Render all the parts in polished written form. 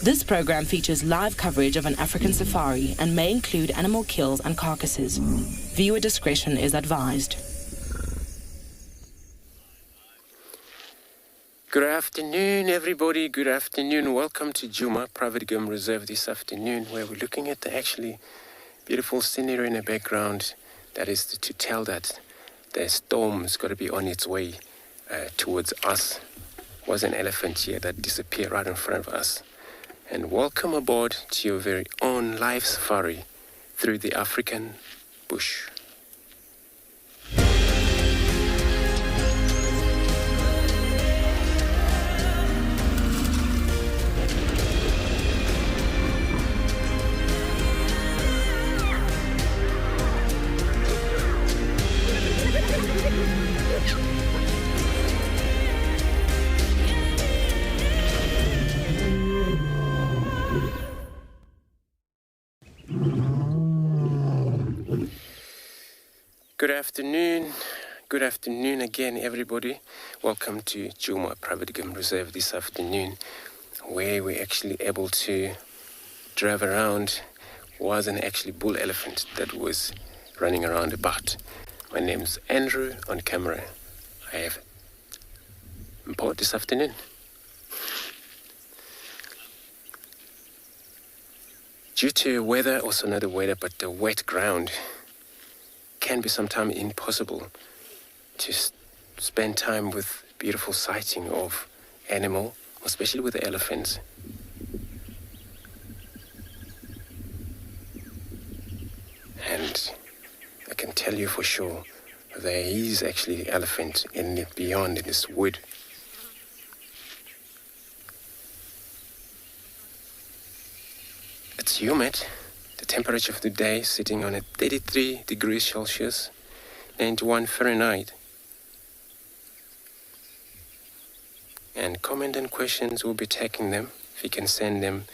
This program features live coverage of an African safari and may include animal kills and carcasses. Viewer discretion is advised. Good afternoon, everybody. Good afternoon. Welcome to Tswalu Private Game Reserve this afternoon, where we're looking at the actually beautiful scenery in the background. That is to tell that the storm's got to be on its way towards us. Was an elephant here that disappeared right in front of us. And welcome aboard to your very own live safari through the African bush. Good afternoon again, everybody. Welcome to Tswalu Private Game Reserve this afternoon, where we're actually able to drive around. Was an actually bull elephant that was running around about. My name's Andrew on camera. I have Mpho this afternoon. Due to weather, also not the weather, but the wet ground, can be sometimes impossible to spend time with beautiful sighting of animal, especially with the elephants. And I can tell you for sure, there is actually elephant beyond in this wood. It's humid. The temperature of the day sitting on at 33 degrees Celsius, 91 Fahrenheit. And comment and questions, we'll be taking them. If you can send them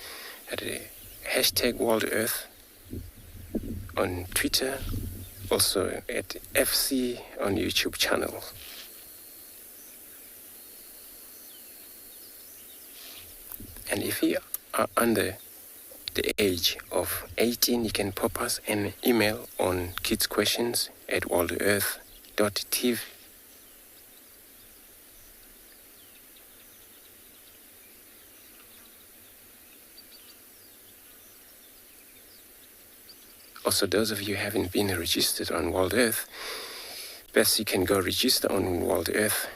at the hashtag World Earth on Twitter, also at FC on YouTube channel. And if you are under the age of 18, you can pop us an email on kidsquestions@worldearth.tv. Also, those of you who haven't been registered on World Earth, best you can go register on World Earth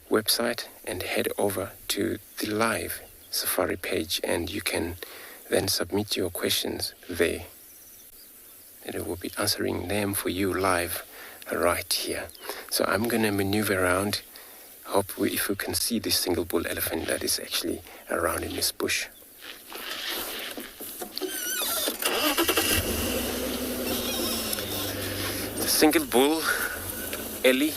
website and head over to the live Safari page, and you can then submit your questions there, and it will be answering them for you live right here. So I'm going to maneuver around. Hope if we can see this single bull elephant that is actually around in this bush. The single bull, Ellie,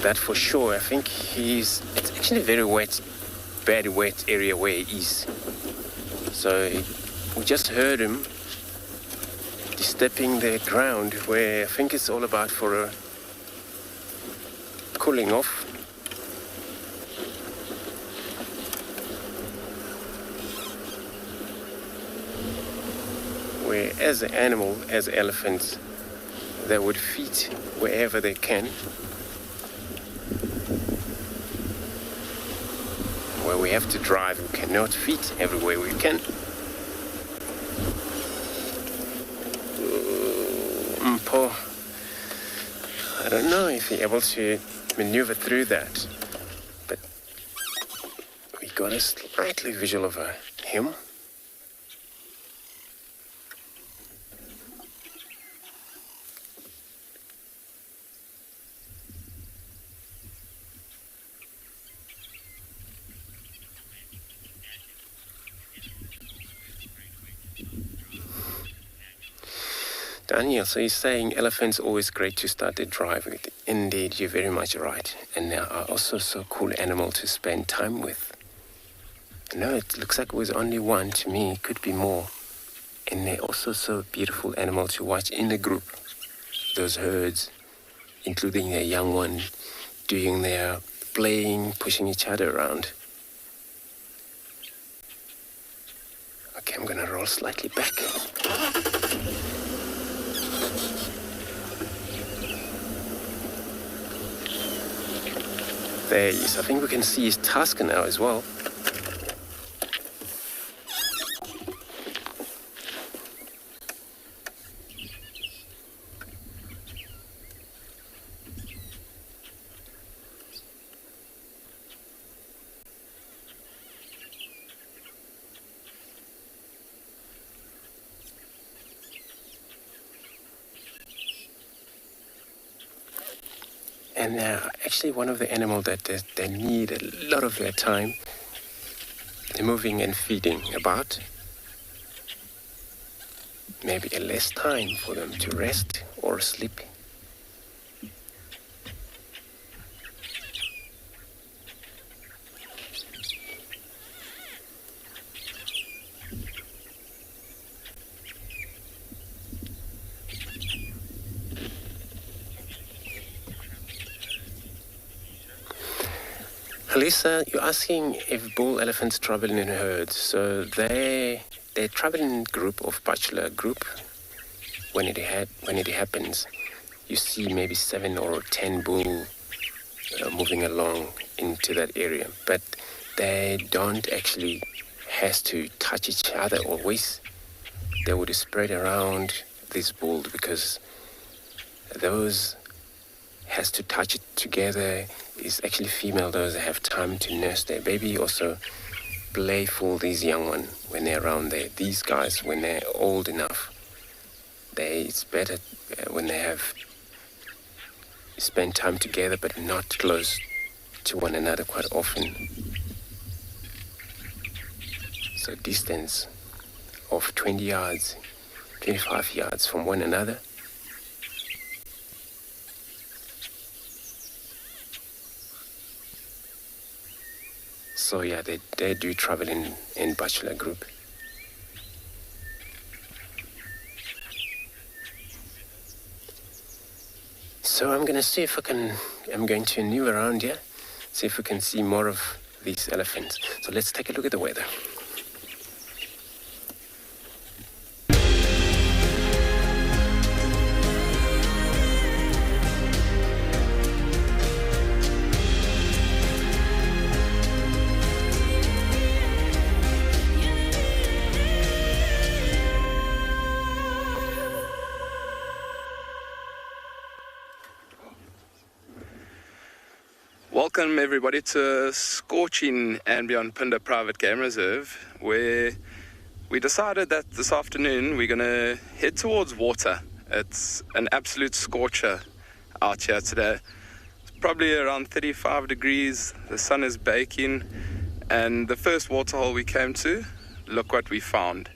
that for sure. I think it's actually a very bad wet area where he is. So we just heard him disturbing the ground, where I think it's all about for a cooling off. Where as an animal, as elephants, they would feed wherever they can. Where we have to drive, we cannot fit everywhere we can. Mpho, I don't know if you're able to maneuver through that, but we got a slightly visual of him. Daniel, so you're saying elephants always great to start the drive with. Indeed, you're very much right. And they are also so cool animal to spend time with. No, it looks like it was only one. To me, it could be more. And they're also so beautiful animal to watch in the group. Those herds, including their young one, doing their playing, pushing each other around. Okay, I'm gonna roll slightly back. There he is. I think we can see his tusker now as well. And actually one of the animals that they need a lot of their time. They're moving and feeding about. Maybe a less time for them to rest or sleep. Lisa, you're asking if bull elephants travel in herds. So they travel in group of bachelor group. When it happens, you see maybe 7 or 10 bull moving along into that area. But they don't actually has to touch each other always. They would spread around this bull because those has to touch it together. Is actually female, those that have time to nurse their baby, also playful, these young ones when they're around there. These guys, when they're old enough, it's better when they have spent time together but not close to one another quite often. So distance of 20 yards, 25 yards from one another. So yeah, they do travel in bachelor group. So I'm going to see if I'm going to new around here, see if we can see more of these elephants. So let's take a look at the weather. Welcome everybody to scorching and beyond Punda Private Game Reserve, where we decided that this afternoon we're going to head towards water. It's an absolute scorcher out here today. It's probably around 35 degrees, the sun is baking, and the first water hole we came to, look what we found.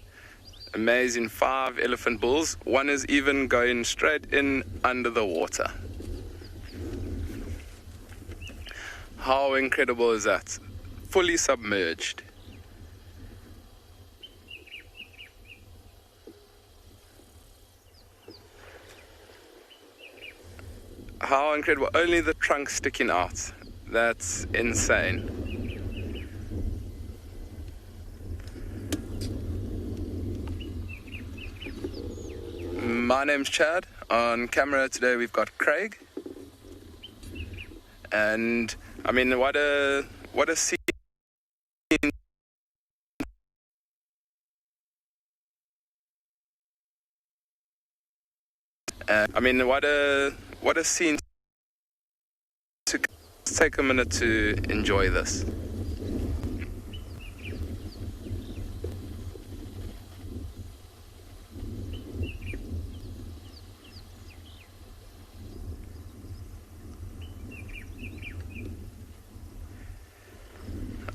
Amazing 5 elephant bulls. One is even going straight in under the water. How incredible is that? Fully submerged. How incredible. Only the trunk sticking out. That's insane. My name's Chad. On camera today we've got Craig. And I mean, what a scene. What a scene to take a minute to enjoy this.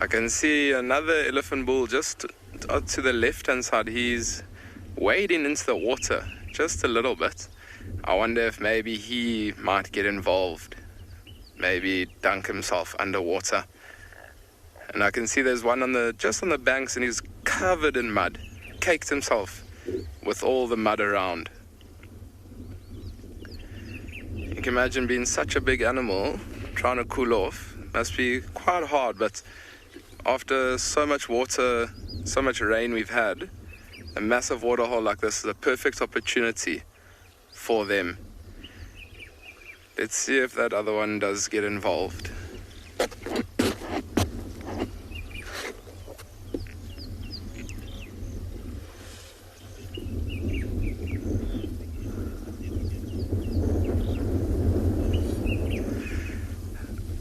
I can see another elephant bull just to the left-hand side. He's wading into the water. just a little bit. I wonder if maybe he might get involved, maybe dunk himself underwater. And I can see there's one just on the banks, and he's covered in mud, caked himself with all the mud around. You can imagine being such a big animal, trying to cool off. Must be quite hard, but after so much water, so much rain we've had, a massive waterhole like this is a perfect opportunity for them. Let's see if that other one does get involved.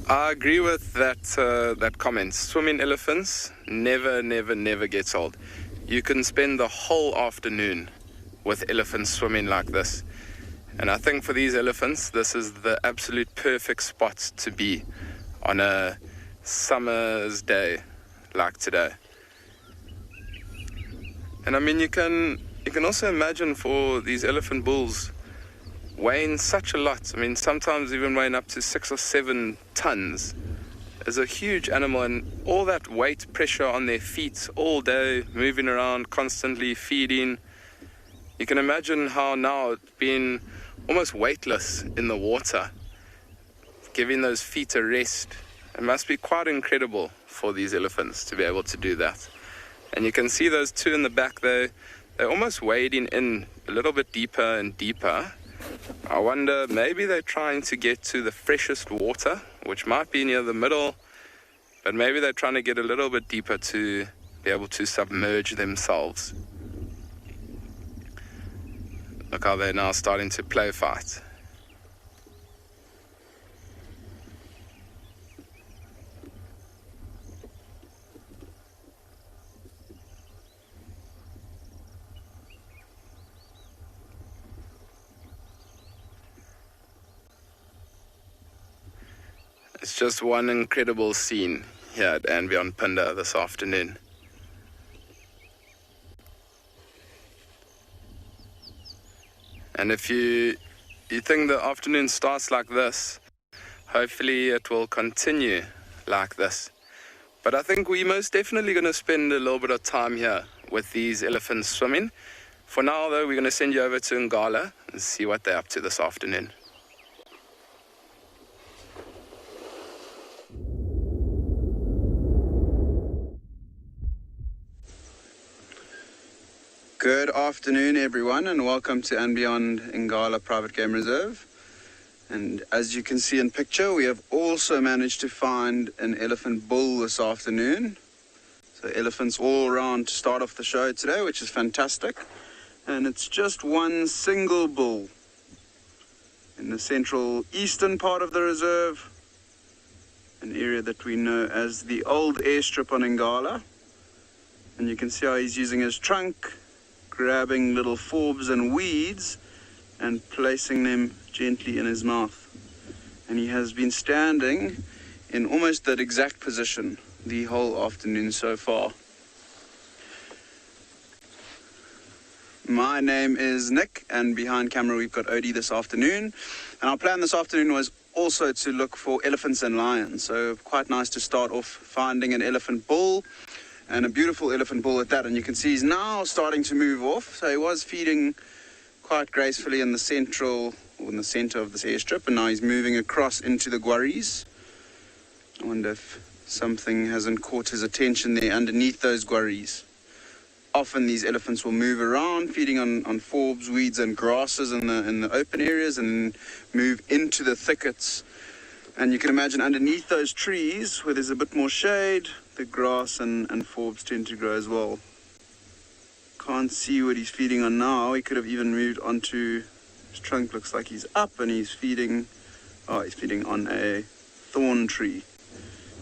I agree with that comment. Swimming elephants never gets old. You can spend the whole afternoon with elephants swimming like this. And I think for these elephants, this is the absolute perfect spot to be on a summer's day like today. And I mean, you can also imagine for these elephant bulls weighing such a lot. I mean, sometimes even weighing up to 6 or 7 tons. Is a huge animal, and all that weight, pressure on their feet all day, moving around, constantly feeding. You can imagine how now being almost weightless in the water, giving those feet a rest. It must be quite incredible for these elephants to be able to do that. And you can see those two in the back there, they're almost wading in a little bit deeper and deeper. I wonder, maybe they're trying to get to the freshest water, which might be near the middle, but maybe they're trying to get a little bit deeper to be able to submerge themselves. Look how they're now starting to play fight. It's just one incredible scene here at Punda this afternoon. And if you think the afternoon starts like this, hopefully it will continue like this. But I think we're most definitely going to spend a little bit of time here with these elephants swimming. For now, though, we're going to send you over to Ngala and see what they're up to this afternoon. Good afternoon, everyone, and welcome to and Beyond Ngala Private Game Reserve. And as you can see in picture, we have also managed to find an elephant bull this afternoon. So elephants all around to start off the show today, which is fantastic. And it's just one single bull in the central eastern part of the reserve, an area that we know as the old airstrip on Ngala. And you can see how he's using his trunk, grabbing little forbs and weeds and placing them gently in his mouth. And he has been standing in almost that exact position the whole afternoon so far. My name is Nick, and behind camera we've got Odie this afternoon. And our plan this afternoon was also to look for elephants and lions. So quite nice to start off finding an elephant bull, and a beautiful elephant bull at that. And you can see he's now starting to move off. So he was feeding quite gracefully in the center of this airstrip, and now he's moving across into the guarries. I wonder if something hasn't caught his attention there underneath those guarries. Often these elephants will move around, feeding on forbs, weeds and grasses in the open areas, and move into the thickets. And you can imagine underneath those trees, where there's a bit more shade, the grass and forbs tend to grow as well. Can't see what he's feeding on now. He could have even moved onto his trunk. Looks like he's up and he's feeding on a thorn tree.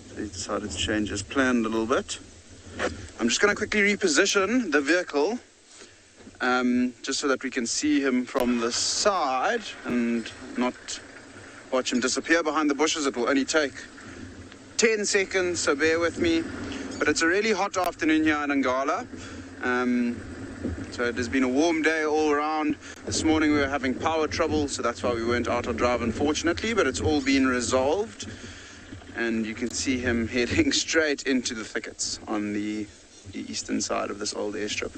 So he decided to change his plan a little bit. I'm just going to quickly reposition the vehicle just so that we can see him from the side and not watch him disappear behind the bushes. It will only take 10 seconds, so bear with me. But it's a really hot afternoon here in Ngala. So it has been a warm day all around. This morning we were having power trouble, so that's why we weren't out on drive, unfortunately, but it's all been resolved. And you can see him heading straight into the thickets on the eastern side of this old airstrip.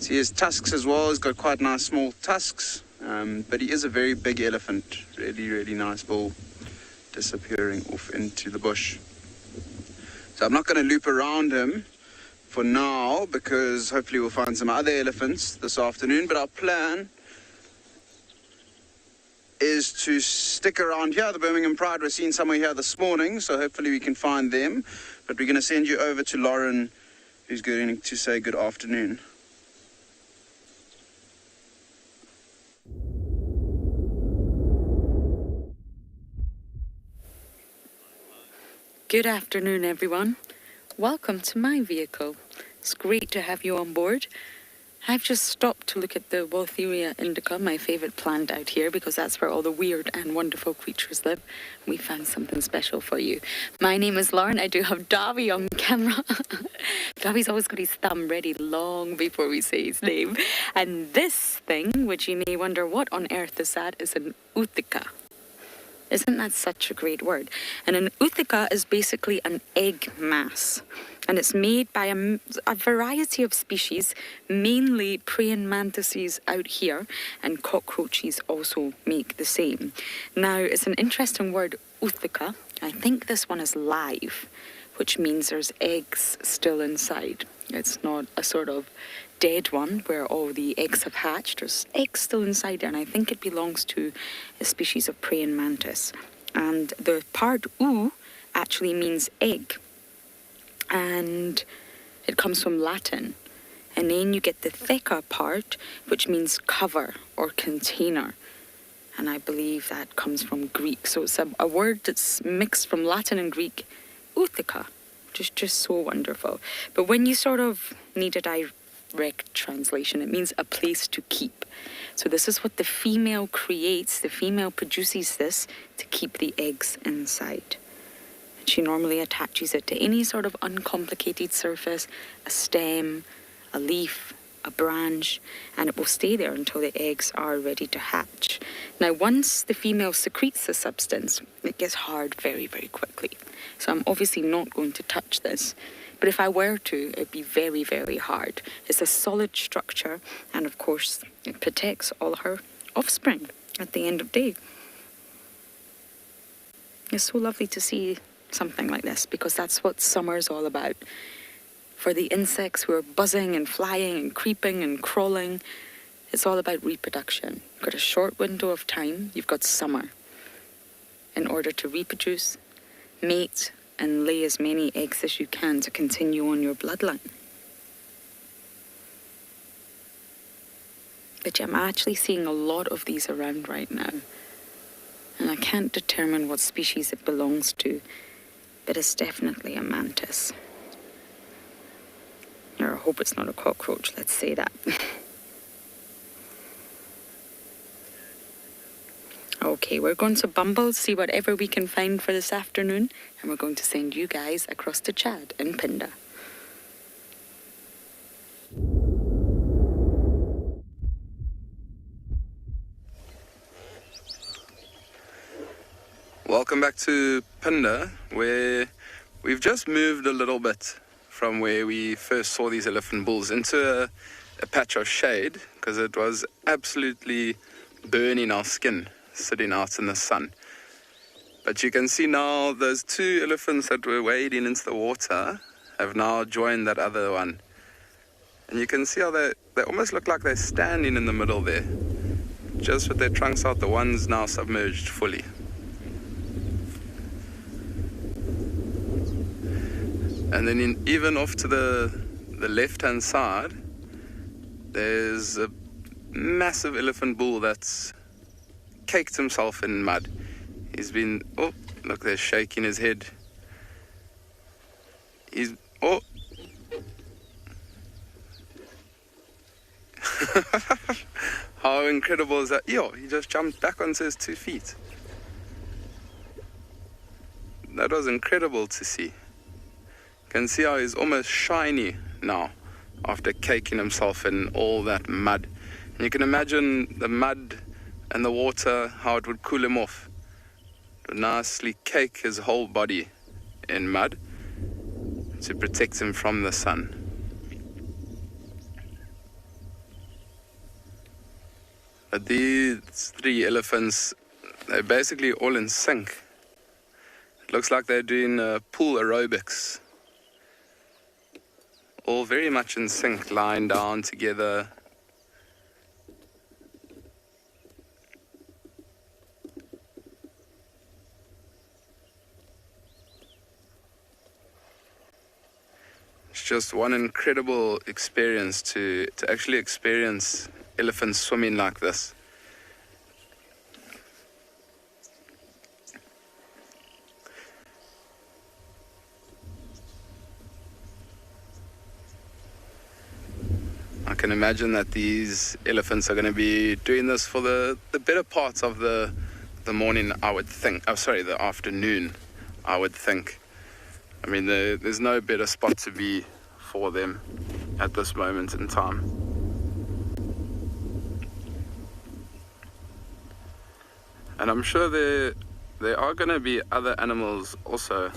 See his tusks as well. He's got quite nice small tusks, but he is a very big elephant. Really, really nice bull disappearing off into the bush. So I'm not going to loop around him for now, because hopefully we'll find some other elephants this afternoon, but our plan is to stick around here. The Birmingham Pride was seen somewhere here this morning, so hopefully we can find them. But we're going to send you over to Lauren, who's going to say good afternoon. Good afternoon, everyone. Welcome to my vehicle. It's great to have you on board. I've just stopped to look at the Waltheria indica, my favourite plant out here, because that's where all the weird and wonderful creatures live. We found something special for you. My name is Lauren. I do have Davy on camera. Davy's always got his thumb ready long before we say his name. And this thing, which you may wonder what on earth is that, is an utica. Isn't that such a great word? And an utica is basically an egg mass. And it's made by a variety of species, mainly praying mantises out here, and cockroaches also make the same. Now, it's an interesting word, utica. I think this one is live, which means there's eggs still inside. It's not a sort of dead one where all the eggs have hatched. There's eggs still inside there, and I think it belongs to a species of praying mantis. And the part u actually means egg, and it comes from Latin. And then you get the theca part, which means cover or container, and I believe that comes from Greek. So it's a word that's mixed from Latin and Greek, utica, just so wonderful. But when you sort of need a direct translation, it means a place to keep. So this is what the female creates. The female produces this to keep the eggs inside. And she normally attaches it to any sort of uncomplicated surface, a stem, a leaf, a branch, and it will stay there until the eggs are ready to hatch. Now, once the female secretes the substance, it gets hard very, very quickly. So I'm obviously not going to touch this. But if I were to, it'd be very, very hard. It's a solid structure, and of course, it protects all her offspring at the end of the day. It's so lovely to see something like this, because that's what summer's all about. For the insects who are buzzing and flying and creeping and crawling, it's all about reproduction. You've got a short window of time, you've got summer, in order to reproduce, mate, and lay as many eggs as you can to continue on your bloodline. But I'm actually seeing a lot of these around right now, and I can't determine what species it belongs to, but it's definitely a mantis. Or I hope it's not a cockroach, let's say that. Okay, we're going to Bumble, see whatever we can find for this afternoon, and we're going to send you guys across to Chad in Pinda. Welcome back to Pinda, where we've just moved a little bit from where we first saw these elephant bulls into a patch of shade, because it was absolutely burning our skin sitting out in the sun. But you can see now those two elephants that were wading into the water have now joined that other one. And you can see how they almost look like they're standing in the middle there, just with their trunks out. The one's now submerged fully. And then even off to the left-hand side, there's a massive elephant bull that's caked himself in mud. He's been, oh, look, they're shaking his head. He's, oh. How incredible is that? Yo, he just jumped back onto his 2 feet. That was incredible to see. You can see how he's almost shiny now after caking himself in all that mud. And you can imagine the mud and the water, how it would cool him off. It would nicely cake his whole body in mud to protect him from the sun. But these three elephants, they're basically all in sync. It looks like they're doing pool aerobics. All very much in sync, lying down together. It's just one incredible experience to actually experience elephants swimming like this. I can imagine that these elephants are going to be doing this for the better parts of the morning, I would think. Oh, sorry, the afternoon, I would think. I mean, there's no better spot to be for them at this moment in time. And I'm sure there are going to be other animals also.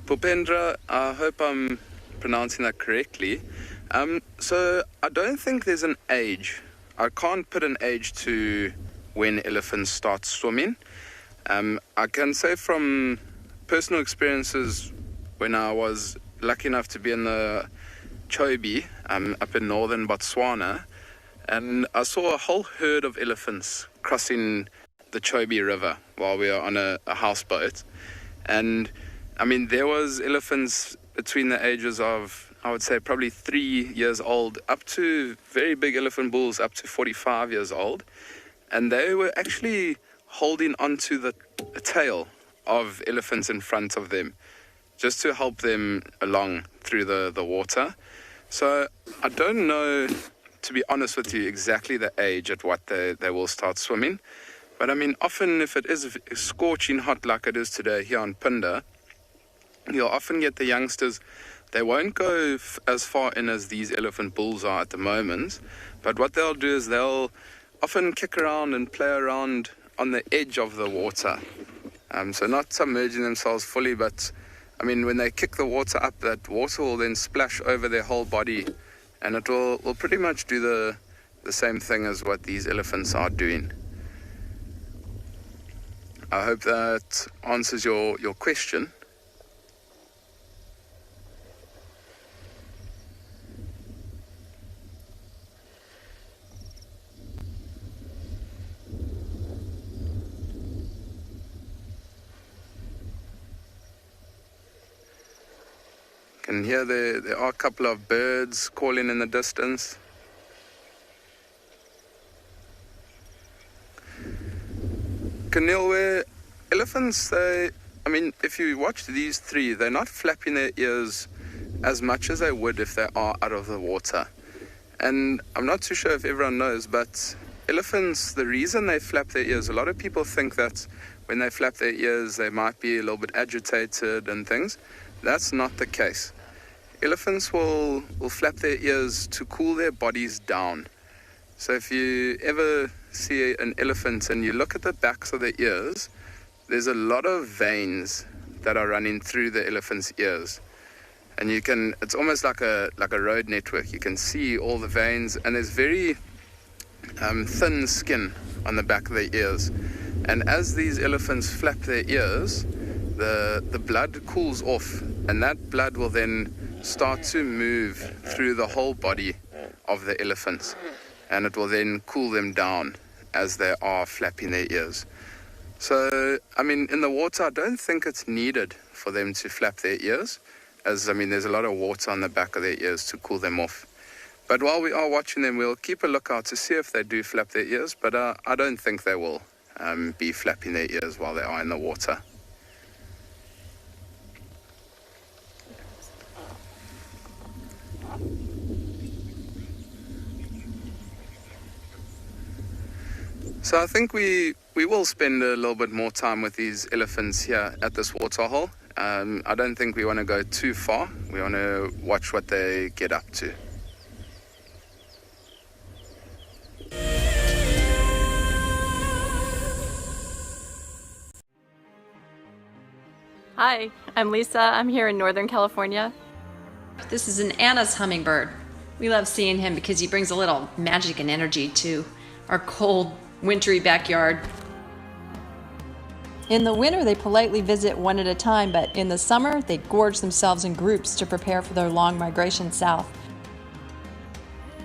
Pupendra, I hope I'm pronouncing that correctly. So I don't think there's an age. I can't put an age to when elephants start swimming. I can say from personal experiences when I was lucky enough to be in the Chobe, up in northern Botswana, and I saw a whole herd of elephants crossing the Chobe River while we were on a houseboat. And I mean, there was elephants between the ages of, I would say, probably 3 years old, up to very big elephant bulls, up to 45 years old. And they were actually holding onto the tail of elephants in front of them, just to help them along through the water. So I don't know, to be honest with you, exactly the age at what they will start swimming. But I mean, often if it is scorching hot like it is today here on Punda, you'll often get the youngsters, they won't go as far in as these elephant bulls are at the moment. But what they'll do is they'll often kick around and play around on the edge of the water. So not submerging themselves fully, but I mean, when they kick the water up, that water will then splash over their whole body, and it will pretty much do the same thing as what these elephants are doing. I hope that answers your question. Can hear there are a couple of birds calling in the distance. Kanilwe, elephants, I mean, if you watch these three, they're not flapping their ears as much as they would if they are out of the water. And I'm not too sure if everyone knows, but elephants, the reason they flap their ears, a lot of people think that when they flap their ears, they might be a little bit agitated and things. That's not the case. Elephants will flap their ears to cool their bodies down. So if you ever see an elephant and you look at the backs of their ears, there's a lot of veins that are running through the elephant's ears. And it's almost like a road network. You can see all the veins, and there's very thin skin on the back of their ears. And as these elephants flap their ears, the blood cools off, and that blood will then start to move through the whole body of the elephants, and it will then cool them down as they are flapping their ears. So, I mean, in the water, I don't think it's needed for them to flap their ears, as, I mean, there's a lot of water on the back of their ears to cool them off. But while we are watching them, we'll keep a lookout to see if they do flap their ears, but I don't think they will be flapping their ears while they are in the water. So I think we will spend a little bit more time with these elephants here at this waterhole, I don't think we want to go too far. We want to watch what they get up to. Hi, I'm Lisa. I'm here in Northern California. This is an Anna's hummingbird. We love seeing him because he brings a little magic and energy to our cold, wintry backyard. In the winter, they politely visit one at a time, but in the summer, they gorge themselves in groups to prepare for their long migration south.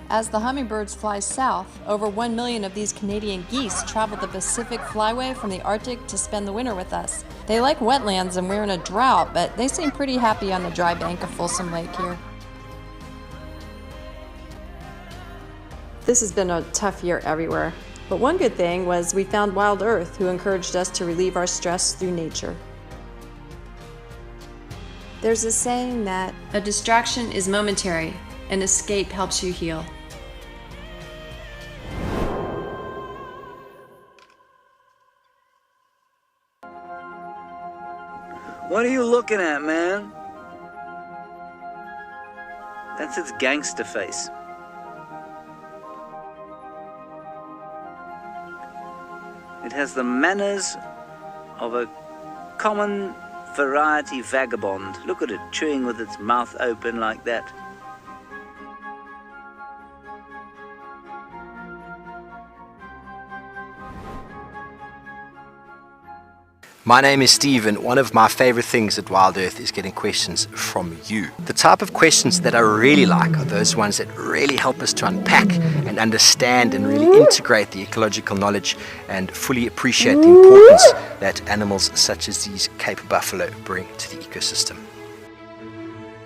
As the hummingbirds fly south, over 1 million of these Canadian geese travel the Pacific Flyway from the Arctic to spend the winter with us. They like wetlands and we're in a drought, but they seem pretty happy on the dry bank of Folsom Lake here. This has been a tough year everywhere. But one good thing was we found Wild Earth, who encouraged us to relieve our stress through nature. There's a saying that a distraction is momentary, an escape helps you heal. What are you looking at, man? That's its gangster face. It has the manners of a common variety vagabond. Look at it, chewing with its mouth open like that. My name is Steve, and one of my favorite things at Wild Earth is getting questions from you. The type of questions that I really like are those ones that really help us to unpack and understand and really integrate the ecological knowledge and fully appreciate the importance that animals such as these Cape buffalo bring to the ecosystem.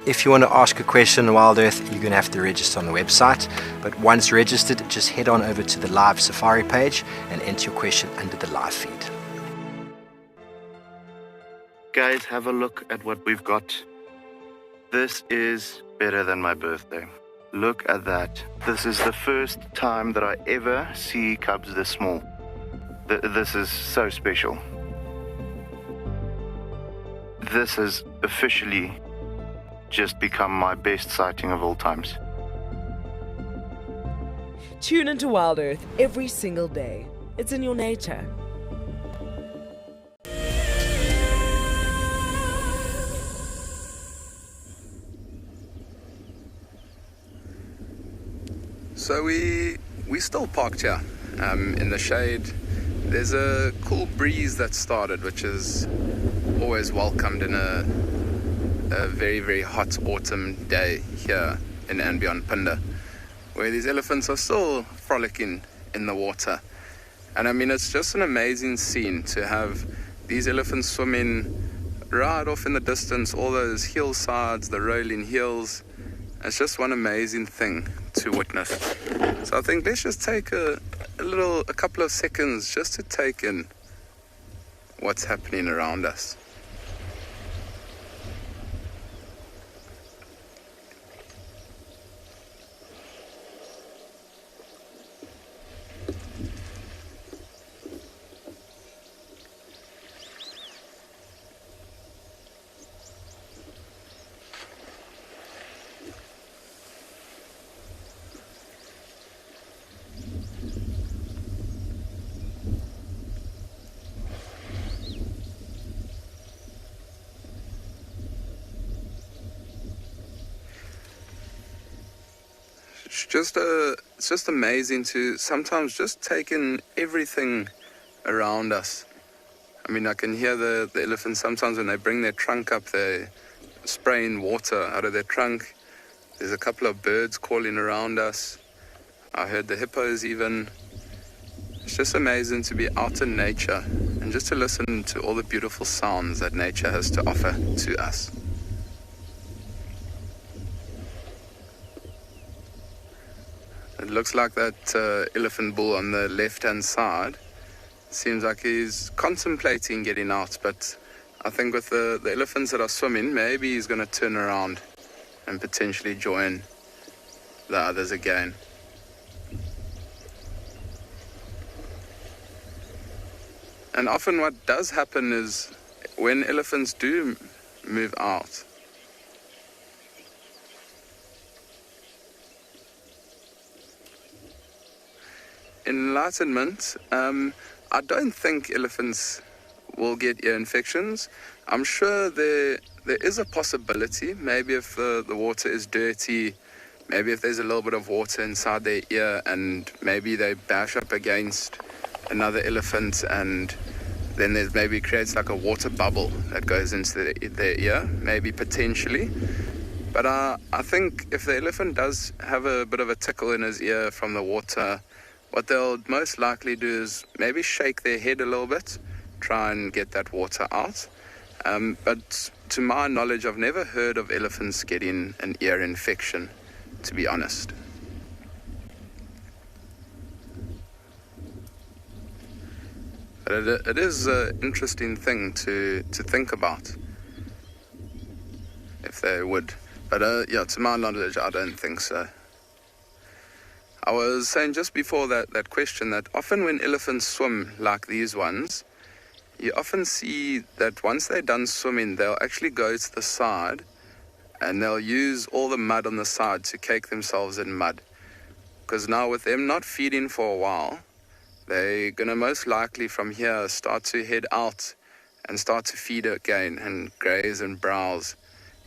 If you want to ask a question on Wild Earth, you're going to have to register on the website. But once registered, just head on over to the live safari page and enter your question under the live feed. Guys, have a look at what we've got. This is better than my birthday. Look at that. This is the first time that I ever see cubs this small. This is so special. This has officially just become my best sighting of all times. Tune into Wild Earth every single day. It's in your nature. So we still parked here in the shade. There's a cool breeze that started, which is always welcomed in a very, very hot autumn day here in and beyond Punda, where these elephants are still frolicking in the water. And I mean, it's just an amazing scene to have these elephants swimming right off in the distance, all those hillsides, the rolling hills. It's just one amazing thing to witness. So I think let's just take a couple of seconds just to take in what's happening around us. It's just amazing to sometimes just take in everything around us. I mean, I can hear the elephants sometimes when they bring their trunk up, they're spraying water out of their trunk. There's a couple of birds calling around us. I heard the hippos even. It's just amazing to be out in nature and just to listen to all the beautiful sounds that nature has to offer to us. It looks like that elephant bull on the left-hand side seems like he's contemplating getting out, but I think with the elephants that are swimming, maybe he's going to turn around and potentially join the others again. And often what does happen is when elephants do move out. Enlightenment, I don't think elephants will get ear infections. I'm sure there is a possibility, maybe if the water is dirty, maybe if there's a little bit of water inside their ear and maybe they bash up against another elephant and then there's maybe creates like a water bubble that goes into their ear, maybe potentially. But I think if the elephant does have a bit of a tickle in his ear from the water, what they'll most likely do is maybe shake their head a little bit, try and get that water out. But to my knowledge, I've never heard of elephants getting an ear infection, to be honest. But it is an interesting thing to think about, if they would. But yeah, to my knowledge, I don't think so. I was saying just before that question that often when elephants swim like these ones, you often see that once they're done swimming, they'll actually go to the side and they'll use all the mud on the side to cake themselves in mud. Because now with them not feeding for a while, they're going to most likely from here start to head out and start to feed again and graze and browse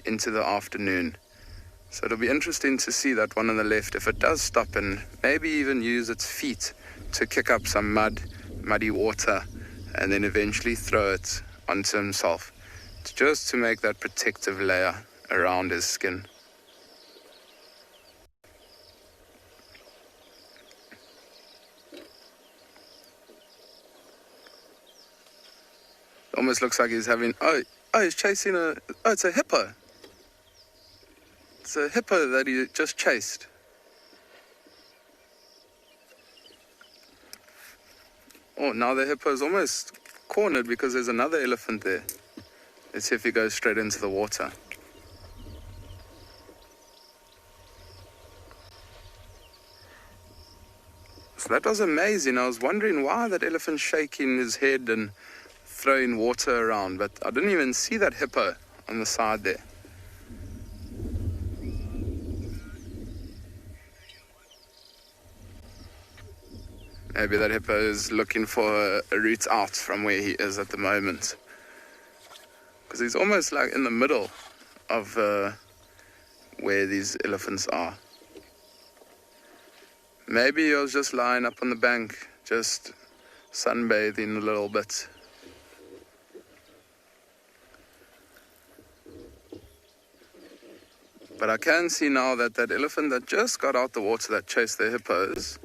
into the afternoon. So it'll be interesting to see that one on the left, if it does stop and maybe even use its feet to kick up some muddy water, and then eventually throw it onto himself, just to make that protective layer around his skin. It almost looks like he's having, he's chasing it's a hippo. It's a hippo that he just chased. Oh, now the hippo's almost cornered because there's another elephant there. Let's see if he goes straight into the water. So that was amazing. I was wondering why that elephant's shaking his head and throwing water around, but I didn't even see that hippo on the side there. Maybe that hippo is looking for a route out from where he is at the moment. Because he's almost like in the middle of where these elephants are. Maybe he was just lying up on the bank, just sunbathing a little bit. But I can see now that that elephant that just got out the water that chased the hippos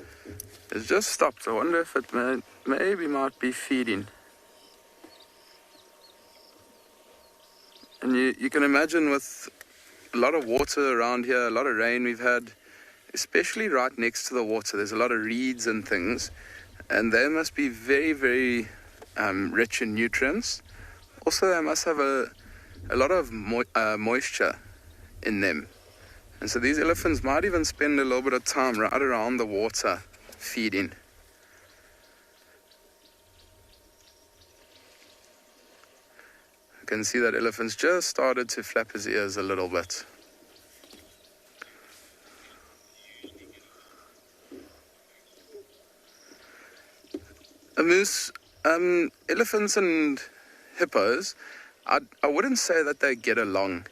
has just stopped. I wonder if it maybe might be feeding. And you can imagine with a lot of water around here, a lot of rain we've had, especially right next to the water, there's a lot of reeds and things, and they must be very, very rich in nutrients. Also, they must have a lot of moisture in them. And so these elephants might even spend a little bit of time right around the water feeding. I can see that elephant's just started to flap his ears a little bit. A moose, elephants and hippos, I wouldn't say that they get along.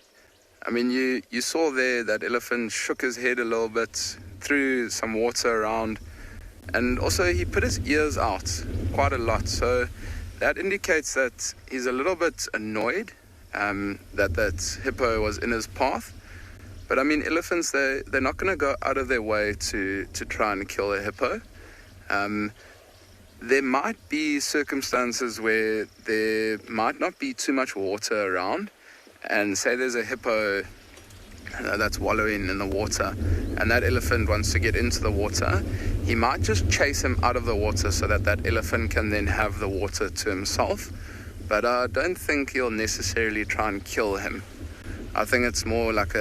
I mean, you saw there that elephant shook his head a little bit, threw some water around, and also he put his ears out quite a lot. So that indicates that he's a little bit annoyed that hippo was in his path. But I mean, elephants, they're not going to go out of their way to try and kill a hippo. There might be circumstances where there might not be too much water around, and say there's a hippo that's wallowing in the water, and that elephant wants to get into the water, he might just chase him out of the water so that elephant can then have the water to himself. But I don't think he'll necessarily try and kill him. I think it's more like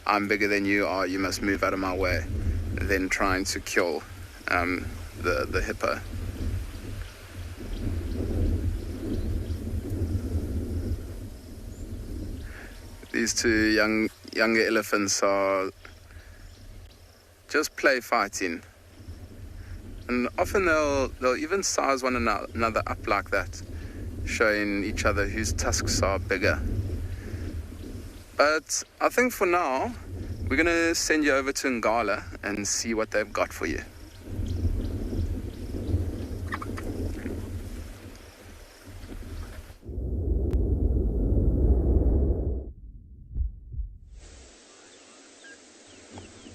I'm bigger than you are, you must move out of my way, than trying to kill the hippo. These two younger elephants are just play fighting. And often they'll even size one another up like that, showing each other whose tusks are bigger. But I think for now, we're going to send you over to Ngala and see what they've got for you.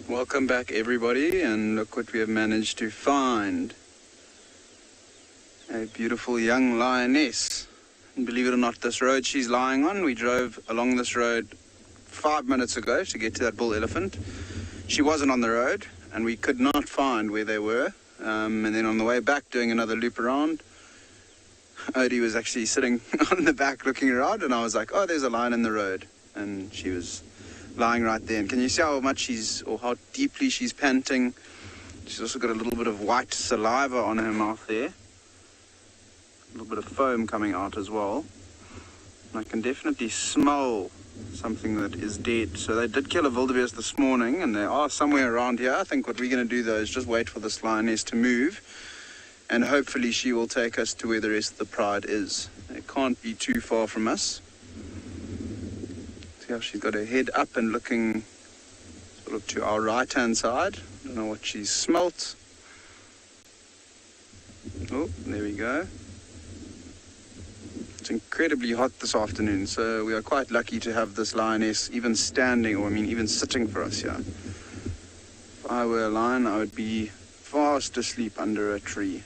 Welcome back, everybody, and look what we have managed to find. A beautiful young lioness. And believe it or not, this road she's lying on, we drove along this road 5 minutes ago to get to that bull elephant. She wasn't on the road, and we could not find where they were. And then on the way back, doing another loop around, Odie was actually sitting on the back looking around, and I was like, oh, there's a lion in the road. And she was lying right there. And can you see how much or how deeply she's panting? She's also got a little bit of white saliva on her mouth there. A little bit of foam coming out as well. And I can definitely smell something that is dead. So they did kill a wildebeest this morning, and they are somewhere around here. I think what we're going to do, though, is just wait for this lioness to move, and hopefully she will take us to where the rest of the pride is. It can't be too far from us. See how she's got her head up and looking sort of to our right-hand side. Don't know what she's smelt. Oh, there we go. It's incredibly hot this afternoon, so we are quite lucky to have this lioness even standing, or I mean even sitting for us here. If I were a lion, I would be fast asleep under a tree.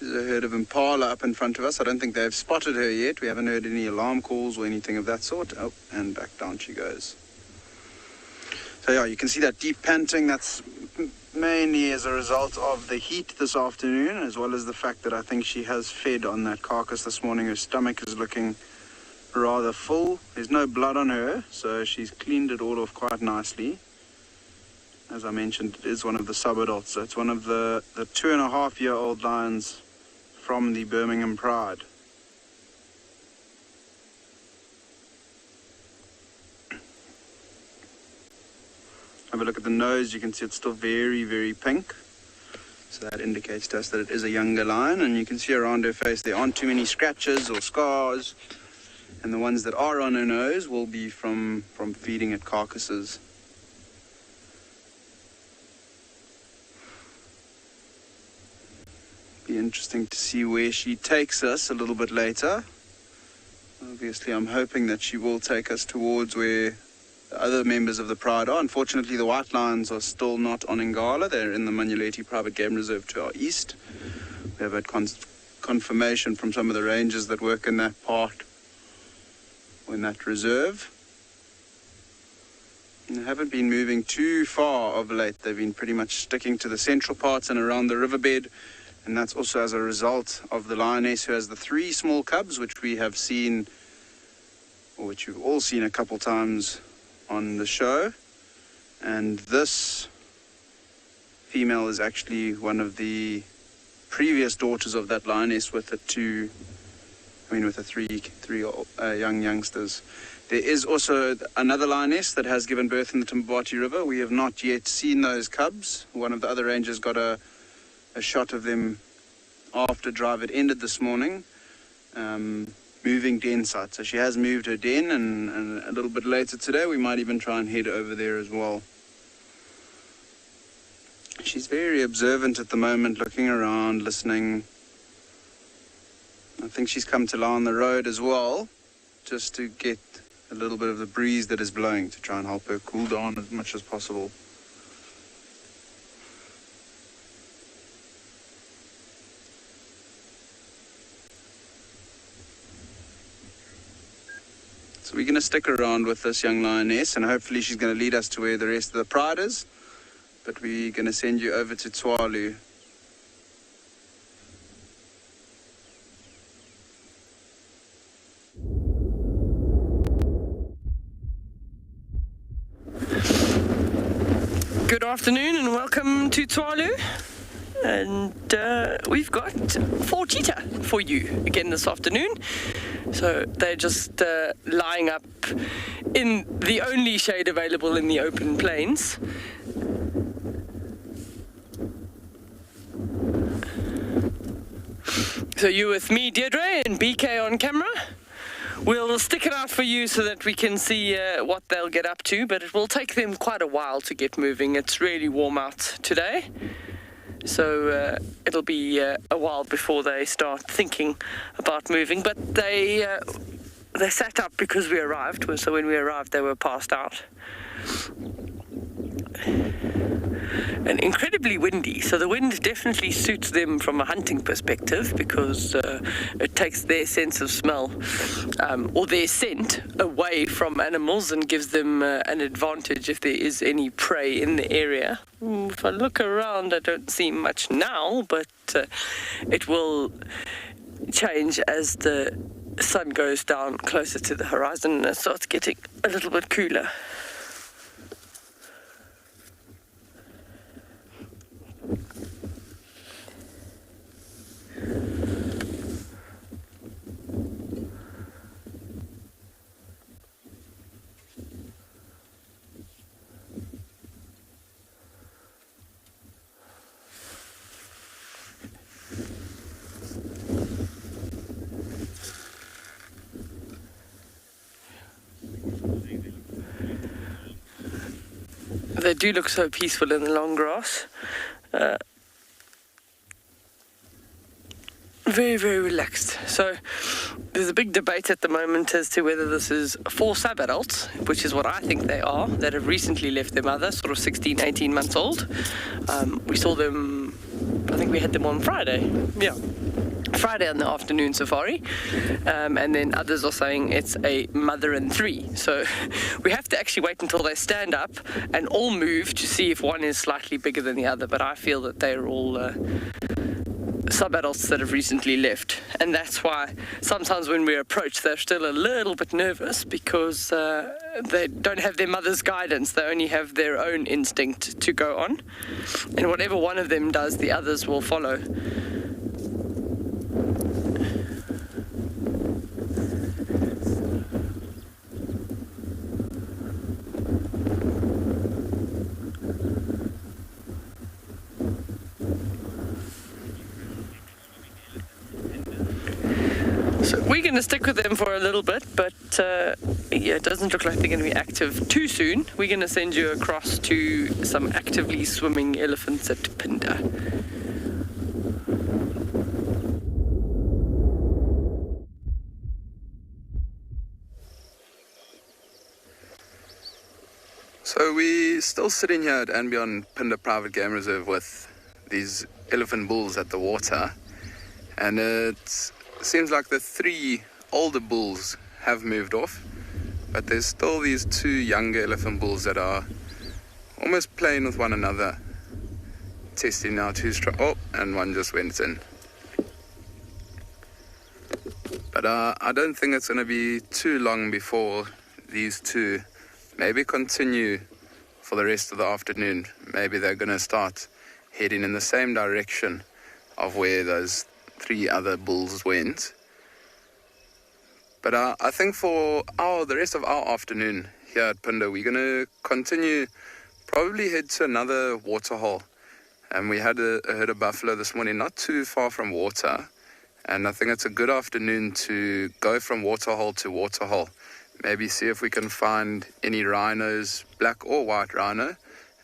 There's a herd of impala up in front of us. I don't think they've spotted her yet. We haven't heard any alarm calls or anything of that sort. Oh, and back down she goes. So yeah, you can see that deep panting. That's mainly as a result of the heat this afternoon, as well as the fact that I think she has fed on that carcass this morning. Her stomach is looking rather full. There's no blood on her, so she's cleaned it all off quite nicely. As I mentioned, it is one of the sub-adults, so it's one of the 2.5-year-old lions from the Birmingham Pride. Have a look at the nose. You can see it's still very, very pink. So that indicates to us that it is a younger lion. And you can see around her face there aren't too many scratches or scars. And the ones that are on her nose will be from feeding at carcasses. Be interesting to see where she takes us a little bit later. Obviously, I'm hoping that she will take us towards where the other members of the pride are. Unfortunately, the white lions are still not on Ngala. They're in the Manyuleti Private Game Reserve to our east. We have had confirmation from some of the rangers that work in that part, or in that reserve. And they haven't been moving too far of late. They've been pretty much sticking to the central parts and around the riverbed. And that's also as a result of the lioness who has the 3 small cubs, which we have seen, or which you've all seen a couple times on the show. And this female is actually one of the previous daughters of that lioness with the 3 young youngsters. There is also another lioness that has given birth in the Timbati River. We have not yet seen those cubs. One of the other rangers got a shot of them after drive had ended this morning, moving den site. So she has moved her den, and a little bit later today we might even try and head over there as well. She's very observant at the moment, looking around, listening. I think she's come to lie on the road as well, just to get a little bit of the breeze that is blowing to try and help her cool down as much as possible. So we're going to stick around with this young lioness, and hopefully she's going to lead us to where the rest of the pride is. But we're going to send you over to Tswalu. Good afternoon and welcome to Tswalu. And we've got 4 cheetah for you again this afternoon. So they're just lying up in the only shade available in the open plains. So you with me, Deirdre, and BK on camera. We'll stick it out for you so that we can see what they'll get up to, but it will take them quite a while to get moving. It's really warm out today, so it'll be a while before they start thinking about moving. But they sat up because we arrived, so when we arrived they were passed out. And incredibly windy, so the wind definitely suits them from a hunting perspective, because it takes their sense of smell or their scent away from animals and gives them an advantage if there is any prey in the area. If I look around, I don't see much now, but it will change as the sun goes down closer to the horizon and it starts getting a little bit cooler. They do look so peaceful in the long grass. Very, very relaxed. So there's a big debate at the moment as to whether this is 4 sub-adults, which is what I think they are, that have recently left their mother, sort of 16, 18 months old. We saw them, I think we had them on Friday. Yeah. Friday on the afternoon safari, and then others are saying it's a mother and 3. So we have to actually wait until they stand up and all move to see if one is slightly bigger than the other, but I feel that they're all sub-adults that have recently left, and that's why sometimes when we approach they're still a little bit nervous, because they don't have their mother's guidance, they only have their own instinct to go on, and whatever one of them does the others will follow. We're going to stick with them for a little bit, but yeah, it doesn't look like they're going to be active too soon. We're going to send you across to some actively swimming elephants at Pinda. So we're still sitting here at and beyond Pinda Private Game Reserve with these elephant bulls at the water, and it seems like the 3 older bulls have moved off, but there's still these 2 younger elephant bulls that are almost playing with one another, testing out who's and one just went in. But I don't think it's going to be too long before these 2 maybe continue for the rest of the afternoon. Maybe they're going to start heading in the same direction of where those 3 other bulls went. But I think for the rest of our afternoon here at Pinda, we're going to continue, probably head to another waterhole. And we had a herd of buffalo this morning, not too far from water. And I think it's a good afternoon to go from waterhole to waterhole. Maybe see if we can find any rhinos, black or white rhino,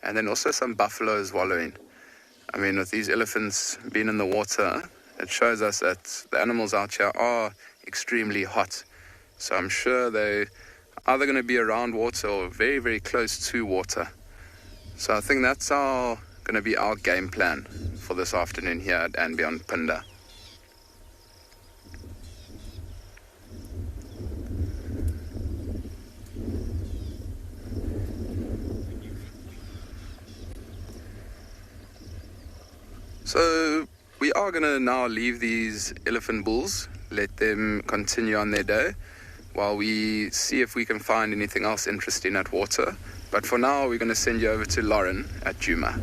and then also some buffaloes wallowing. I mean, with these elephants being in the water, it shows us that the animals out here are extremely hot. So I'm sure they're either going to be around water or very, very close to water. So I think that's going to be our game plan for this afternoon here at and beyond Pinda. So we are going to now leave these elephant bulls, let them continue on their day, while we see if we can find anything else interesting at water. But for now, we're going to send you over to Lauren at Djuma.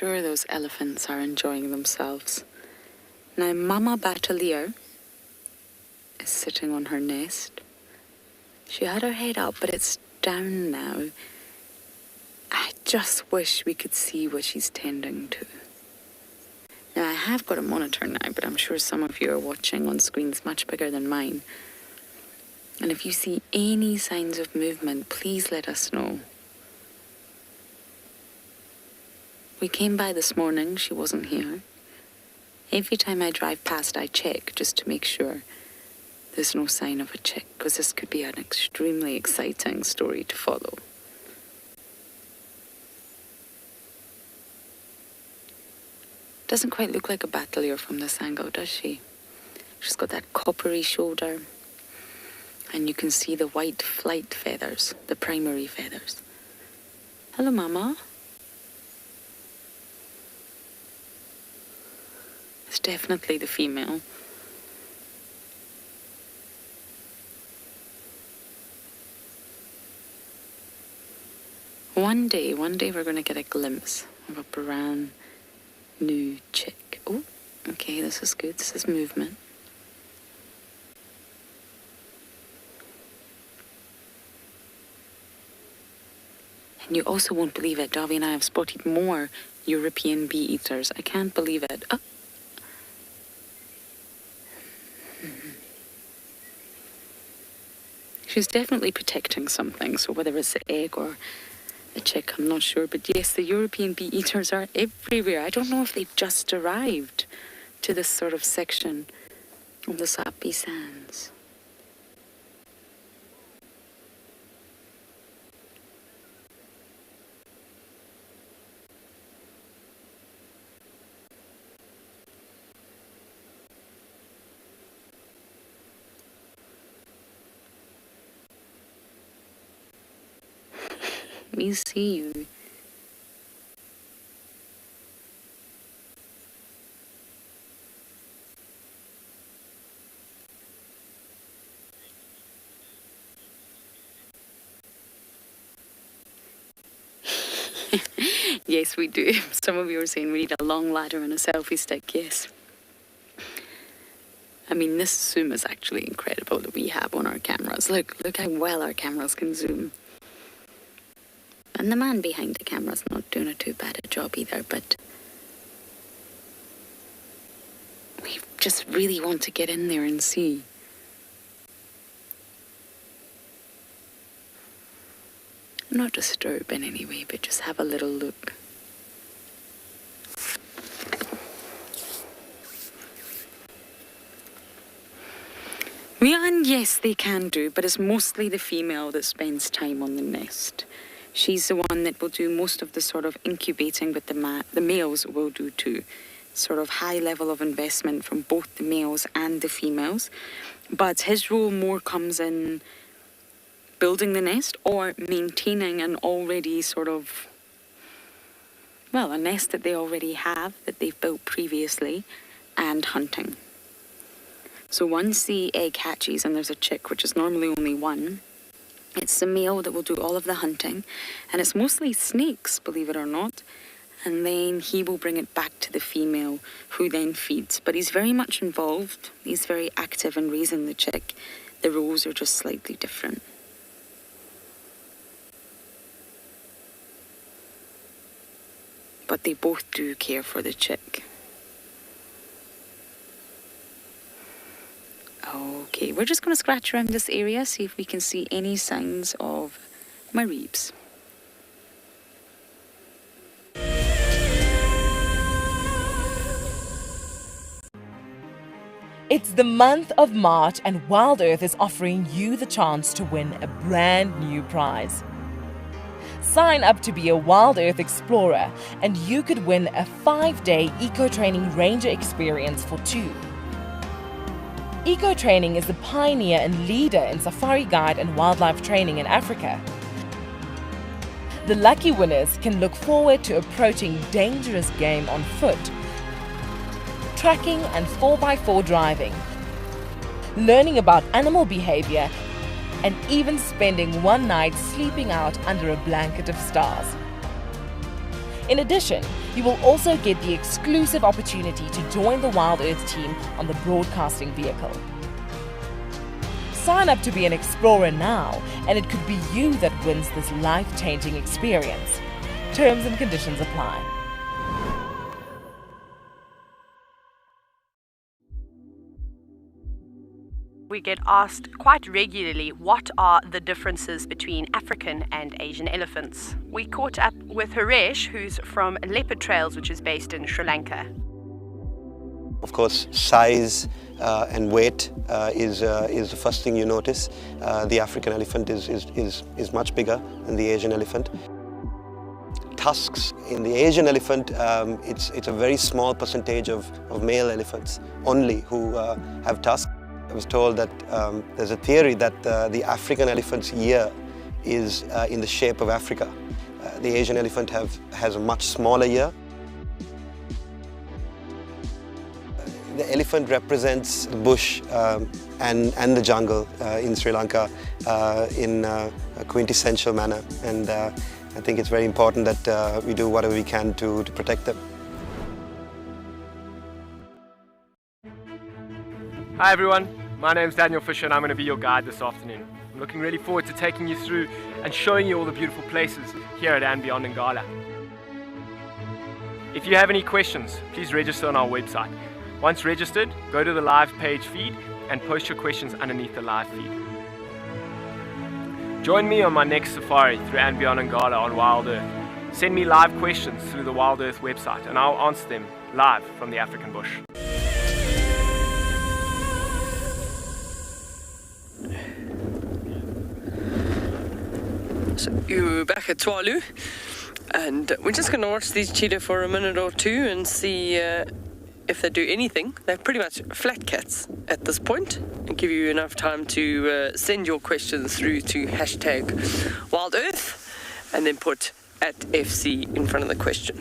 sure those elephants are enjoying themselves. Now, Mama Batalier is sitting on her nest. She had her head up, but it's down now. I just wish we could see what she's tending to. Now, I have got a monitor now, but I'm sure some of you are watching on screens much bigger than mine. And if you see any signs of movement, please let us know. We came by this morning, she wasn't here. Every time I drive past, I check just to make sure there's no sign of a chick, because this could be an extremely exciting story to follow. Doesn't quite look like a batalier from this angle, does she? She's got that coppery shoulder, and you can see the white flight feathers, the primary feathers. Hello, Mama. It's definitely the female. One day we're going to get a glimpse of a brand new chick. Oh, okay, this is good. This is movement. And you also won't believe it, Davi and I have spotted more European bee-eaters. I can't believe it. Oh. She's definitely protecting something, so whether it's the egg or the chick, I'm not sure. But yes, the European bee-eaters are everywhere. I don't know if they've just arrived to this sort of section of the Sapi Sands. We see you. Yes, we do. Some of you are saying we need a long ladder and a selfie stick. Yes. I mean, this zoom is actually incredible that we have on our cameras. Look how well our cameras can zoom. And the man behind the camera's not doing a too bad a job either, but we just really want to get in there and see. Not disturb in any way, but just have a little look. Yeah, and yes, they can do, but it's mostly the female that spends time on the nest. She's the one that will do most of the sort of incubating, but the males will do too. Sort of high level of investment from both the males and the females. But his role more comes in building the nest or maintaining an already sort of, well, a nest that they already have, that they've built previously, and hunting. So once the egg hatches and there's a chick, which is normally only one, it's the male that will do all of the hunting, and it's mostly snakes, believe it or not, and then he will bring it back to the female, who then feeds. But he's very much involved, he's very active in raising the chick. The roles are just slightly different. But they both do care for the chick. Okay, we're just going to scratch around this area, see if we can see any signs of mareebs. It's the month of March and Wild Earth is offering you the chance to win a brand new prize. Sign up to be a Wild Earth Explorer and you could win a 5-day eco-training ranger experience for 2. Eco-training is the pioneer and leader in safari guide and wildlife training in Africa. The lucky winners can look forward to approaching dangerous game on foot, tracking and 4x4 driving, learning about animal behavior, and even spending one night sleeping out under a blanket of stars. In addition, You will also get the exclusive opportunity to join the Wild Earth team on the broadcasting vehicle. Sign up to be an explorer now, and it could be you that wins this life-changing experience. Terms and conditions apply. We get asked quite regularly what are the differences between African and Asian elephants. We caught up with Haresh, who's from Leopard Trails, which is based in Sri Lanka. Of course, size and weight is the first thing you notice. The African elephant is much bigger than the Asian elephant. Tusks. In the Asian elephant, it's a very small percentage of male elephants only who have tusks. I was told that there's a theory that the African elephant's ear is in the shape of Africa. The Asian elephant has a much smaller ear. The elephant represents the bush and the jungle in Sri Lanka in a quintessential manner, and I think it's very important that we do whatever we can to protect them. Hi everyone, my name's Daniel Fisher and I'm going to be your guide this afternoon. I'm looking really forward to taking you through and showing you all the beautiful places here at and beyond Ngala. If you have any questions, please register on our website. Once registered, go to the live page feed and post your questions underneath the live feed. Join me on my next safari through and beyond Ngala on Wild Earth. Send me live questions through the Wild Earth website and I'll answer them live from the African bush. So you're back at Tswalu, and we're just going to watch these cheetah for a minute or two and see if they do anything. They're pretty much flat cats at this point, and give you enough time to send your questions through to #WildEarth and then put @FC in front of the question.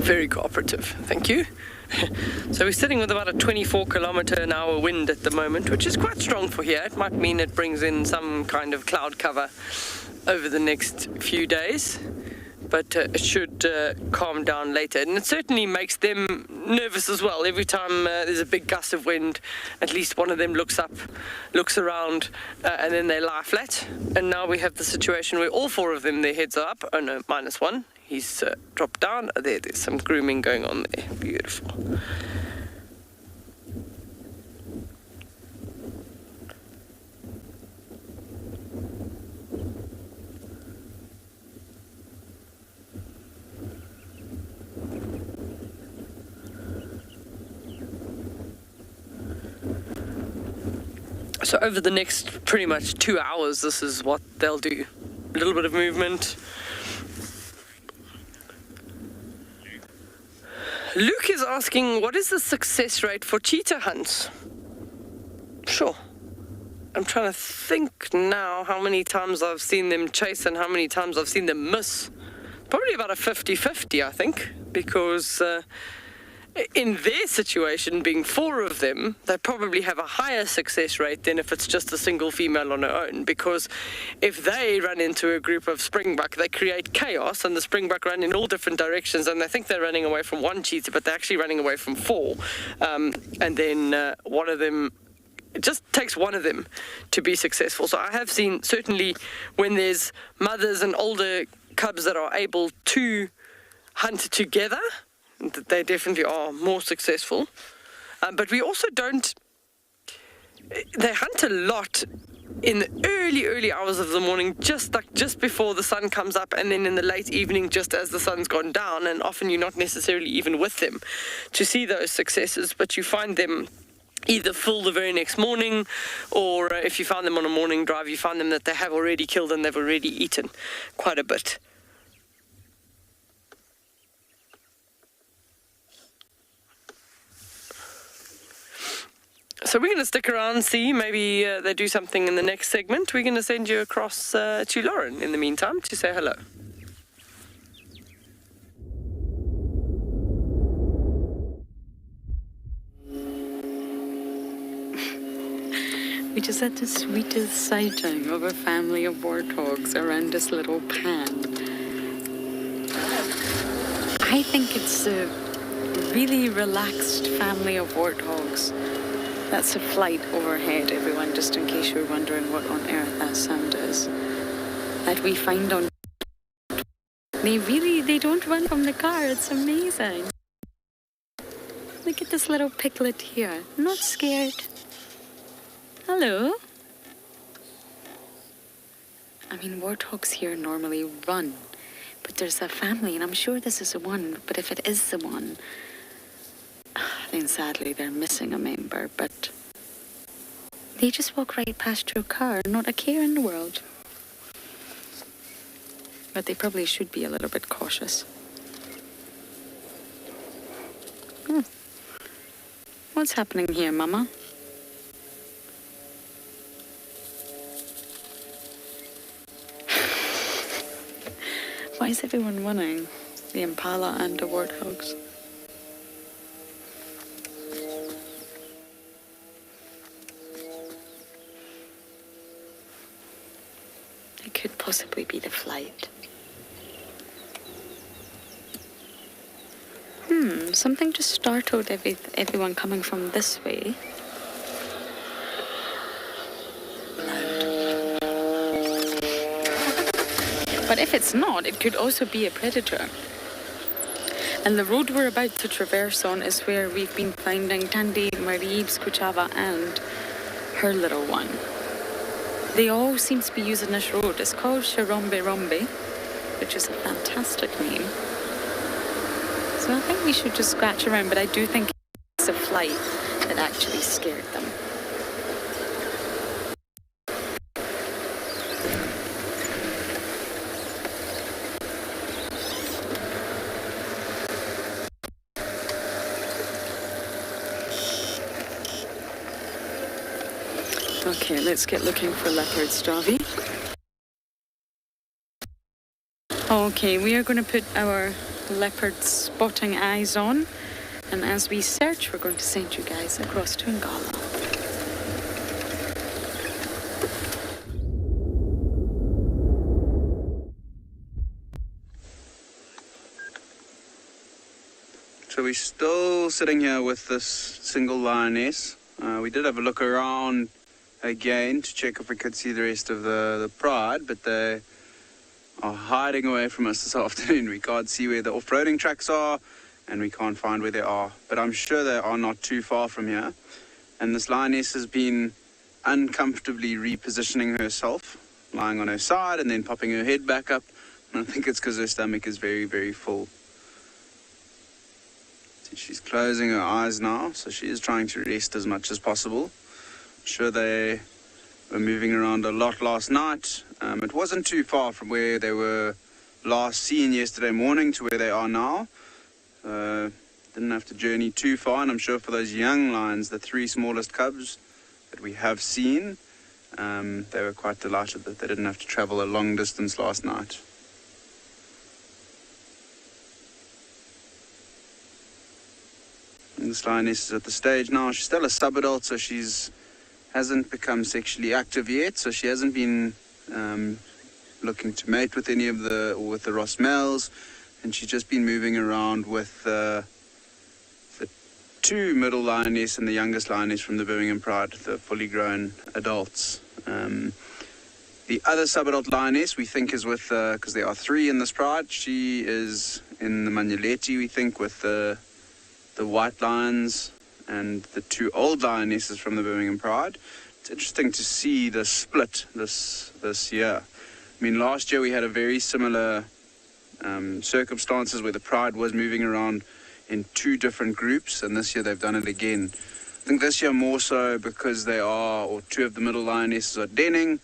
Very cooperative, thank you. So we're sitting with about a 24km/h wind at the moment, which is quite strong for here. It might mean it brings in some kind of cloud cover over the next few days, but it should calm down later. And it certainly makes them nervous as well. Every time there's a big gust of wind, at least one of them looks up, looks around, and then they lie flat. And now we have the situation where all four of them, their heads are up. Oh no, minus one. He's dropped down. There's some grooming going on there. Beautiful. So over the next pretty much 2 hours, this is what they'll do. A little bit of movement. Luke is asking, what is the success rate for cheetah hunts? Sure. I'm trying to think now how many times I've seen them chase and how many times I've seen them miss. Probably about a 50-50, I think, because in their situation, being four of them, they probably have a higher success rate than if it's just a single female on her own, because if they run into a group of springbuck, they create chaos, and the springbuck run in all different directions, and they think they're running away from one cheetah, but they're actually running away from four. And then one of them, it just takes one of them to be successful. So I have seen, certainly, when there's mothers and older cubs that are able to hunt together, that they definitely are more successful. But we also don't... They hunt a lot in the early hours of the morning, just before the sun comes up, and then in the late evening, just as the sun's gone down. And often you're not necessarily even with them to see those successes, but you find them either full the very next morning, or if you found them on a morning drive, you find them that they have already killed and they've already eaten quite a bit. So we're going to stick around, see, maybe they do something in the next segment. We're going to send you across to Lauren in the meantime to say hello. We just had the sweetest sighting of a family of warthogs around this little pond. I think it's a really relaxed family of warthogs. That's a flight overhead, everyone, just in case you're wondering what on earth that sound is. That we find on... They don't run from the car. It's amazing. Look at this little piglet here. Not scared. Hello. I mean, warthogs here normally run, but there's a family, and I'm sure this is the one, but if it is the one, then sadly they're missing a member, but they just walk right past your car, not a care in the world. But they probably should be a little bit cautious. What's happening here, Mama? Why is everyone running? The impala and the warthogs. It could possibly be the flight. Something just startled everyone coming from this way. But if it's not, it could also be a predator. And the road we're about to traverse on is where we've been finding Tandy, Marieb's, Kuchava, and her little one. They all seem to be using this road. It's called Shirombe Rombe, which is a fantastic name. So I think we should just scratch around, but I do think it's a flight that actually scared them. Okay, let's get looking for leopards, Javi. Okay, we are going to put our leopard spotting eyes on, and as we search, we're going to send you guys across to Ngala. So we're still sitting here with this single lioness. We did have a look around again to check if we could see the rest of the pride, but they are hiding away from us this afternoon. We can't see where the off-roading tracks are, and we can't find where they are, but I'm sure they are not too far from here. And this lioness has been uncomfortably repositioning herself, lying on her side and then popping her head back up, and I think it's because her stomach is very, very full. So she's closing her eyes now, so she is trying to rest as much as possible. I'm sure they were moving around a lot last night. It wasn't too far from where they were last seen yesterday morning to where they are now. Didn't have to journey too far, and I'm sure for those young lions, the 3 smallest cubs that we have seen, they were quite delighted that they didn't have to travel a long distance last night. And this lioness is at the stage now. She's still a subadult, so hasn't become sexually active yet, so she hasn't been looking to mate with any of the Ross males, and she's just been moving around with the 2 middle lioness and the youngest lioness from the Birmingham Pride, the fully grown adults. The other subadult lioness we think is with, because there are 3 in this pride, she is in the Manyaleti, we think, with the white lions and the 2 old lionesses from the Birmingham Pride. it's interesting to see the split this year. I mean, last year we had a very similar circumstances where the pride was moving around in 2 different groups, and this year they've done it again. I think this year more so because 2 of the middle lionesses are denning,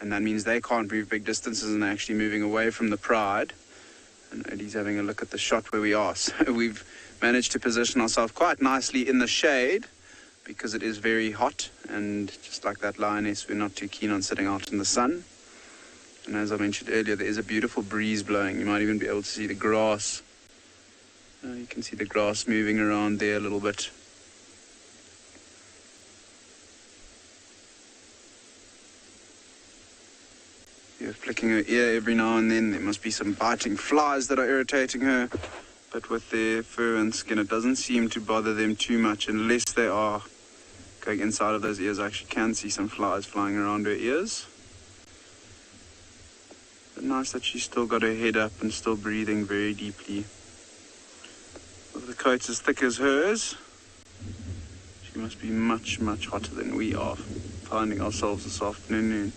and that means they can't move big distances and they're actually moving away from the pride. And Eddie's having a look at the shot where we are. So we've managed to position ourselves quite nicely in the shade because it is very hot, and just like that lioness, we're not too keen on sitting out in the sun. And as I mentioned earlier, there is a beautiful breeze blowing. You might even be able to see the grass. You can see the grass moving around there a little bit. You're flicking her ear every now and then. There must be some biting flies that are irritating her. But with their fur and skin, it doesn't seem to bother them too much unless they are going inside of those ears. I actually can see some flies flying around her ears. But nice that she's still got her head up and still breathing very deeply. With the coat as thick as hers, she must be much, much hotter than we are finding ourselves this afternoon.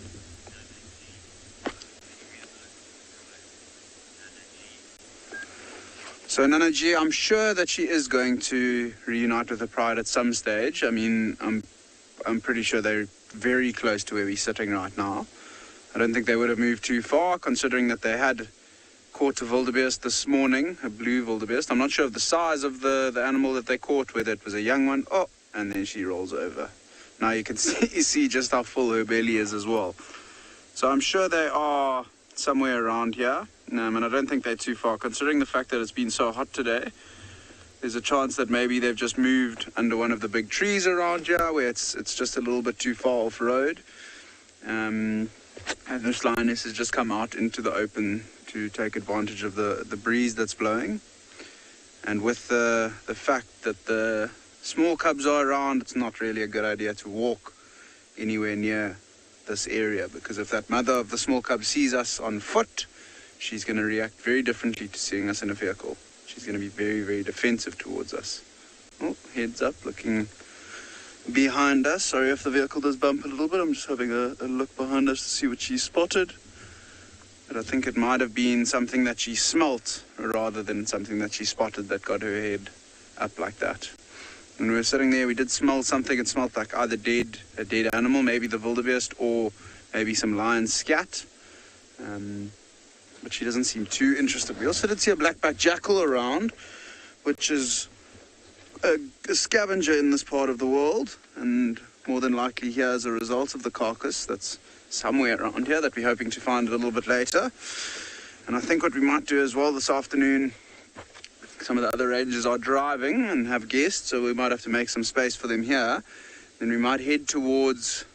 So Nana G, I'm sure that she is going to reunite with the pride at some stage. I mean, I'm pretty sure they're very close to where we're sitting right now. I don't think they would have moved too far, considering that they had caught a wildebeest this morning, a blue wildebeest. I'm not sure of the size of the animal that they caught, whether it was a young one. Oh, and then she rolls over. Now you can see just how full her belly is as well. So I'm sure they are somewhere around here. And I don't think they're too far, considering the fact that it's been so hot today. There's a chance that maybe they've just moved under one of the big trees around here, where it's just a little bit too far off road. And this lioness has just come out into the open to take advantage of the breeze that's blowing. And with the fact that the small cubs are around, it's not really a good idea to walk anywhere near this area, because if that mother of the small cub sees us on foot, she's going to react very differently to seeing us in a vehicle. She's going to be very, very defensive towards us. Oh, heads up, looking behind us. Sorry if the vehicle does bump a little bit. I'm just having a look behind us to see what she spotted. But I think it might have been something that she smelt rather than something that she spotted that got her head up like that. When we were sitting there, we did smell something. It smelled like either a dead animal, maybe the wildebeest, or maybe some lion scat. But she doesn't seem too interested. We also did see a black-backed jackal around, which is a scavenger in this part of the world, and more than likely here as a result of the carcass that's somewhere around here that we're hoping to find a little bit later. And I think what we might do as well this afternoon, some of the other rangers are driving and have guests, so we might have to make some space for them here. Then we might head towards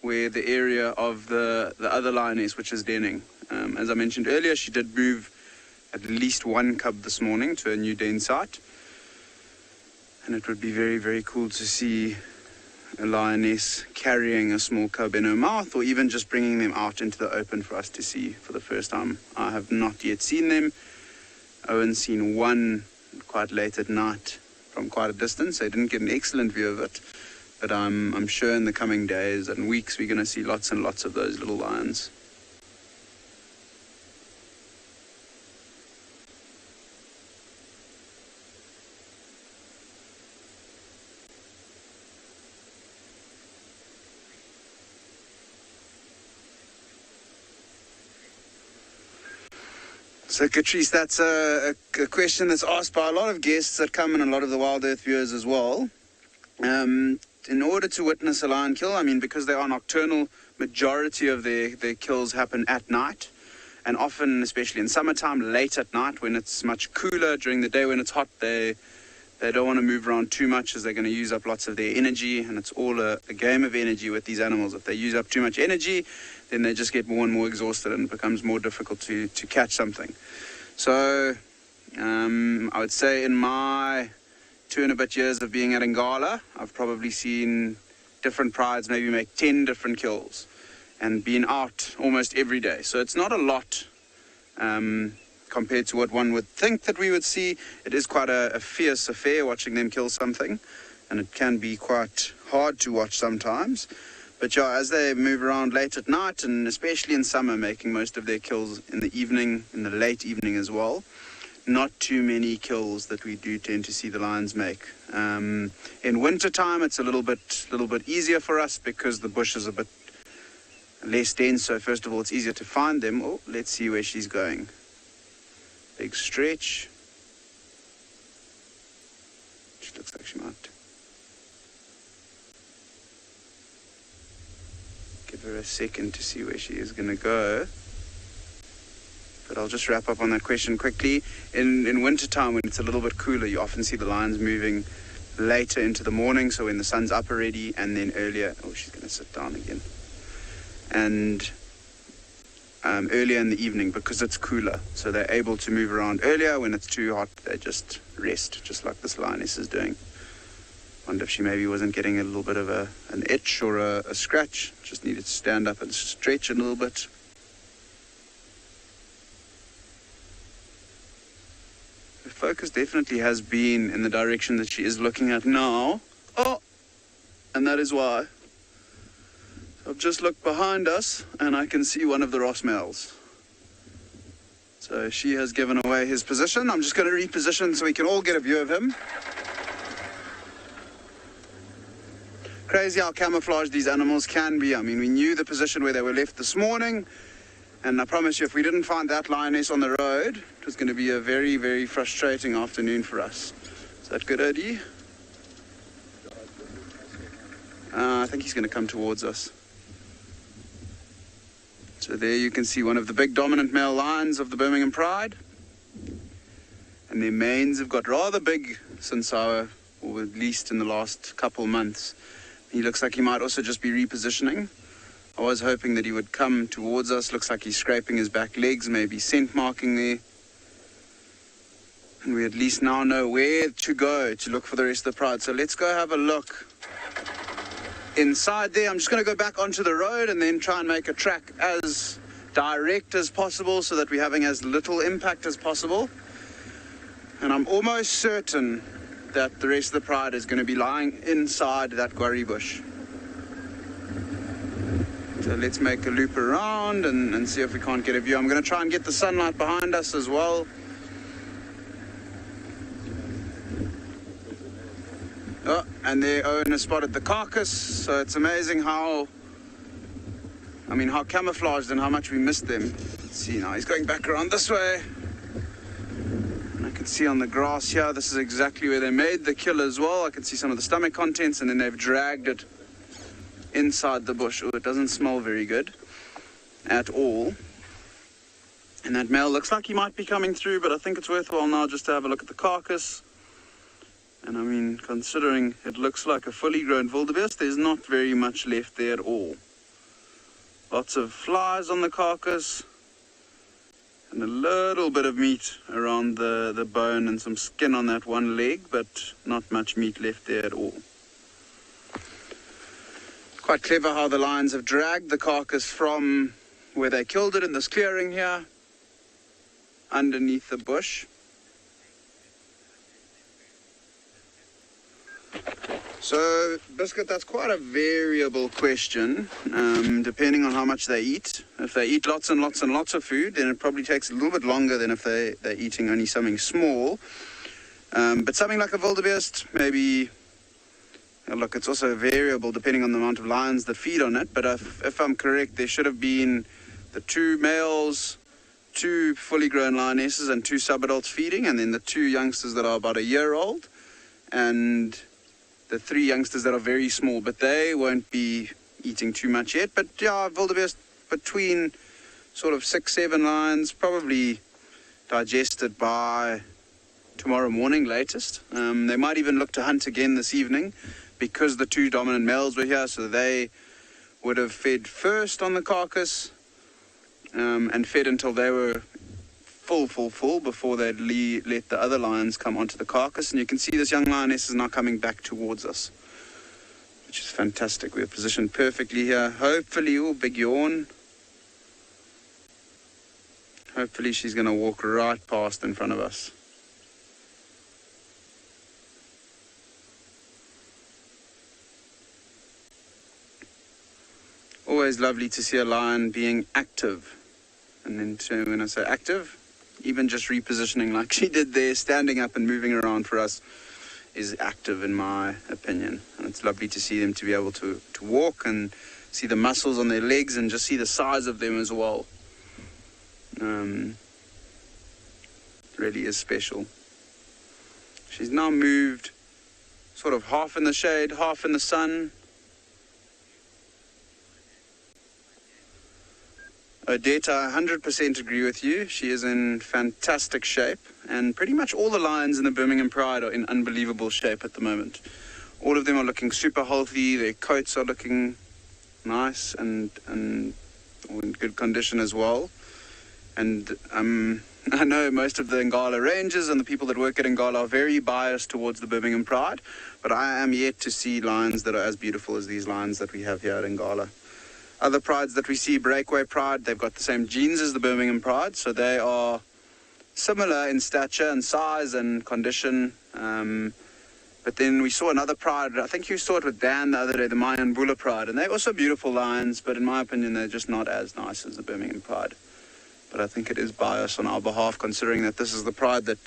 where the area of the other lioness, which is denning. As I mentioned earlier, she did move at least one cub this morning to a new den site. And it would be very, very cool to see a lioness carrying a small cub in her mouth, or even just bringing them out into the open for us to see for the first time. I have not yet seen them. Owen's seen one quite late at night from quite a distance. I didn't get an excellent view of it, but I'm sure in the coming days and weeks we're going to see lots and lots of those little lions. So, Catrice, that's a question that's asked by a lot of guests that come and a lot of the Wild Earth viewers as well. In order to witness a lion kill, I mean, because they are nocturnal, majority of their kills happen at night. And often, especially in summertime, late at night when it's much cooler. During the day when it's hot, they don't want to move around too much, as they're going to use up lots of their energy. And it's all a game of energy with these animals. If they use up too much energy, then they just get more and more exhausted and it becomes more difficult to catch something. So I would say in my 2 and a bit years of being at Ngala, I've probably seen different prides maybe make 10 different kills and been out almost every day. So it's not a lot compared to what one would think that we would see. It is quite a fierce affair watching them kill something, and it can be quite hard to watch sometimes. But yeah, as they move around late at night, and especially in summer, making most of their kills in the evening, in the late evening as well, not too many kills that we do tend to see the lions make. In winter time, it's a little bit easier for us because the bush is a bit less dense. So first of all, it's easier to find them. Oh, let's see where she's going. Big stretch. She looks like she might. Give her a second to see where she is going to go. But I'll just wrap up on that question quickly. In winter time, when it's a little bit cooler, you often see the lions moving later into the morning, so when the sun's up already, and then earlier. Oh, she's going to sit down again. And earlier in the evening because it's cooler. So they're able to move around earlier. When it's too hot, they just rest, just like this lioness is doing. Wonder if she maybe wasn't getting a little bit of an itch or a scratch. Just needed to stand up and stretch a little bit. The focus definitely has been in the direction that she is looking at now. Oh, and that is why. I've just looked behind us and I can see one of the Ross males. So she has given away his position. I'm just going to reposition so we can all get a view of him. Crazy how camouflaged these animals can be. I mean, we knew the position where they were left this morning, and I promise you, if we didn't find that lioness on the road, it was going to be a very, very frustrating afternoon for us. Is that good, Odie? I think he's going to come towards us. So there you can see one of the big dominant male lions of the Birmingham Pride. And their manes have got rather big since or at least in the last couple months. He looks like he might also just be repositioning. I was hoping that he would come towards us. Looks like he's scraping his back legs, maybe scent marking there. And we at least now know where to go to look for the rest of the pride. So let's go have a look inside there. I'm just going to go back onto the road and then try and make a track as direct as possible so that we're having as little impact as possible. And I'm almost certain that the rest of the pride is going to be lying inside that guarri bush. So let's make a loop around and see if we can't get a view. I'm going to try and get the sunlight behind us as well. Oh, and there Owen has spotted the carcass. So it's amazing how camouflaged and how much we missed them. Let's see now, he's going back around this way. I can see on the grass here, this is exactly where they made the kill as well. I can see some of the stomach contents, and then they've dragged it inside the bush. Oh, it doesn't smell very good at all. And that male looks like he might be coming through, but I think it's worthwhile now just to have a look at the carcass. And I mean, considering it looks like a fully grown wildebeest, there's not very much left there at all. Lots of flies on the carcass. And a little bit of meat around the bone and some skin on that one leg, but not much meat left there at all. Quite clever how the lions have dragged the carcass from where they killed it in this clearing here, underneath the bush. So, Biscuit, that's quite a variable question, depending on how much they eat. If they eat lots and lots and lots of food, then it probably takes a little bit longer than if they're eating only something small. But something like a wildebeest, maybe, look, it's also variable depending on the amount of lions that feed on it. But if I'm correct, there should have been the 2 males, 2 fully grown lionesses and 2 subadults feeding, and then the 2 youngsters that are about a year old, and the 3 youngsters that are very small, but they won't be eating too much yet. But yeah, wildebeest between sort of 6-7 lions, probably digested by tomorrow morning latest. They might even look to hunt again this evening because the 2 dominant males were here, so they would have fed first on the carcass and fed until they were full before they'd let the other lions come onto the carcass. And you can see this young lioness is now coming back towards us, which is fantastic. We're positioned perfectly here. Hopefully, oh, big yawn. Hopefully she's going to walk right past in front of us. always lovely to see a lion being active. And then when I say active, even just repositioning like she did there, standing up and moving around for us, is active in my opinion. And it's lovely to see them to be able to walk and see the muscles on their legs and just see the size of them as well. Really is special. She's now moved sort of half in the shade, half in the sun. Odetta, I 100% agree with you. She is in fantastic shape, and pretty much all the lions in the Birmingham Pride are in unbelievable shape at the moment. All of them are looking super healthy. Their coats are looking nice and in good condition as well. And I know most of the Ngala rangers and the people that work at Ngala are very biased towards the Birmingham Pride, but I am yet to see lions that are as beautiful as these lions that we have here at Ngala. Other prides that we see, Breakaway Pride, they've got the same genes as the Birmingham Pride, so they are similar in stature and size and condition. But then we saw another pride, I think you saw it with Dan the other day, the Mayan Bula Pride, and they're also beautiful lions, but in my opinion, they're just not as nice as the Birmingham Pride. But I think it is bias on our behalf, considering that this is the pride that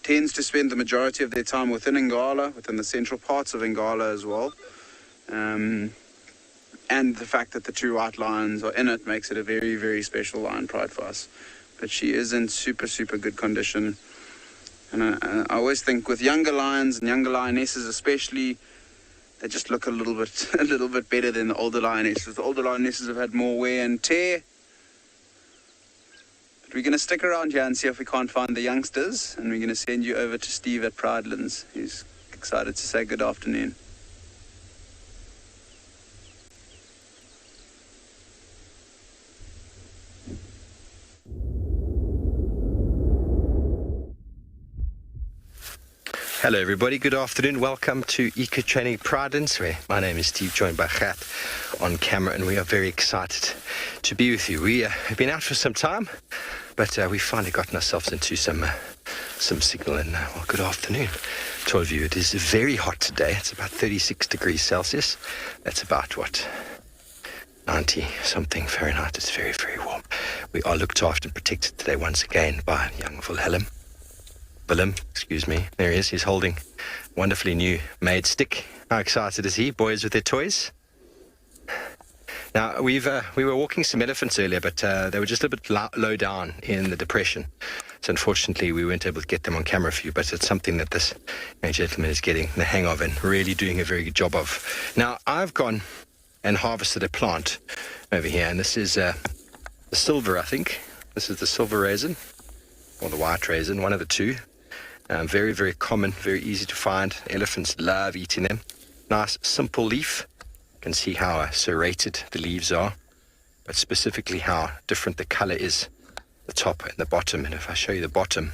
tends to spend the majority of their time within Ngala, within the central parts of Ngala as well. And the fact that the two white lions are in it makes it a very, very special lion pride for us. But she is in super, super good condition. And I always think with younger lions and younger lionesses especially, they just look a little bit better than the older lionesses. The older lionesses have had more wear and tear. But we're going to stick around here and see if we can't find the youngsters. And we're going to send you over to Steve at Pridelands, who's excited to say good afternoon. Hello everybody, good afternoon. Welcome to Eco Training Pridelands, where my name is Steve, joined by Gert on camera, and we are very excited to be with you. We have been out for some time, but we've finally gotten ourselves into some signal, and well, good afternoon to all of you. It is very hot today. It's about 36 degrees Celsius. That's about, 90 something Fahrenheit. It's very, very warm. We are looked after and protected today once again by young Willem, excuse me. There he is. He's holding a wonderfully new made stick. How excited is he? Boys with their toys. Now, we were walking some elephants earlier, but they were just a little bit low down in the depression. So unfortunately, we weren't able to get them on camera for you, but it's something that this young gentleman is getting the hang of and really doing a very good job of. Now, I've gone and harvested a plant over here, and this is the silver, I think. This is the silver raisin, or the white raisin, one of the two. Very, very common, very easy to find. Elephants love eating them. Nice, simple leaf. You can see how serrated the leaves are, but specifically how different the color is, the top and the bottom. And if I show you the bottom,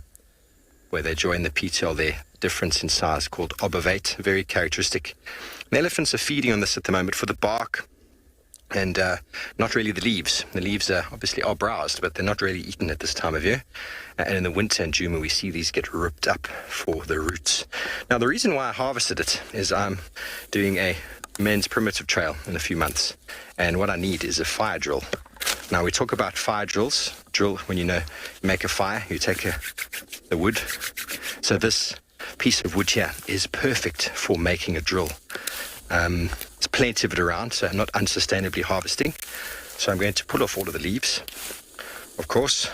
where they join the petiole there, difference in size called obovate, very characteristic. The elephants are feeding on this at the moment for the bark, and not really the leaves. The leaves obviously are browsed, but they're not really eaten at this time of year. And in the winter in June, we see these get ripped up for the roots. Now, the reason why I harvested it is I'm doing a men's primitive trail in a few months, and what I need is a fire drill. Now, we talk about fire drills. Drill, when you make a fire, you take the wood. So this piece of wood here is perfect for making a drill. There's plenty of it around, so I'm not unsustainably harvesting. So I'm going to pull off all of the leaves, of course,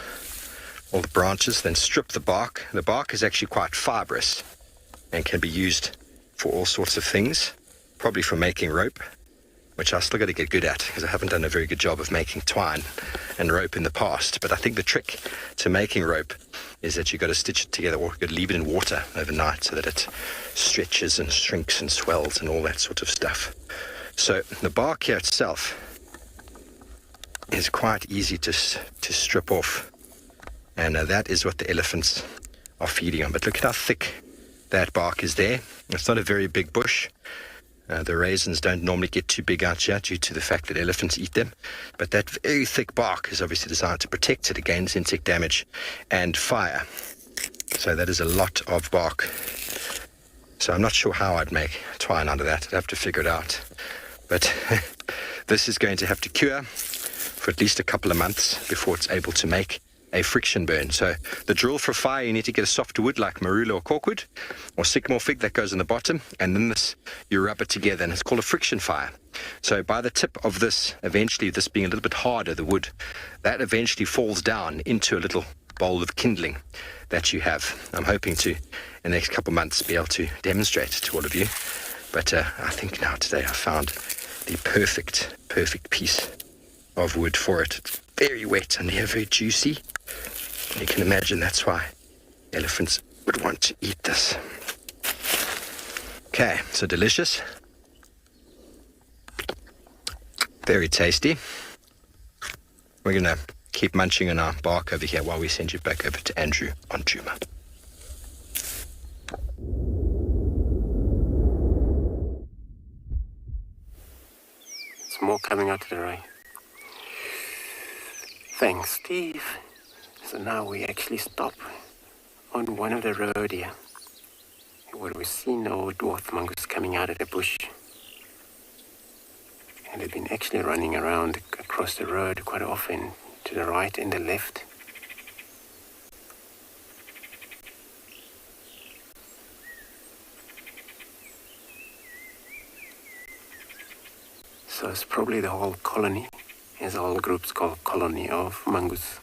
all the branches, then strip the bark. The bark is actually quite fibrous and can be used for all sorts of things, probably for making rope, which I still got to get good at because I haven't done a very good job of making twine and rope in the past. But I think the trick to making rope is that you've got to stitch it together, or you've got to leave it in water overnight so that it stretches and shrinks and swells and all that sort of stuff. So the bark here itself is quite easy to strip off, and that is what the elephants are feeding on. But look at how thick that bark is there. It's not a very big bush. The raisins don't normally get too big out here due to the fact that elephants eat them. But that very thick bark is obviously designed to protect it against insect damage and fire. So that is a lot of bark. So I'm not sure how I'd make twine out of that. I'd have to figure it out. But This is going to have to cure for at least a couple of months before it's able to make a friction burn. So the drill for fire, you need to get a softer wood like marula or corkwood or sycamore fig that goes on the bottom, and then this, you rub it together, and it's called a friction fire. So by the tip of this, eventually this being a little bit harder, the wood, that eventually falls down into a little bowl of kindling that you have. I'm hoping to, in the next couple of months, be able to demonstrate it to all of you. But I think now today I found the perfect piece of wood for it. It's very wet and here very juicy. You can imagine that's why elephants would want to eat this. Okay, so delicious. Very tasty. We're going to keep munching on our bark over here while we send you back over to Andrew on Djuma. There's more coming out to the right. Thanks, Steve. So now we actually stop on one of the road here, where we've seen old dwarf mongoose coming out of the bush. And they've been actually running around across the road quite often, to the right and the left. So it's probably the whole colony, as all groups call colony of mongoose.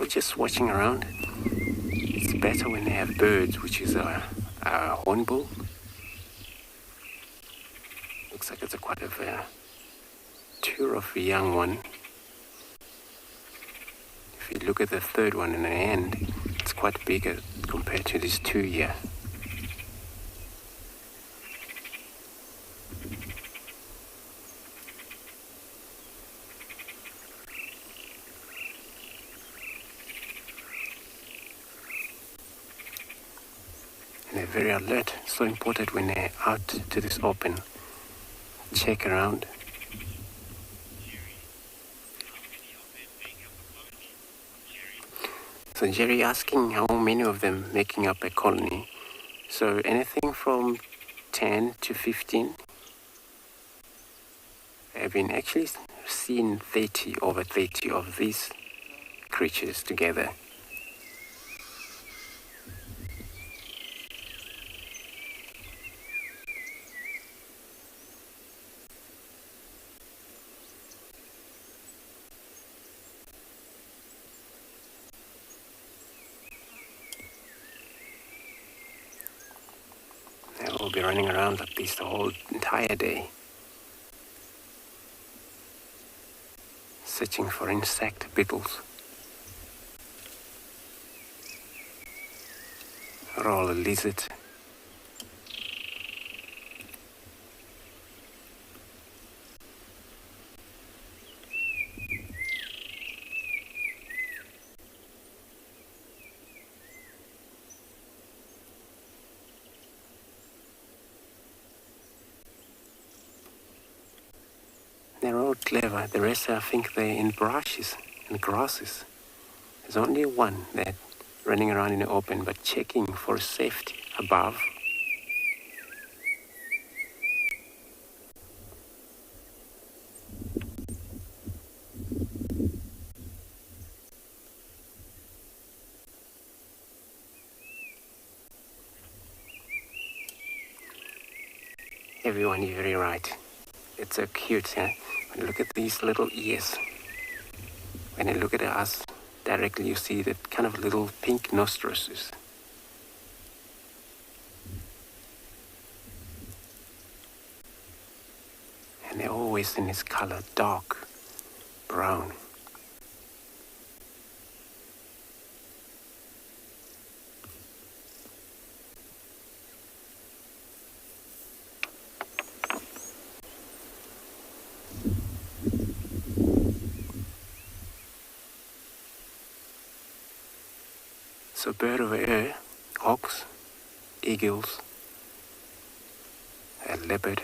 Just watching around. It's better when they have birds, which is a hornbill. Looks like it's quite a tour of a young one. If you look at the third one in the end, it's quite bigger compared to these two here. They're very alert, so important when they're out to this open. Check around. So Jerry asking how many of them making up a colony. So anything from 10 to 15. I've been actually seen over 30 of these creatures together. We'll be running around like this the whole entire day, searching for insect beetles, or all a lizard. They're all clever. The rest, I think, they're in brushes and grasses. There's only one that running around in the open, but checking for safety above. Everyone, you're very right. It's so cute, huh? When you look at these little ears, when you look at us directly, you see that kind of little pink nostrils. And they're always in this color, dark brown. So bird over here, hawks, eagles, a leopard.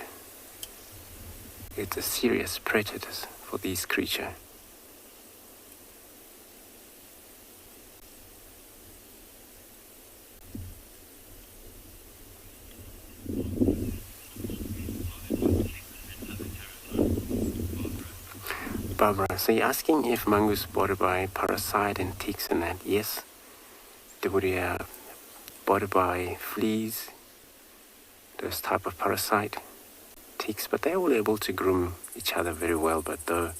It's a serious predators for these creatures. Barbara, so you're asking if mongoose bothered by parasite and ticks and that? Yes, they would be bothered by fleas, those type of parasite, ticks, but they're all able to groom each other very well. But though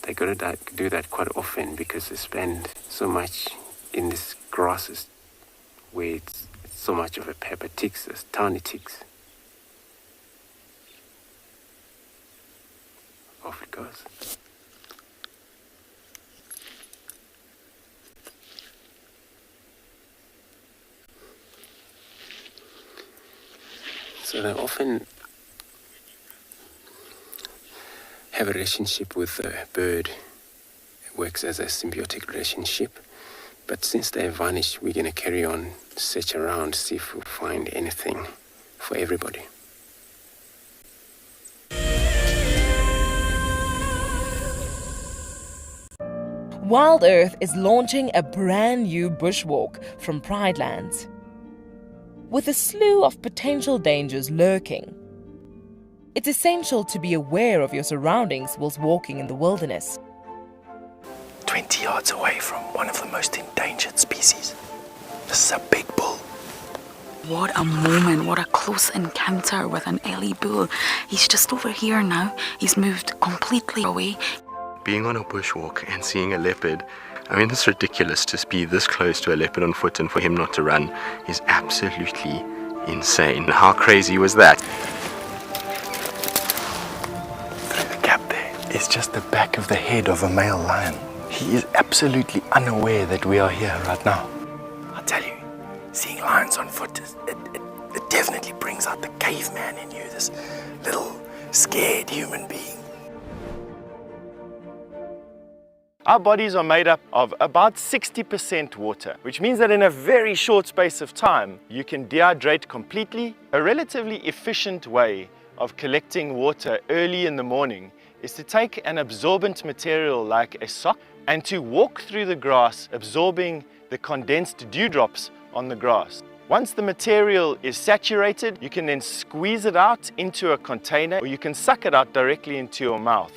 they got to do that quite often because they spend so much in these grasses where it's so much of a pepper, ticks, those tiny ticks. Off it goes. So they often have a relationship with the bird. It works as a symbiotic relationship. But since they have vanished, we're going to carry on, search around, see if we find anything for everybody. Wild Earth is launching a brand new bushwalk from Pride Lands. With a slew of potential dangers lurking, it's essential to be aware of your surroundings whilst walking in the wilderness. 20 yards away from one of the most endangered species. This is a big bull. What a moment, what a close encounter with an Ellie bull. He's just over here now. He's moved completely away. Being on a bushwalk and seeing a leopard, I mean, it's ridiculous to be this close to a leopard on foot and for him not to run is absolutely insane. How crazy was that? Through the gap there is just the back of the head of a male lion. He is absolutely unaware that we are here right now. I tell you, seeing lions on foot, it definitely brings out the caveman in you, this little scared human being. Our bodies are made up of about 60% water, which means that in a very short space of time, you can dehydrate completely. A relatively efficient way of collecting water early in the morning is to take an absorbent material like a sock and to walk through the grass, absorbing the condensed dewdrops on the grass. Once the material is saturated, you can then squeeze it out into a container, or you can suck it out directly into your mouth.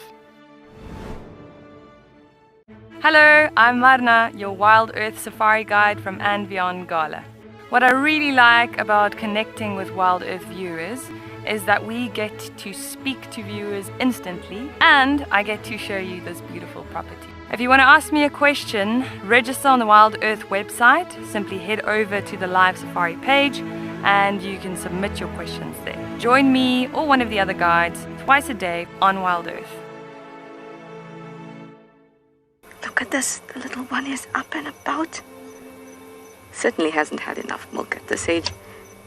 Hello, I'm Marna, your Wild Earth Safari Guide from and beyond Gala. What I really like about connecting with Wild Earth viewers is that we get to speak to viewers instantly and I get to show you this beautiful property. If you want to ask me a question, register on the Wild Earth website. Simply head over to the Live Safari page and you can submit your questions there. Join me or one of the other guides twice a day on Wild Earth. Look at this, the little one is up and about. Certainly hasn't had enough milk at this age.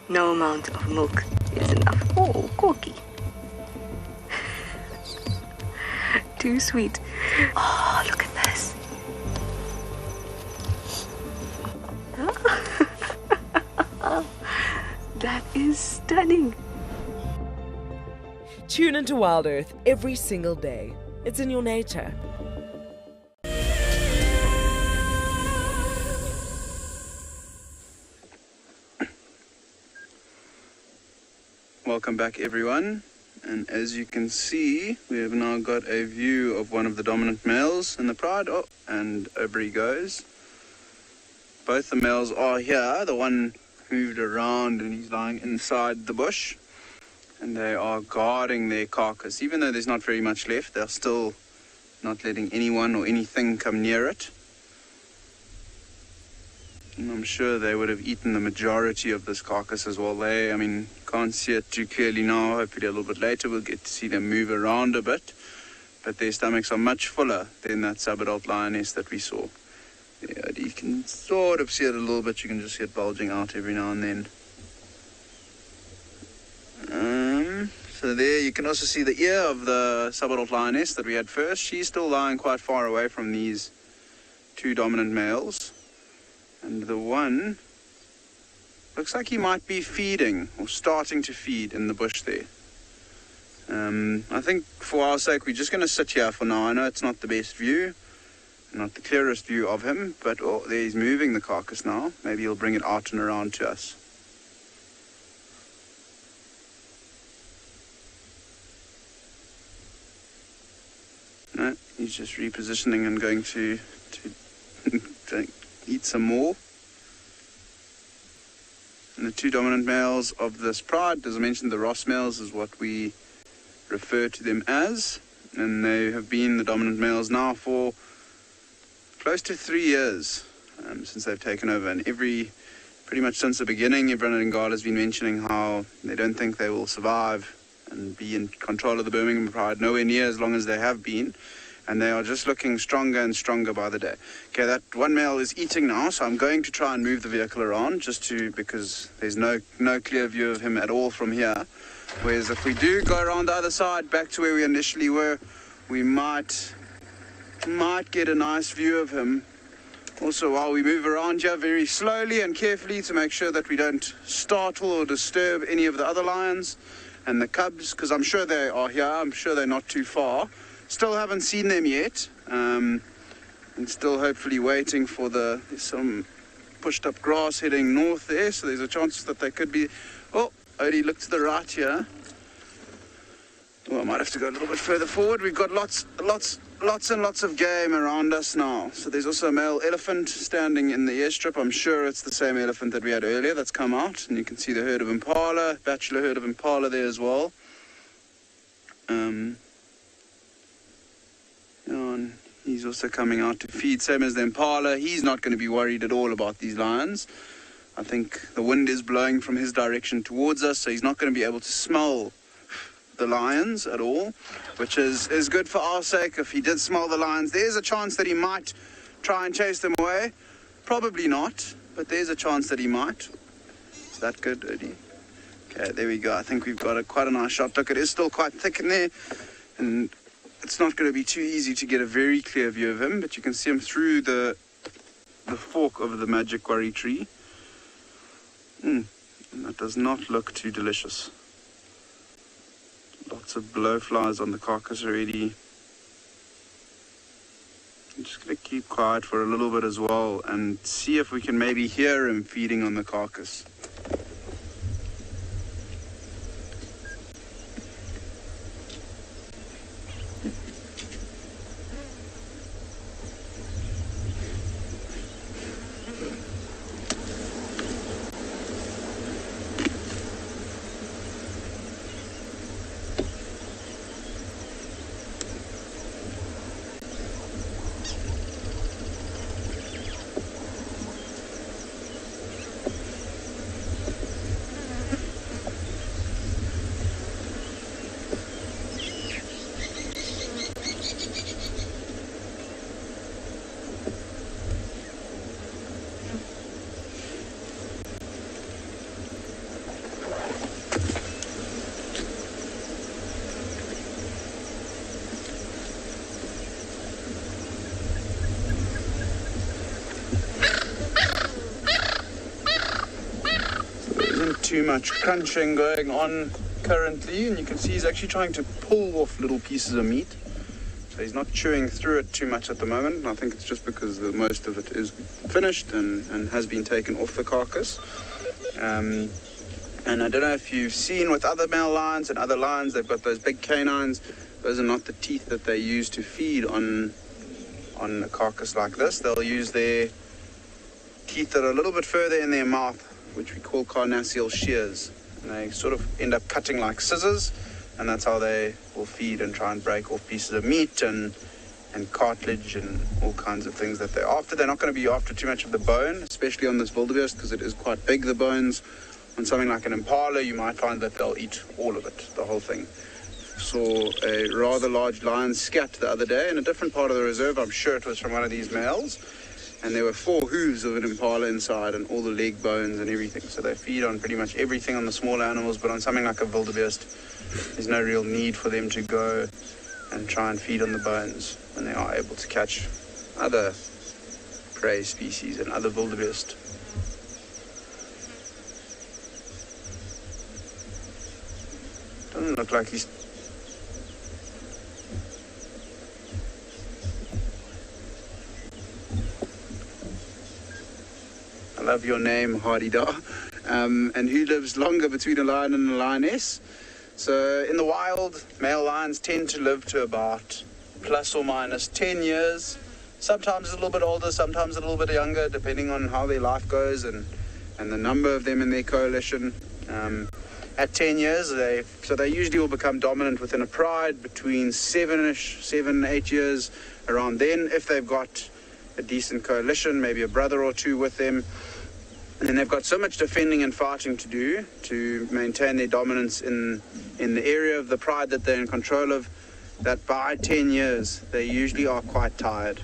No amount of milk is enough. Oh, Corky. Too sweet. Oh, look at this. That is stunning. Tune into Wild Earth every single day. It's in your nature. Welcome back everyone, and as you can see we have now got a view of one of the dominant males in the pride. Oh, and over he goes. Both the males are here. The one moved around and he's lying inside the bush and they are guarding their carcass. Even though there's not very much left, they're still not letting anyone or anything come near it. And I'm sure they would have eaten the majority of this carcass as well. I mean, can't see it too clearly now. Hopefully a little bit later we'll get to see them move around a bit. But their stomachs are much fuller than that subadult lioness that we saw. Yeah, you can sort of see it a little bit. You can just see it bulging out every now and then. So there you can also see the ear of the subadult lioness that we had first. She's still lying quite far away from these two dominant males. And the one looks like he might be feeding or starting to feed in the bush there. I think for our sake, we're just going to sit here for now. I know it's not the best view, not the clearest view of him, but there he's moving the carcass now. Maybe he'll bring it out and around to us. No, he's just repositioning and going to eat some more. And the two dominant males of this pride, as I mentioned, the Ross males is what we refer to them as, and they have been the dominant males now for close to 3 years since they've taken over. And pretty much since the beginning, everyone at Ngala has been mentioning how they don't think they will survive and be in control of the Birmingham Pride nowhere near as long as they have been, and they are just looking stronger and stronger by the day. Okay, that one male is eating now, so I'm going to try and move the vehicle around because there's no clear view of him at all from here. Whereas if we do go around the other side back to where we initially were, we might get a nice view of him. Also, while we move around here very slowly and carefully to make sure that we don't startle or disturb any of the other lions and the cubs, because I'm sure they are here, I'm sure they're not too far. Still haven't seen them yet, and still hopefully waiting for there's some pushed up grass heading north there, so there's a chance that they could be. Oh, Odie, look to the right here. Well, I might have to go a little bit further forward. We've got lots and lots of game around us now. So there's also a male elephant standing in the airstrip. I'm sure it's the same elephant that we had earlier that's come out, and you can see the herd of impala, bachelor herd of impala there as well. And he's also coming out to feed, same as the impala. He's not going to be worried at all about these lions. I think the wind is blowing from his direction towards us, so he's not going to be able to smell the lions at all, which is good for our sake. If he did smell the lions, there's a chance that he might try and chase them away. Probably not, but there's a chance that he might. Is that good, Eddie? Okay, there we go. I think we've got quite a nice shot. Look, it is still quite thick in there, and it's not going to be too easy to get a very clear view of him, but you can see him through the fork of the magic quarry tree. And that does not look too delicious. Lots of blowflies on the carcass already. I'm just going to keep quiet for a little bit as well and see if we can maybe hear him feeding on the carcass. Too much crunching going on currently, and you can see he's actually trying to pull off little pieces of meat, so he's not chewing through it too much at the moment, and I think it's just because most of it is finished and has been taken off the carcass. And I don't know if you've seen with other male lions and other lions, they've got those big canines. Those are not the teeth that they use to feed on a carcass like this. They'll use their teeth that are a little bit further in their mouth, which we call carnassial shears, and they sort of end up cutting like scissors, and that's how they will feed and try and break off pieces of meat and cartilage and all kinds of things that they're after. They're not going to be after too much of the bone, especially on this wildebeest, because it is quite big, the bones. On something like an impala, you might find that they'll eat all of it, the whole thing. Saw a rather large lion scat the other day in a different part of the reserve. I'm sure it was from one of these males. And there were 4 hooves of an impala inside and all the leg bones and everything. So they feed on pretty much everything on the smaller animals, but on something like a wildebeest, there's no real need for them to go and try and feed on the bones when they are able to catch other prey species and other wildebeest. Doesn't look like he's love your name, Hardy-da. And who lives longer between a lion and a lioness? So in the wild, male lions tend to live to about plus or minus 10 years. Sometimes a little bit older, sometimes a little bit younger, depending on how their life goes and the number of them in their coalition. At 10 years, they usually will become dominant within a pride between 7, 8 years, around then, if they've got a decent coalition, maybe a brother or two with them. And then they've got so much defending and fighting to do to maintain their dominance in the area of the pride that they're in control of, that by 10 years, they usually are quite tired.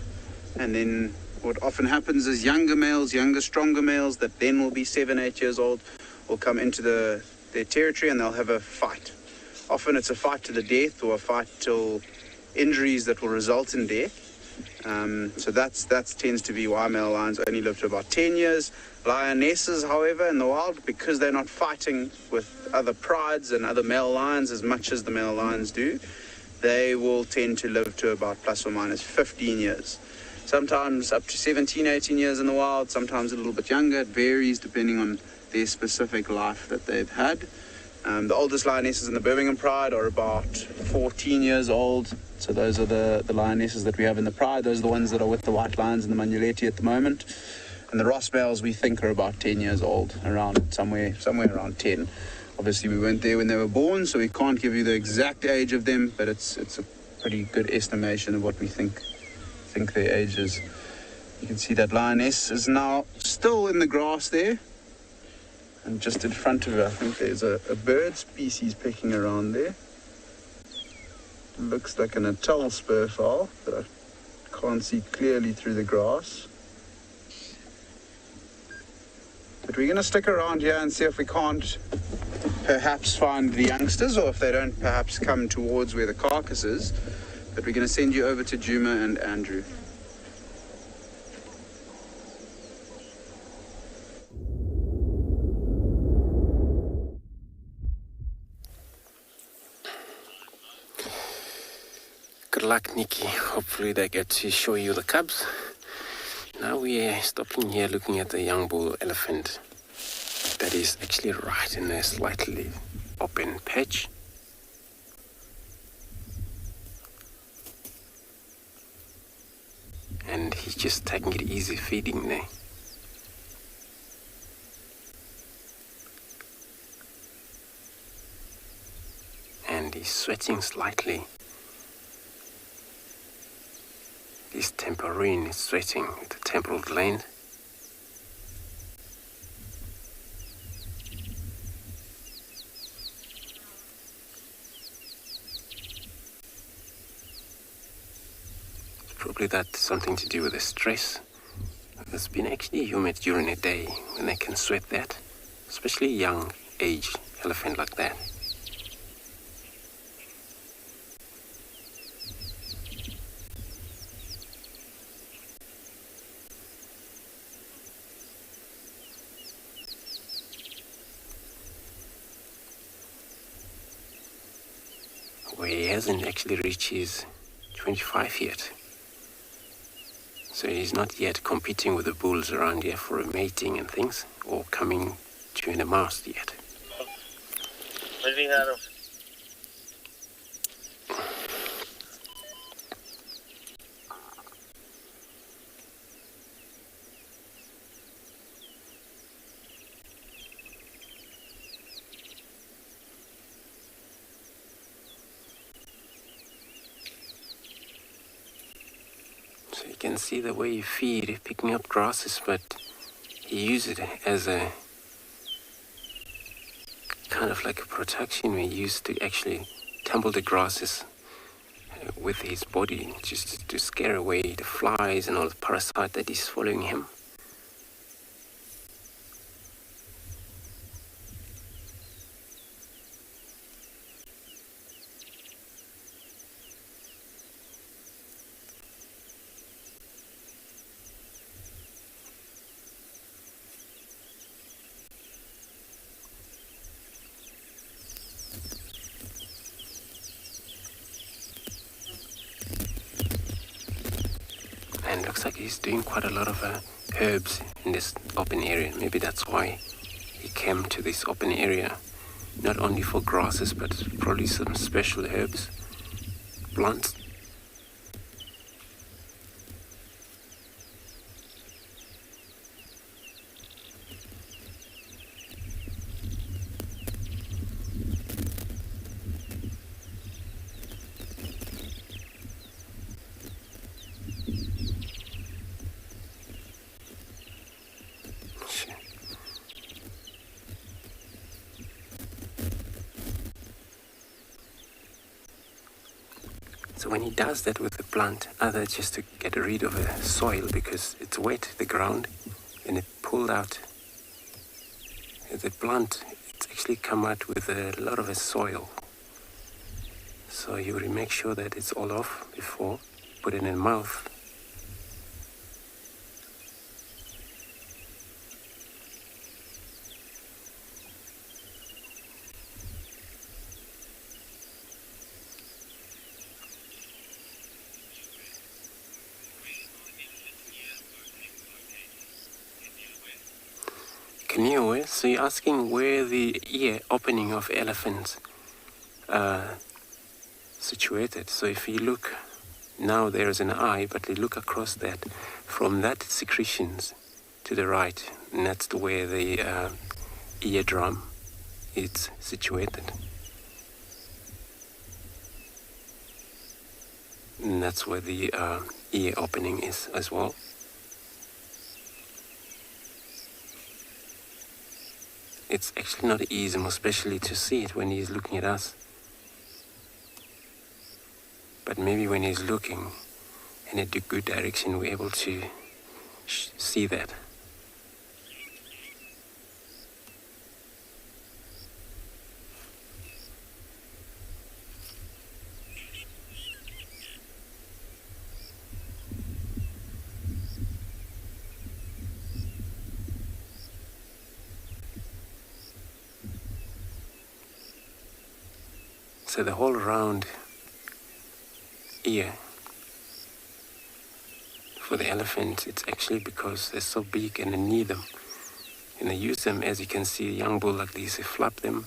And then what often happens is younger males, stronger males, that then will be 7, 8 years old, will come into their territory and they'll have a fight. Often it's a fight to the death or a fight till injuries that will result in death. So that tends to be why male lions only live to about 10 years. Lionesses, however, in the wild, because they're not fighting with other prides and other male lions as much as the male lions do, they will tend to live to about plus or minus 15 years. Sometimes up to 17, 18 years in the wild, sometimes a little bit younger. It varies depending on their specific life that they've had. The oldest lionesses in the Birmingham Pride are about 14 years old. So those are the lionesses that we have in the Pride. Those are the ones that are with the white lions and the Manuletti at the moment. And the Ross males we think are about 10 years old, around somewhere around 10. Obviously we weren't there when they were born, so we can't give you the exact age of them, but it's a pretty good estimation of what we think their age is. You can see that lioness is now still in the grass there. And just in front of her, I think there's a bird species pecking around there. It looks like an atoll spur fowl, but I can't see clearly through the grass. But we're going to stick around here and see if we can't perhaps find the youngsters, or if they don't perhaps come towards where the carcass is. But we're going to send you over to Juma and Andrew. Good luck, Nikki. Hopefully they get to show you the cubs. Now we are stopping here looking at the young bull elephant that is actually right in a slightly open patch. And he's just taking it easy feeding there. And he's sweating slightly. His temporine is sweating with the temporal gland. Probably that's something to do with the stress. It's been actually humid during the day when they can sweat that, especially a young age elephant like that. Where he hasn't actually reached his 25 yet. So he's not yet competing with the bulls around here for a mating and things, or coming to an mast yet. So you can see the way you feed, picking up grasses, but you use it as a kind of like a protection. We used to actually tumble the grasses with his body just to scare away the flies and all the parasite that is following him. looks like he's doing quite a lot of herbs in this open area. Maybe that's why he came to this open area. Not only for grasses, but probably some special herbs, plants. So when he does that with the plant, either just to get rid of the soil because it's wet, the ground, and it pulled out the plant, it's actually come out with a lot of a soil. So you will make sure that it's all off before put it in the mouth. So you're asking where the ear opening of elephants are situated. So if you look, now there is an eye, but you look across that, from that secretions to the right, and that's where the eardrum is situated. And that's where the ear opening is as well. It's actually not easy, especially to see it when he's looking at us. But maybe when he's looking in a good direction, we're able to see that. So the whole round ear for the elephant, it's actually because they're so big and they need them. And they use them, as you can see, a young bull like this, they flap them,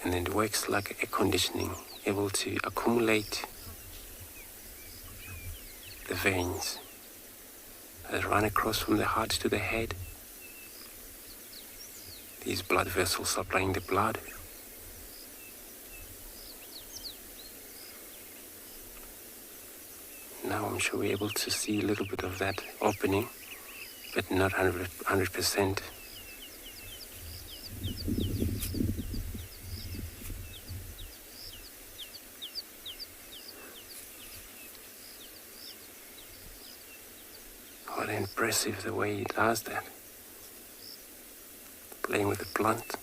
and then it works like air conditioning, able to accumulate the veins that run across from the heart to the head. These blood vessels supplying the blood. Now I'm sure we're able to see a little bit of that opening, but not 100%. What impressive the way he does that. Playing with the plant.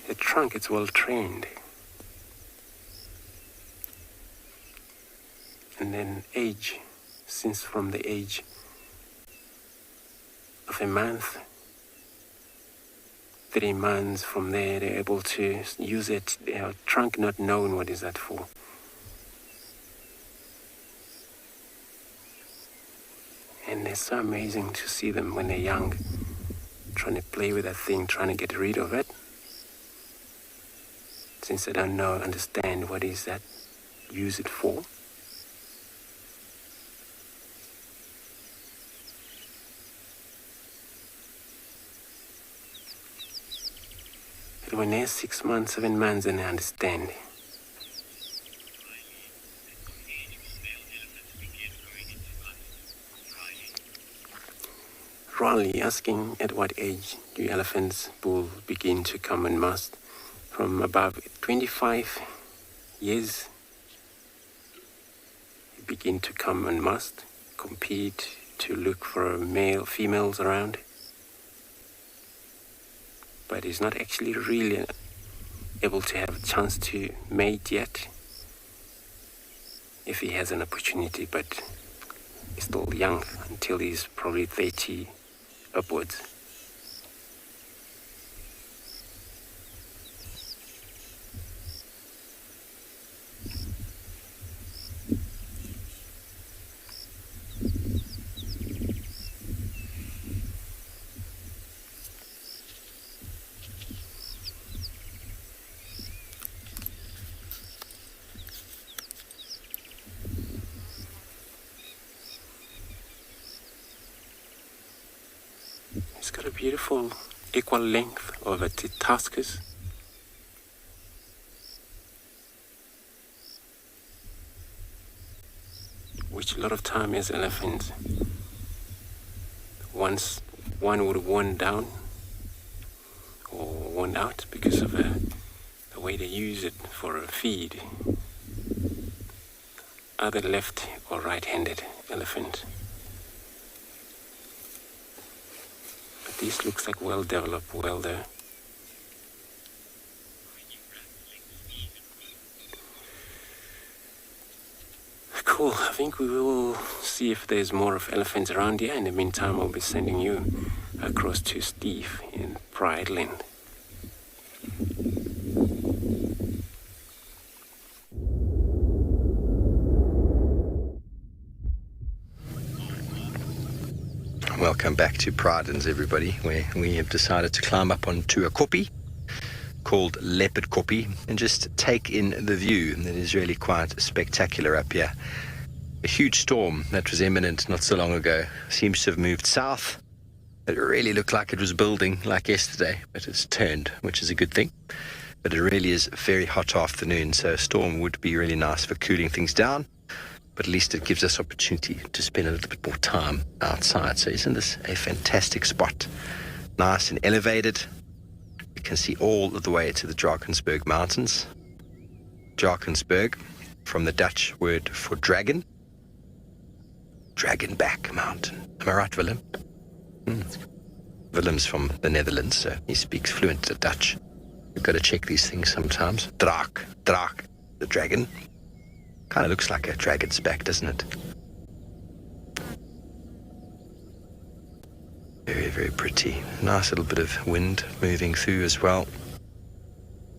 The trunk, it's well trained. And then age, since from the age of a month, 3 months from there, they're able to use it, their trunk not knowing what is that for. And it's so amazing to see them when they're young, trying to play with that thing, trying to get rid of it. Since they don't understand what is that, use it for. But when they're 6 months, 7 months, then they understand. Ronnie asking, at what age do elephants, bull begin to come and must? From above 25 years, you begin to come and must, compete to look for females around. But he's not actually really able to have a chance to mate yet, if he has an opportunity. But still young until he's probably 30 upwards. It's got a beautiful equal length of its tuskers. Which a lot of time as elephants, once one would have worn down or worn out because of the way they use it for a feed. Either left or right-handed elephant. This looks like well developed, well there. Cool, I think we will see if there's more of elephants around here. In the meantime, I'll be sending you across to Steve in Pride Land. Welcome back to Pridelands, everybody, where we have decided to climb up onto a koppie called Leopard Koppie and just take in the view. It is really quite spectacular up here. A huge storm that was imminent not so long ago seems to have moved south. It really looked like it was building like yesterday, but it's turned, which is a good thing. But it really is a very hot afternoon, so a storm would be really nice for cooling things down. But at least it gives us opportunity to spend a little bit more time outside. So isn't this a fantastic spot? Nice and elevated. You can see all of the way to the Drakensberg Mountains. Drakensberg, from the Dutch word for dragon. Dragonback Mountain. Am I right, Willem? Willem's from the Netherlands, so he speaks fluent Dutch. We've got to check these things sometimes. Draak, the dragon. Kind of looks like a dragon's back, doesn't it? Very, very pretty. Nice little bit of wind moving through as well.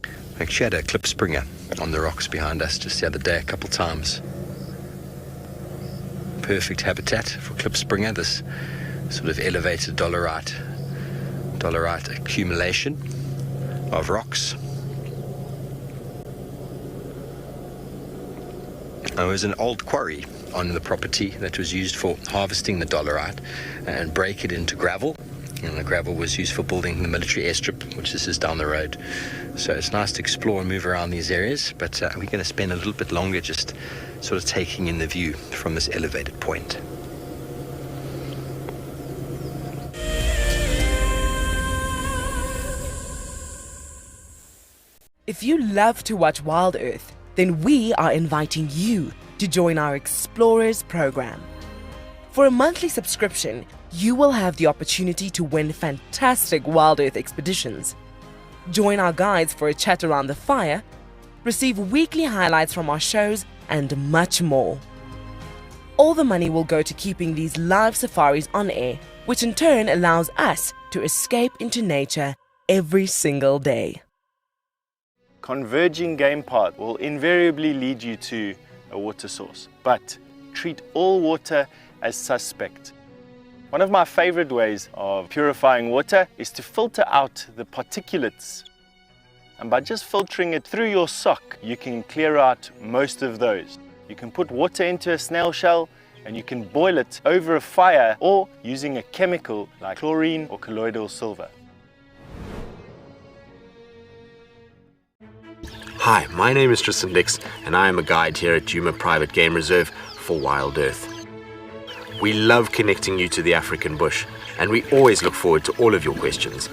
We actually had a klipspringer on the rocks behind us just the other day a couple times. Perfect habitat for klipspringer, this sort of elevated dolerite accumulation of rocks. There was an old quarry on the property that was used for harvesting the dolerite and break it into gravel. And the gravel was used for building the military airstrip, which is just down the road. So it's nice to explore and move around these areas, but we're going to spend a little bit longer just sort of taking in the view from this elevated point. If you love to watch Wild Earth, then we are inviting you to join our Explorers program. For a monthly subscription, you will have the opportunity to win fantastic Wild Earth expeditions. Join our guides for a chat around the fire, receive weekly highlights from our shows, and much more. All the money will go to keeping these live safaris on air, which in turn allows us to escape into nature every single day. Converging game path will invariably lead you to a water source, but treat all water as suspect. One of my favorite ways of purifying water is to filter out the particulates. And by just filtering it through your sock, you can clear out most of those. You can put water into a snail shell and you can boil it over a fire or using a chemical like chlorine or colloidal silver. Hi, my name is Tristan Dix and I am a guide here at Djuma Private Game Reserve for Wild Earth. We love connecting you to the African bush and we always look forward to all of your questions.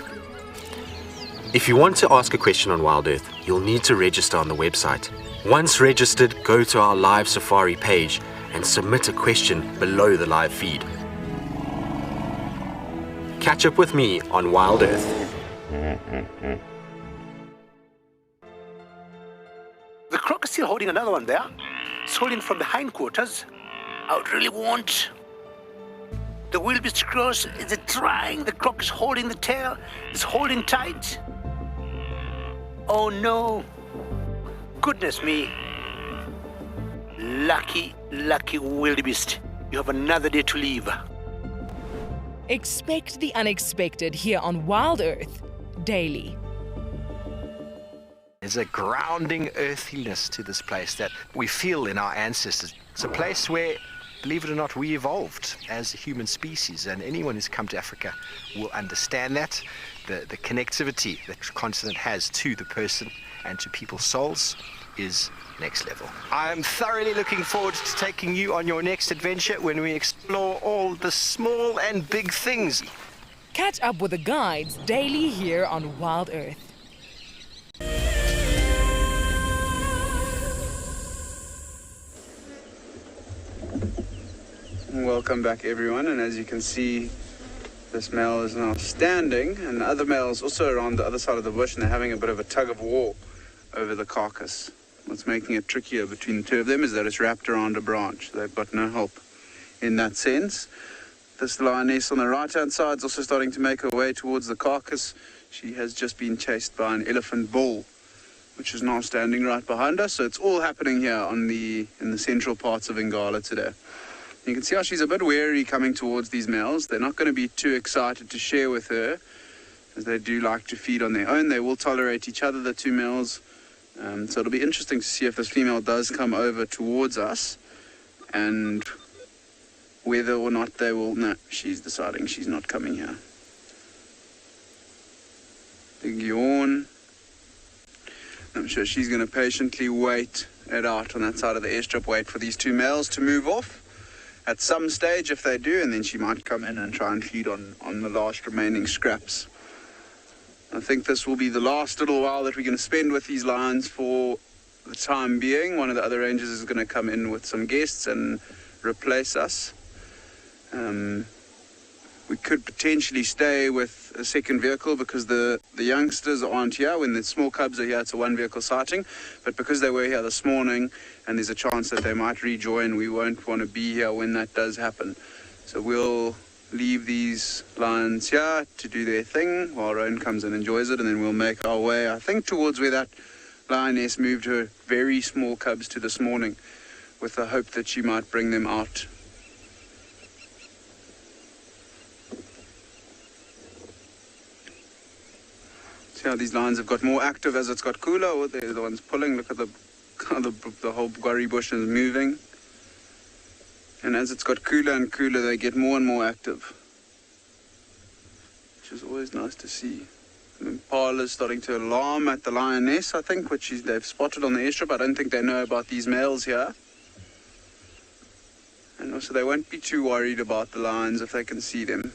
If you want to ask a question on Wild Earth, you'll need to register on the website. Once registered, go to our live safari page and submit a question below the live feed. Catch up with me on Wild Earth. The croc is still holding another one there. It's holding from the hindquarters. I would really want The wildebeest cross, is it trying? The croc is holding the tail. It's holding tight. Oh no. Goodness me. Lucky wildebeest. You have another day to live. Expect the unexpected here on Wild Earth daily. There's a grounding earthiness to this place that we feel in our ancestors. It's a place where, believe it or not, we evolved as a human species, and anyone who's come to Africa will understand that. The connectivity that the continent has to the person and to people's souls is next level. I am thoroughly looking forward to taking you on your next adventure when we explore all the small and big things. Catch up with the guides daily here on Wild Earth. Welcome back, everyone, and as you can see, this male is now standing and the other male is also around the other side of the bush, and they're having a bit of a tug of war over the carcass. What's making it trickier between the two of them is that it's wrapped around a branch. They've got no help in that sense. This lioness on the right-hand side is also starting to make her way towards the carcass. She has just been chased by an elephant bull, which is now standing right behind us. So it's all happening here in the central parts of Ngala today. You can see how she's a bit wary coming towards these males. They're not going to be too excited to share with her, as they do like to feed on their own. They will tolerate each other, the two males. So it'll be interesting to see if this female does come over towards us and whether or not they will... No, she's deciding she's not coming here. Big yawn. I'm sure she's going to patiently wait it out on that side of the airstrip, wait for these two males to move off at some stage if they do, and then she might come in and try and feed on the last remaining scraps. I think this will be the last little while that we're going to spend with these lions for the time being. One of the other rangers is going to come in with some guests and replace us. We could potentially stay with a second vehicle because the youngsters aren't here. When the small cubs are here, it's a one-vehicle sighting. But because they were here this morning and there's a chance that they might rejoin, we won't want to be here when that does happen. So we'll leave these lions here to do their thing while Rowan comes and enjoys it, and then we'll make our way, I think, towards where that lioness moved her very small cubs to this morning, with the hope that she might bring them out. See how these lions have got more active as it's got cooler. Oh, they're the ones pulling. Look at the whole gwarry bush is moving. And as it's got cooler and cooler, they get more and more active, which is always nice to see. The impala's starting to alarm at the lioness, I think, which they've spotted on the airstrip. I don't think they know about these males here. And also they won't be too worried about the lions if they can see them.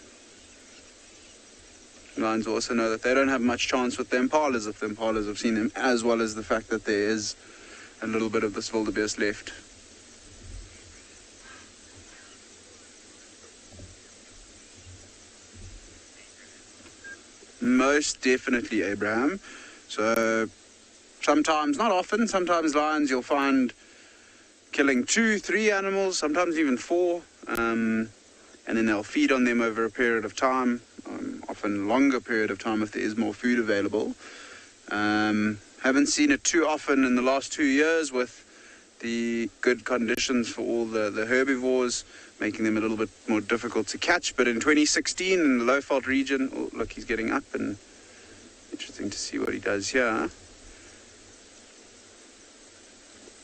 Lions also know that they don't have much chance with the impalas if the impalas have seen them, as well as the fact that there is a little bit of this wildebeest left. Most definitely, Abraham. So sometimes, not often, sometimes lions you'll find killing 2, 3 animals, sometimes even 4, and then they'll feed on them over a period of time, often longer period of time if there is more food available. Haven't seen it too often in the last 2 years with the good conditions for all the herbivores, making them a little bit more difficult to catch. But in 2016 in the low fault region, oh, look, he's getting up, and interesting to see what he does here.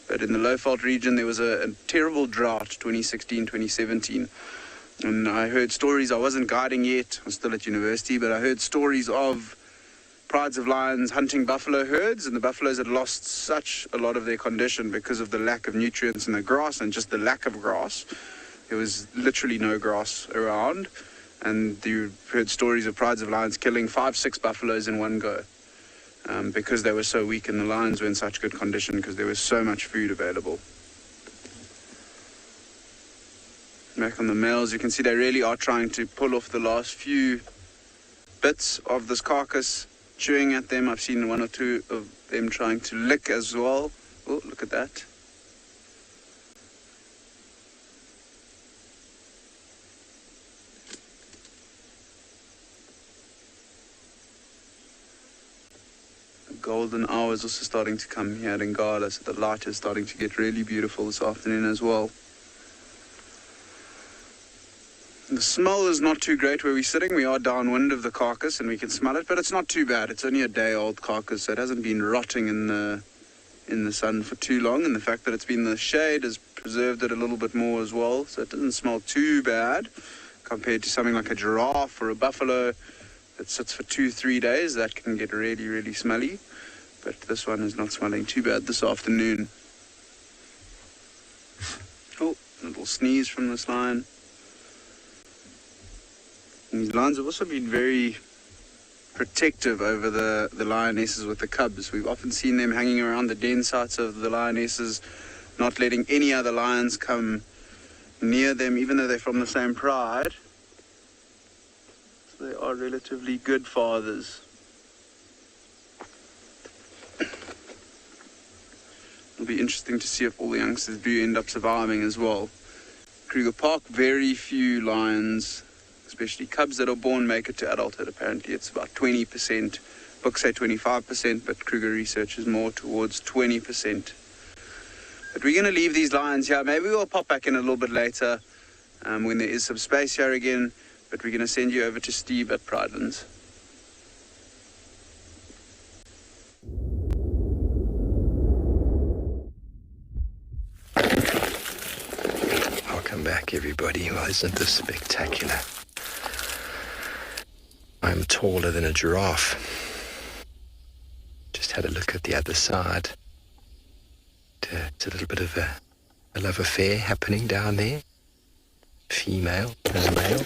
But in the low fault region, there was a terrible drought, 2016, 2017. And I heard stories, I wasn't guiding yet, I was still at university, but I heard stories of prides of lions hunting buffalo herds, and the buffaloes had lost such a lot of their condition because of the lack of nutrients in the grass and just the lack of grass. There was literally no grass around, and you heard stories of prides of lions killing 5, 6 buffaloes in one go because they were so weak, and the lions were in such good condition because there was so much food available. Back on the males, you can see they really are trying to pull off the last few bits of this carcass, chewing at them. I've seen 1 or 2 of them trying to lick as well. Oh, look at that. golden hour is also starting to come here at Ngala, so the light is starting to get really beautiful this afternoon as well. The smell is not too great where we're sitting. We are downwind of the carcass and we can smell it, but it's not too bad. It's only a day-old carcass, so it hasn't been rotting in the sun for too long, and the fact that it's been in the shade has preserved it a little bit more as well, so it doesn't smell too bad compared to something like a giraffe or a buffalo that sits for 2-3 days. That can get really, really smelly, but this one is not smelling too bad this afternoon. Oh, a little sneeze from this lion. And these lions have also been very protective over the lionesses with the cubs. We've often seen them hanging around the den sites of the lionesses, not letting any other lions come near them, even though they're from the same pride. So they are relatively good fathers. It'll be interesting to see if all the youngsters do end up surviving as well. Kruger Park, very few lions, especially cubs that are born, make it to adulthood. Apparently it's about 20%. Books say 25%, but Kruger research is more towards 20%. But we're going to leave these lions here. Maybe we'll pop back in a little bit later when there is some space here again. But we're going to send you over to Steve at Pridelands. Welcome back, everybody. Well, isn't this spectacular? I'm taller than a giraffe. Just had a look at the other side. It's a little bit of a love affair happening down there. Female and a male.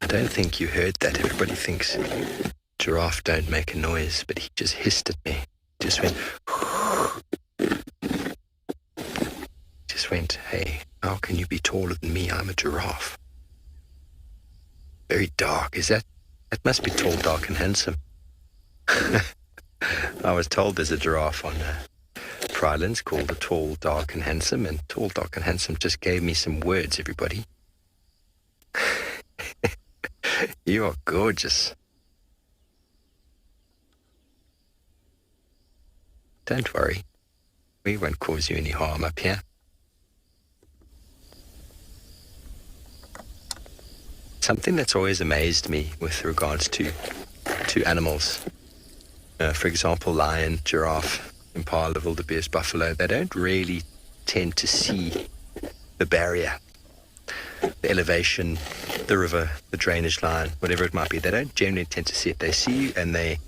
I don't think you heard that. Everybody thinks giraffe don't make a noise, but he just hissed at me. Just went, hey, how can you be taller than me? I'm a giraffe. Very dark. That must be tall, dark and handsome. I was told there's a giraffe on Pridelands called the Tall, Dark and Handsome, and Tall, Dark and Handsome just gave me some words, everybody. You are gorgeous. Don't worry. We won't cause you any harm up here. Something that's always amazed me with regards to animals, for example, lion, giraffe, impala, wildebeest, buffalo, they don't really tend to see the barrier, the elevation, the river, the drainage line, whatever it might be. They don't generally tend to see it. They see you and they,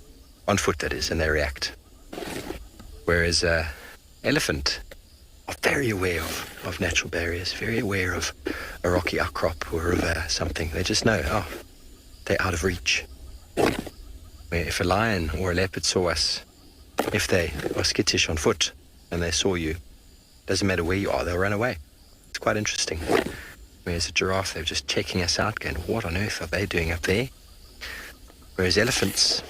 on foot that is, and they react. Whereas elephant are very aware of natural barriers, very aware of a rocky outcrop or of something. They just know, oh, they're out of reach. Where if a lion or a leopard saw us, if they are skittish on foot and they saw you, doesn't matter where you are, they'll run away. It's quite interesting. Whereas a giraffe, they're just checking us out, going, what on earth are they doing up there? Whereas elephants,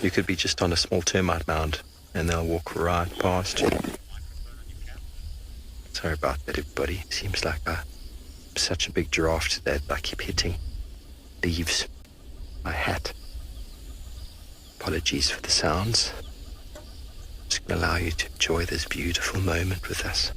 you could be just on a small termite mound and they'll walk right past you. Sorry about that, everybody. Seems like I'm such a big giraffe today that I keep hitting leaves, my hat. Apologies for the sounds. Just going to allow you to enjoy this beautiful moment with us.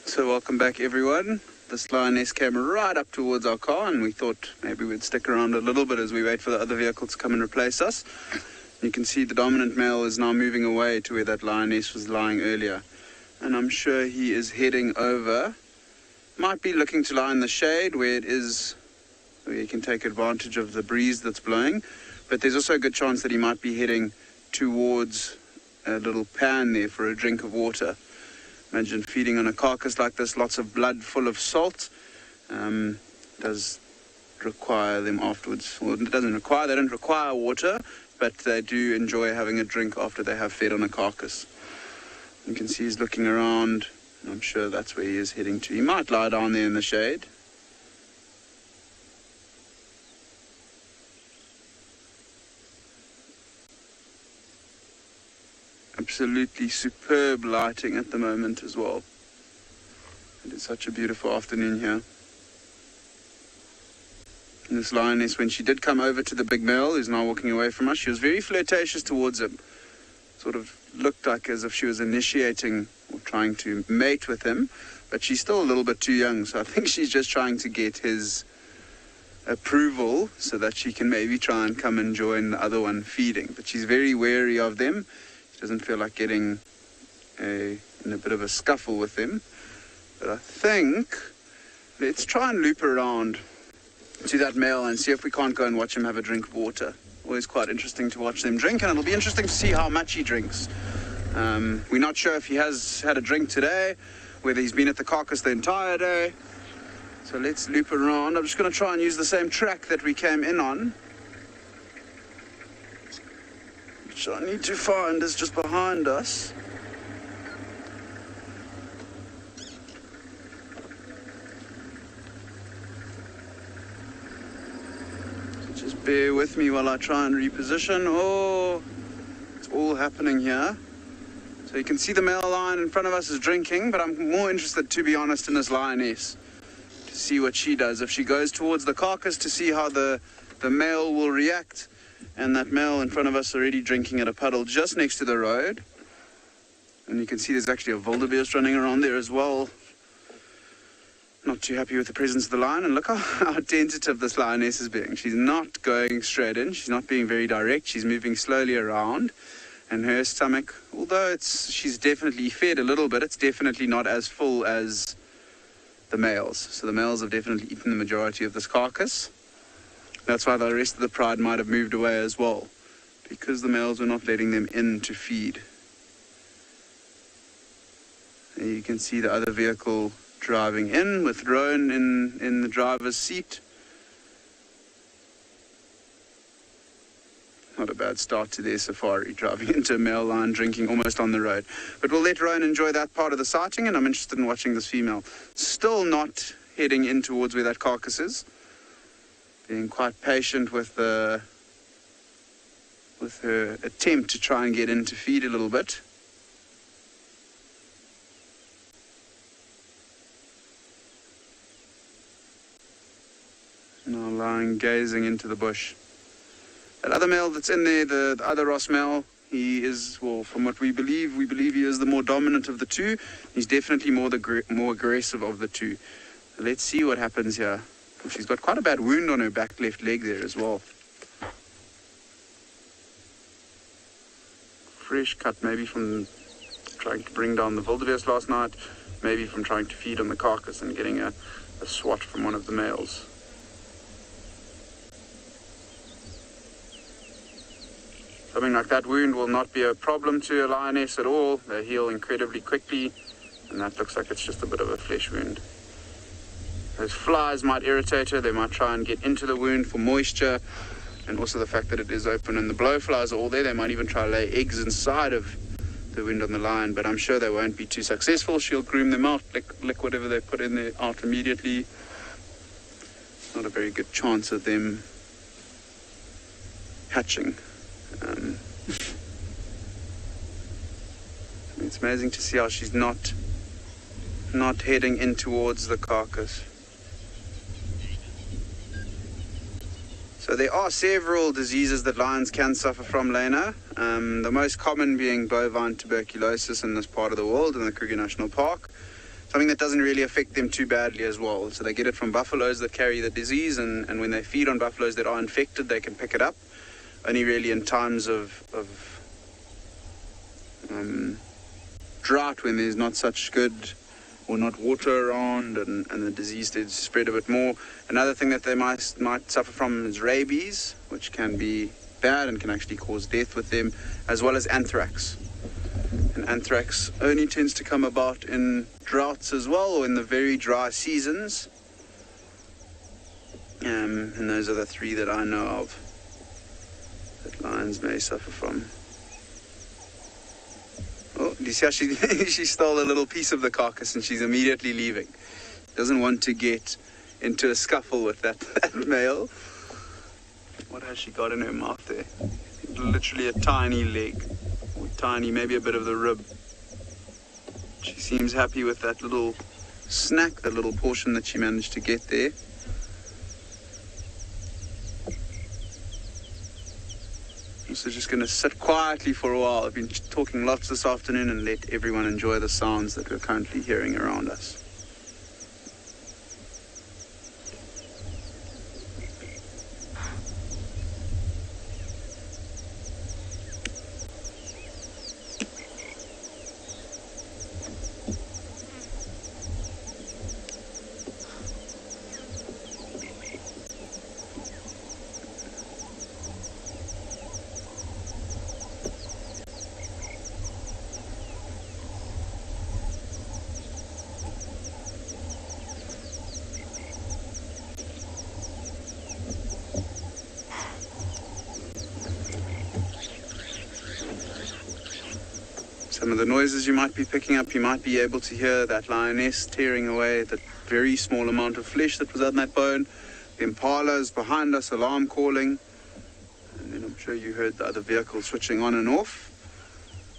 So welcome back, everyone. This lioness came right up towards our car and we thought maybe we'd stick around a little bit as we wait for the other vehicle to come and replace us. You can see the dominant male is now moving away to where that lioness was lying earlier. And I'm sure he is heading over. Might be looking to lie in the shade where so he can take advantage of the breeze that's blowing. But there's also a good chance that he might be heading towards a little pan there for a drink of water. Imagine feeding on a carcass like this, lots of blood full of salt. Does require them afterwards. Well, it doesn't require, they don't require water, but they do enjoy having a drink after they have fed on a carcass. You can see he's looking around, and I'm sure that's where he is heading to. He might lie down there in the shade. Absolutely superb lighting at the moment as well. It is such a beautiful afternoon here. And this lioness, when she did come over to the big male who's now walking away from us, she was very flirtatious towards him. Sort of looked like as if she was initiating or trying to mate with him, but she's still a little bit too young, so I think she's just trying to get his approval so that she can maybe try and come and join the other one feeding. But she's very wary of them. She doesn't feel like getting in a bit of a scuffle with them. But I think let's try and loop around to that male and see if we can't go and watch him have a drink of water. Always quite interesting to watch them drink, and it'll be interesting to see how much he drinks. We're not sure if he has had a drink today, whether he's been at the carcass the entire day. So let's loop around. I'm just going to try and use the same track that we came in on, which I need to find is just behind us. Just bear with me while I try and reposition. Oh, it's all happening here. So you can see the male lion in front of us is drinking, but I'm more interested, to be honest, in this lioness, to see what she does. If she goes towards the carcass to see how the male will react. And that male in front of us already drinking at a puddle just next to the road. And you can see there's actually a wildebeest running around there as well. Not too happy with the presence of the lion, and look how tentative this lioness is being. She's not going straight in, she's not being very direct, she's moving slowly around, and her stomach, although she's definitely fed a little bit, it's definitely not as full as the males. So the males have definitely eaten the majority of this carcass. That's why the rest of the pride might have moved away as well, because the males were not letting them in to feed. There you can see the other vehicle driving in with Rowan in the driver's seat. Not a bad start to their safari, driving into a male lion drinking almost on the road. But we'll let Rowan enjoy that part of the sighting, and I'm interested in watching this female. Still not heading in towards where that carcass is. Being quite patient with her attempt to try and get in to feed a little bit. Now lying, gazing into the bush. That other male that's in there, the other Ross male, he is, well, from what we believe he is the more dominant of the two. He's definitely more aggressive of the two. So let's see what happens here. She's got quite a bad wound on her back left leg there as well. Fresh cut, maybe from trying to bring down the wildebeest last night, maybe from trying to feed on the carcass and getting a swat from one of the males. Something like that wound will not be a problem to a lioness at all. They heal incredibly quickly, and that looks like it's just a bit of a flesh wound. Those flies might irritate her. They might try and get into the wound for moisture, and also the fact that it is open and the blowflies are all there. They might even try to lay eggs inside of the wound on the lion, but I'm sure they won't be too successful. She'll groom them out, lick whatever they put in there out immediately. Not a very good chance of them hatching. It's amazing to see how she's not heading in towards the carcass. So there are several diseases that lions can suffer from, Lena. The most common being bovine tuberculosis in this part of the world, in the Kruger National Park. Something that doesn't really affect them too badly as well. So they get it from buffaloes that carry the disease, and when they feed on buffaloes that are infected, they can pick it up. Only really in times of drought, when there's not such good not water around, and the disease did spread a bit more. Another thing that they might suffer from is rabies, which can be bad and can actually cause death with them, as well as anthrax. And anthrax only tends to come about in droughts as well, or in the very dry seasons. And those are the three that I know of that lions may suffer from. Oh, do you see how she stole a little piece of the carcass and she's immediately leaving. Doesn't want to get into a scuffle with that male. What has she got in her mouth there? Literally a tiny leg. Or tiny, maybe a bit of the rib. She seems happy with that little snack, that little portion that she managed to get there. So just going to sit quietly for a while. I've been talking lots this afternoon and let everyone enjoy the sounds that we're currently hearing around us. Some of the noises you might be picking up, you might be able to hear that lioness tearing away that very small amount of flesh that was on that bone. The impalas behind us, alarm calling. And then I'm sure you heard the other vehicle switching on and off.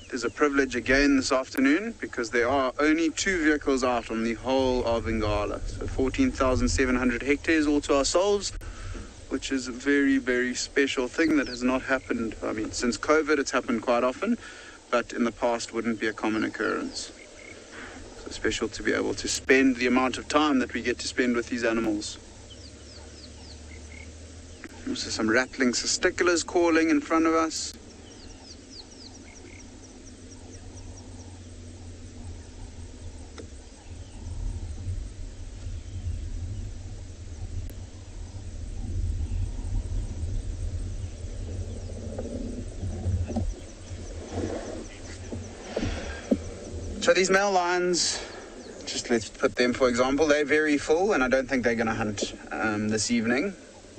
It is a privilege again this afternoon because there are only 2 vehicles out on the whole of Ngala. So 14,700 hectares all to ourselves, which is a very, very special thing that has not happened. I mean, since COVID, it's happened quite often, but in the past wouldn't be a common occurrence. So special to be able to spend the amount of time that we get to spend with these animals. Also some rattling testiculars calling in front of us. So these male lions, just let's put them for example, they're very full and I don't think they're going to hunt this evening.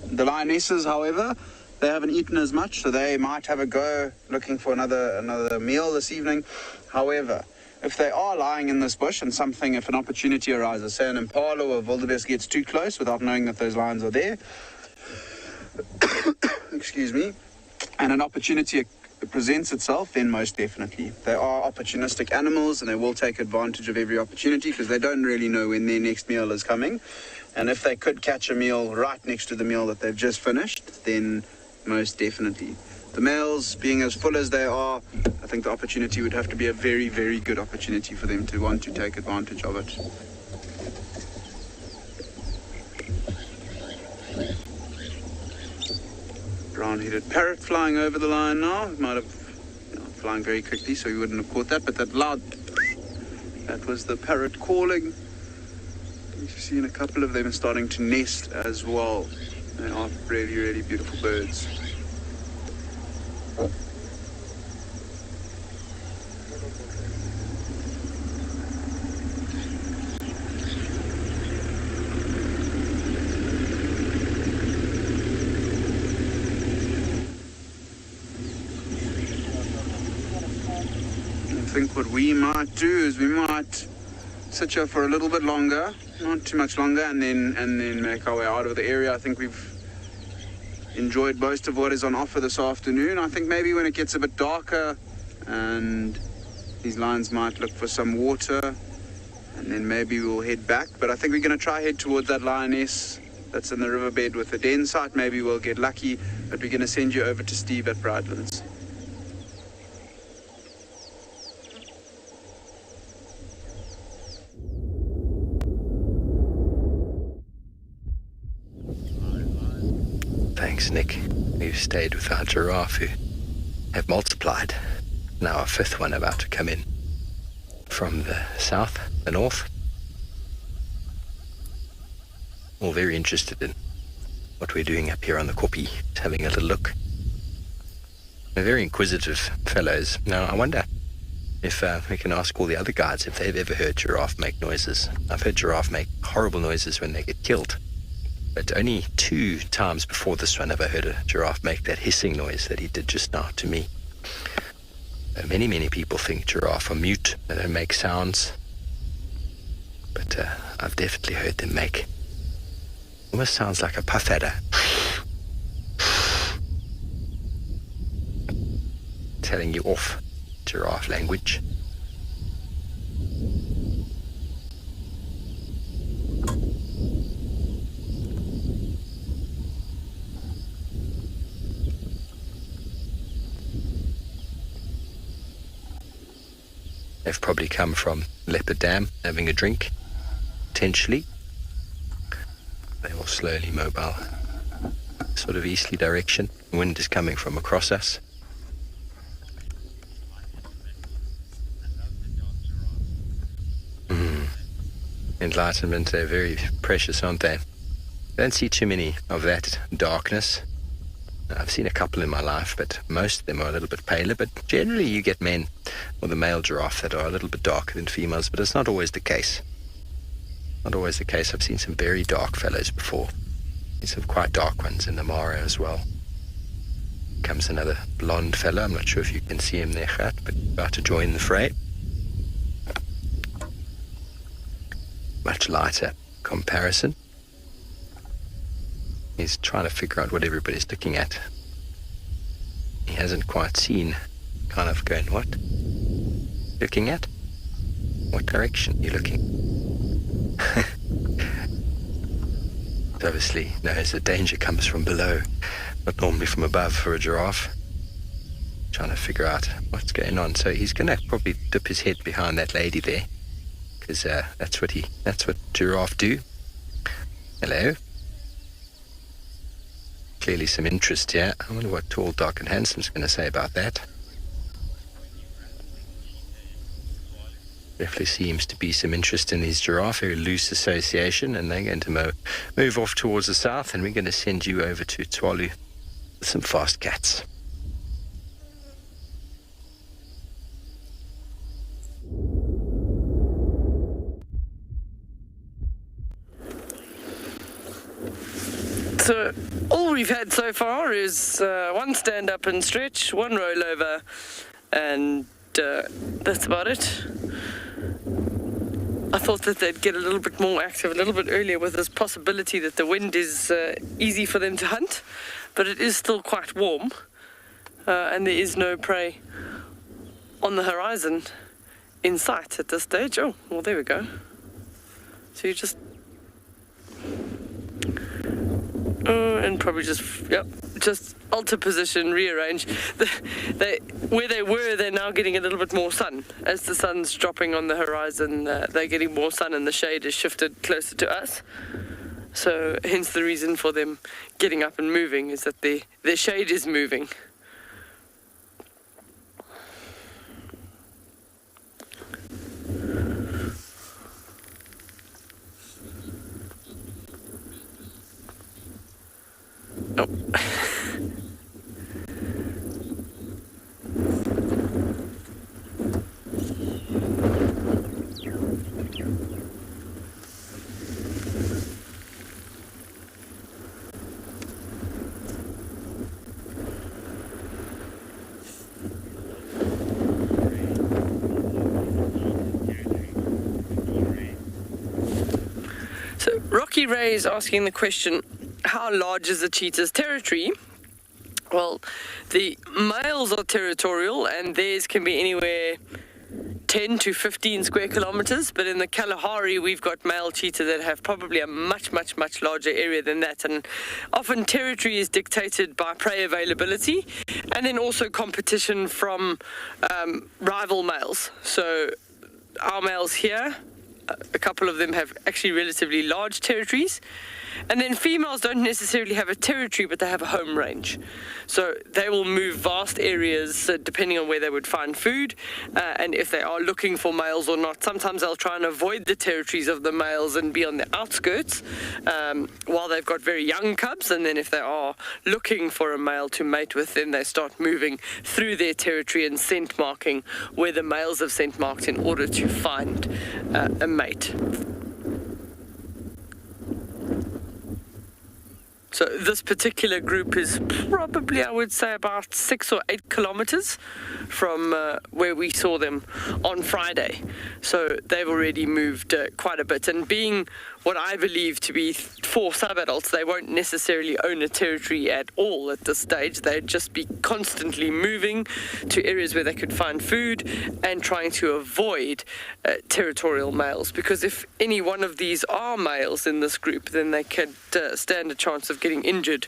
The lionesses, however, they haven't eaten as much, so they might have a go looking for another meal this evening. However, if they are lying in this bush and if an opportunity arises, say an impala or a wildebeest gets too close without knowing that those lions are there, excuse me, and an opportunity presents itself, then most definitely. They are opportunistic animals and they will take advantage of every opportunity because they don't really know when their next meal is coming. And if they could catch a meal right next to the meal that they've just finished, then most definitely. The males, being as full as they are, I think the opportunity would have to be a very, very good opportunity for them to want to take advantage of it. Brown-headed parrot flying over the line now. It might have, flying very quickly, so you wouldn't have caught that, but that was the parrot calling. You've seen a couple of them starting to nest as well. They are really, really beautiful birds. I think what we might do is we might sit here for a little bit longer, not too much longer, and then make our way out of the area. I think we've enjoyed most of what is on offer this afternoon. I think maybe when it gets a bit darker and these lions might look for some water, and then maybe we'll head back. But I think we're going to try head towards that lioness that's in the riverbed with the den site. Maybe we'll get lucky, but we're going to send you over to Steve at Brightlands. Thanks, Nick. We've stayed with our giraffe who have multiplied. Now a 5th one about to come in from the south, the north, all very interested in what we're doing up here on the Koppie, having a little look. They're very inquisitive fellows. Now, I wonder if we can ask all the other guides if they've ever heard giraffe make noises. I've heard giraffe make horrible noises when they get killed, but only 2 times before this one have I heard a giraffe make that hissing noise that he did just now to me. Many people think giraffe are mute, they don't make sounds, but I've definitely heard them make, almost sounds like a puff adder. Telling you off, giraffe language. They've probably come from Leopard Dam, having a drink, potentially. They're all slowly mobile, sort of easterly direction. The wind is coming from across us. Enlightenment, they're very precious, aren't they? Don't see too many of that darkness. I've seen a couple in my life, but most of them are a little bit paler. But generally you get men, or the male giraffe, that are a little bit darker than females, but it's not always the case. Not always the case. I've seen some very dark fellows before. Seen some quite dark ones in the Mara as well. Comes another blonde fellow. I'm not sure if you can see him there, Gert, but about to join the fray. Much lighter comparison. He's trying to figure out what everybody's looking at. He hasn't quite seen, kind of going, what? Looking at? What direction are you looking? Obviously knows the danger comes from below, not normally from above for a giraffe. Trying to figure out what's going on. So he's going to probably dip his head behind that lady there, because that's what giraffe do. Hello. Clearly some interest here. I wonder what Tall, Dark and Handsome's going to say about that. Definitely seems to be some interest in these giraffe, very loose association, and they're going to move off towards the south, and we're going to send you over to Tswalu with some fast cats. So all we've had so far is one stand up and stretch, one rollover, and that's about it. I thought that they'd get a little bit more active a little bit earlier with this possibility that the wind is easy for them to hunt, but it is still quite warm, and there is no prey on the horizon in sight at this stage. Oh, well, there we go. So you just and probably just alter position, rearrange. Where they were, they're now getting a little bit more sun. As the sun's dropping on the horizon, they're getting more sun, and the shade is shifted closer to us. So hence the reason for them getting up and moving is that their shade is moving. Oh. So Rocky Ray is asking the question, how large is the cheetah's territory? Well, the males are territorial, and theirs can be anywhere 10 to 15 square kilometers, but in the Kalahari we've got male cheetah that have probably a much larger area than that, and often territory is dictated by prey availability and then also competition from rival males. So our males here A couple of them have actually relatively large territories. And then females don't necessarily have a territory, but they have a home range. So they will move vast areas depending on where they would find food and if they are looking for males or not. Sometimes they'll try and avoid the territories of the males and be on the outskirts while they've got very young cubs. And then if they are looking for a male to mate with, then they start moving through their territory and scent marking where the males have scent marked in order to find a mate. So this particular group is probably, I would say, about 6 or 8 kilometers from where we saw them on Friday. So they've already moved quite a bit. And being what I believe to be 4 subadults, they won't necessarily own a territory at all at this stage. They'd just be constantly moving to areas where they could find food and trying to avoid territorial males. Because if any one of these are males in this group, then they could stand a chance of getting injured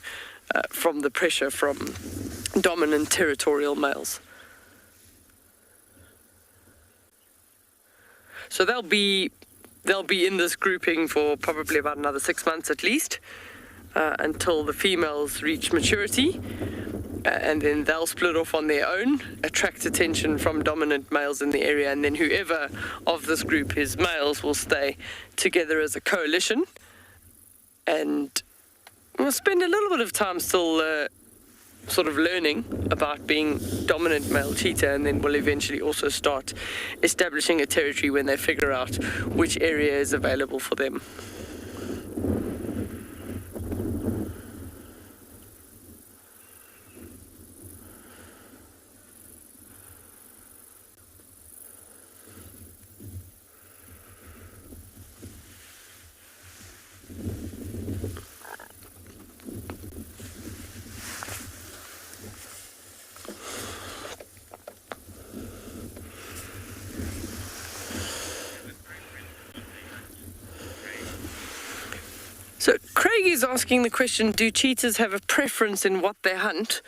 from the pressure from dominant territorial males. So they'll be in this grouping for probably about another 6 months at least, until the females reach maturity, and then they'll split off on their own, attract attention from dominant males in the area, and then whoever of this group is males will stay together as a coalition, and we'll spend a little bit of time still sort of learning about being dominant male cheetah, and then we'll eventually also start establishing a territory when they figure out which area is available for them. So Craig is asking the question, do cheetahs have a preference in what they hunt?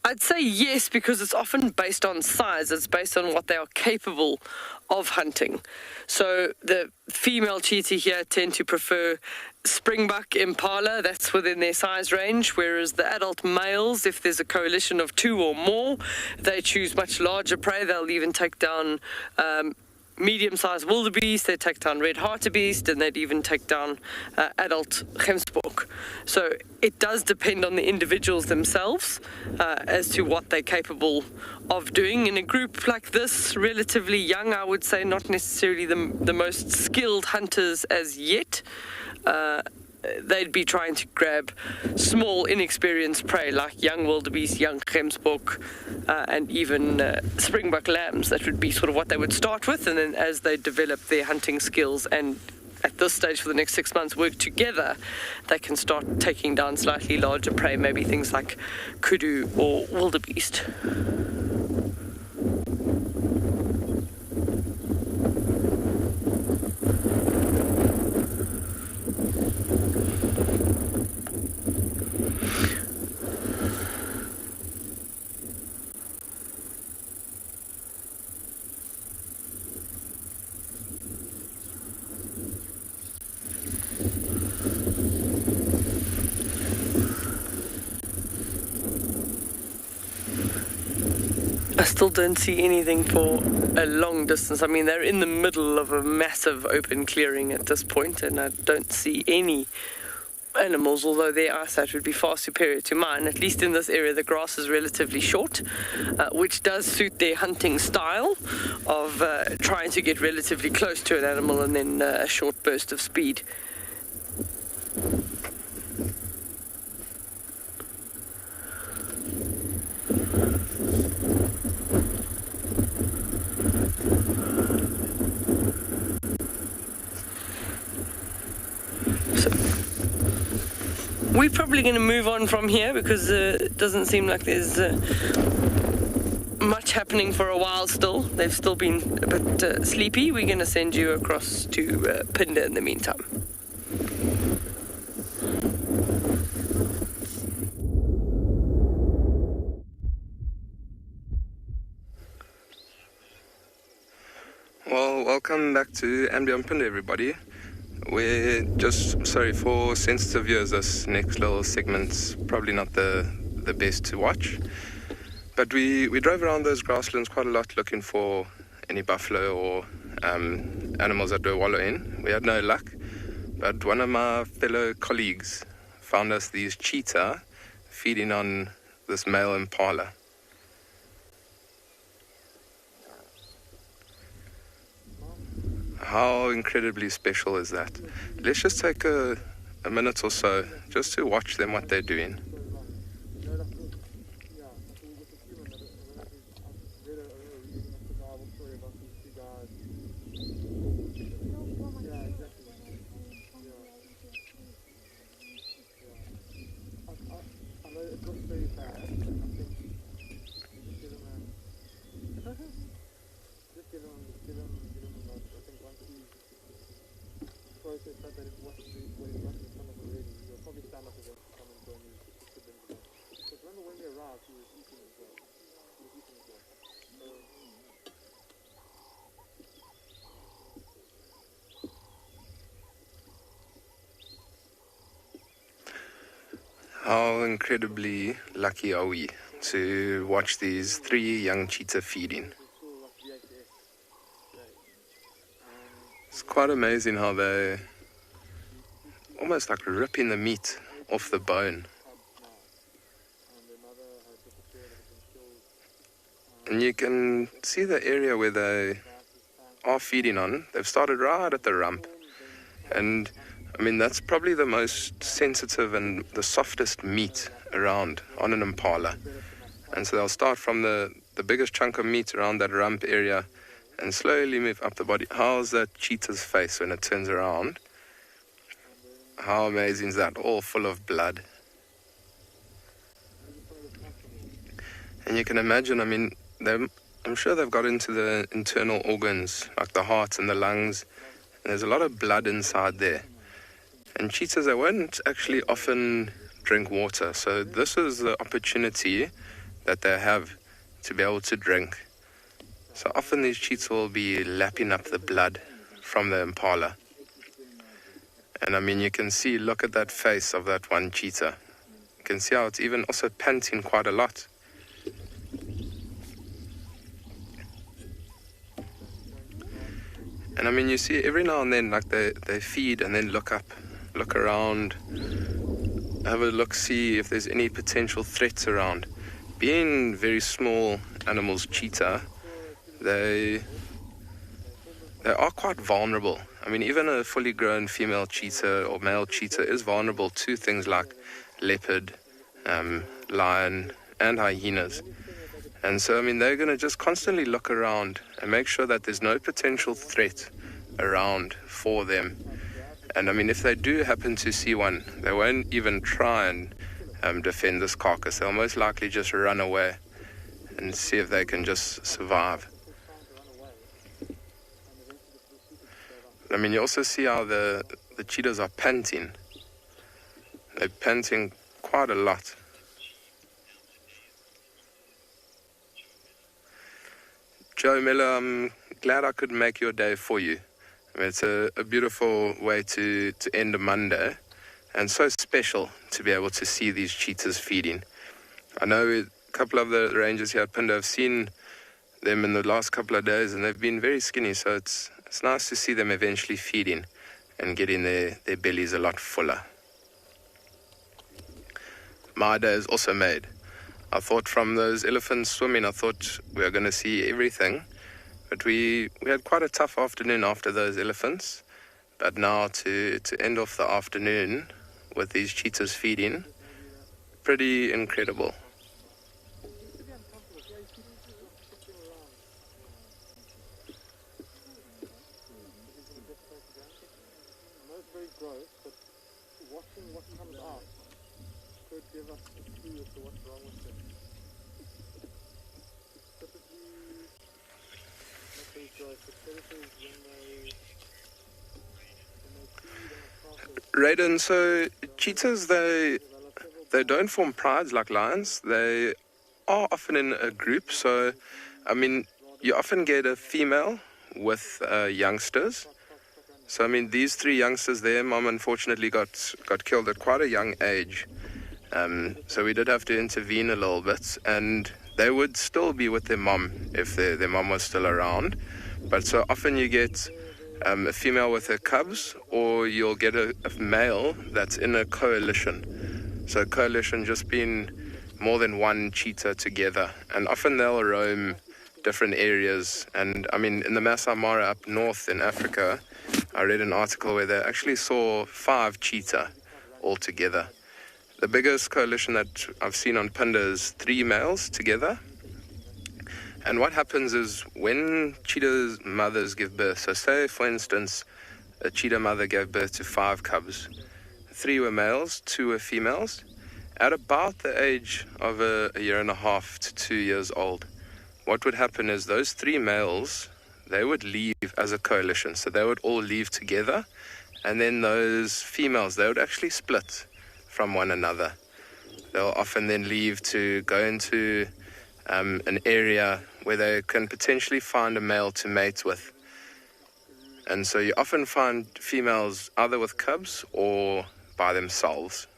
I'd say yes, because it's often based on size. It's based on what they are capable of hunting. So the female cheetah here tend to prefer springbuck, impala, that's within their size range, whereas the adult males, if there's a coalition of 2 or more, they choose much larger prey. They'll even take down medium-sized wildebeest, they take down red hartebeest, and they'd even take down adult gemsbok. So it does depend on the individuals themselves as to what they're capable of doing. In a group like this, relatively young, I would say not necessarily the most skilled hunters as yet. They'd be trying to grab small, inexperienced prey like young wildebeest, young gemsbok, and even springbuck lambs. That would be sort of what they would start with, and then as they develop their hunting skills and at this stage for the next 6 months work together, they can start taking down slightly larger prey, maybe things like kudu or wildebeest. I still don't see anything for a long distance. I mean, they're in the middle of a massive open clearing at this point, and I don't see any animals, although their eyesight would be far superior to mine. At least in this area, the grass is relatively short, which does suit their hunting style of trying to get relatively close to an animal and then a short burst of speed. We're probably going to move on from here because it doesn't seem like there's much happening for a while still. They've still been a bit sleepy. We're going to send you across to Pinda in the meantime. Well, welcome Welcome back to And Beyond Punda, everybody. We're just sorry for sensitive viewers. This next little segment's probably not the best to watch, but we drove around those grasslands quite a lot looking for any buffalo or animals that were wallowing. We had no luck, but one of my fellow colleagues found us these cheetah feeding on this male impala. How incredibly special is that? Let's just take a minute or so just to watch them, what they're doing. How incredibly lucky are we to watch these 3 young cheetah feeding. It's quite amazing how they almost like ripping the meat off the bone. And you can see the area where they are feeding on. They've started right at the rump. And I mean, that's probably the most sensitive and the softest meat around on an impala. And so they'll start from the biggest chunk of meat around that rump area and slowly move up the body. How's that cheetah's face when it turns around? How amazing is that? All full of blood. And you can imagine, I mean, I'm sure they've got into the internal organs, like the heart and the lungs. And there's a lot of blood inside there. And cheetahs, they won't actually often drink water. So this is the opportunity that they have to be able to drink. So often these cheetahs will be lapping up the blood from the impala. And I mean, you can see, look at that face of that one cheetah. You can see how it's even also panting quite a lot. And I mean, you see every now and then, like they feed and then look up, look around, have a look, see if there's any potential threats around. Being very small animals, cheetah, they are quite vulnerable. I mean, even a fully grown female cheetah or male cheetah is vulnerable to things like leopard, lion, and hyenas. And so, I mean, they're going to just constantly look around and make sure that there's no potential threat around for them. And I mean, if they do happen to see one, they won't even try and defend this carcass. They'll most likely just run away and see if they can just survive. I mean, you also see how the cheetahs are panting. They're panting quite a lot. Joe Miller, I'm glad I could make your day for you. I mean, it's a beautiful way to end a Monday, and so special to be able to see these cheetahs feeding. I know a couple of the rangers here at Punda have seen them in the last couple of days, and they've been very skinny, so it's nice to see them eventually feeding and getting their bellies a lot fuller. My day is also made. I thought from those elephants swimming, I thought we were going to see everything. But we had quite a tough afternoon after those elephants. But now to end off the afternoon with these cheetahs feeding, pretty incredible. Raiden, so cheetahs, they don't form prides like lions. They are often in a group. So, I mean, you often get a female with youngsters. So I mean, these 3 youngsters there, mom unfortunately got killed at quite a young age. So we did have to intervene a little bit, and they would still be with their mom if their mom was still around. But so often you get a female with her cubs, or you'll get a male that's in a coalition. So a coalition just being more than one cheetah together, and often they'll roam different areas. And I mean, in the Masai Mara up north in Africa, I read an article where they actually saw 5 cheetah all together. The biggest coalition that I've seen on Punda is 3 males together. And what happens is when cheetah mothers give birth, so say for instance a cheetah mother gave birth to 5 cubs, 3 were males, 2 were females. At about the age of a year and a half to 2 years old, what would happen is those 3 males, they would leave as a coalition. So they would all leave together, and then those females, they would actually split from one another. They'll often then leave to go into an area where they can potentially find a male to mate with. And so you often find females either with cubs or by themselves.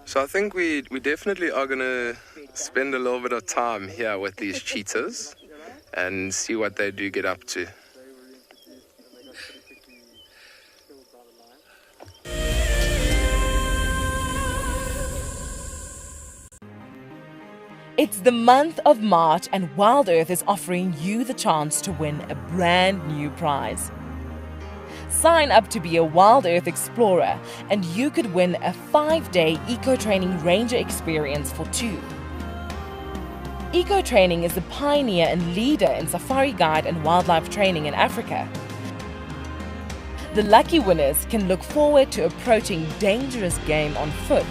So I think we definitely are going to spend a little bit of time here with these cheetahs and see what they do get up to. It's the month of March, and Wild Earth is offering you the chance to win a brand new prize. Sign up to be a Wild Earth Explorer, and you could win a 5-day eco-training ranger experience for 2. Eco-training is the pioneer and leader in safari guide and wildlife training in Africa. The lucky winners can look forward to approaching dangerous game on foot,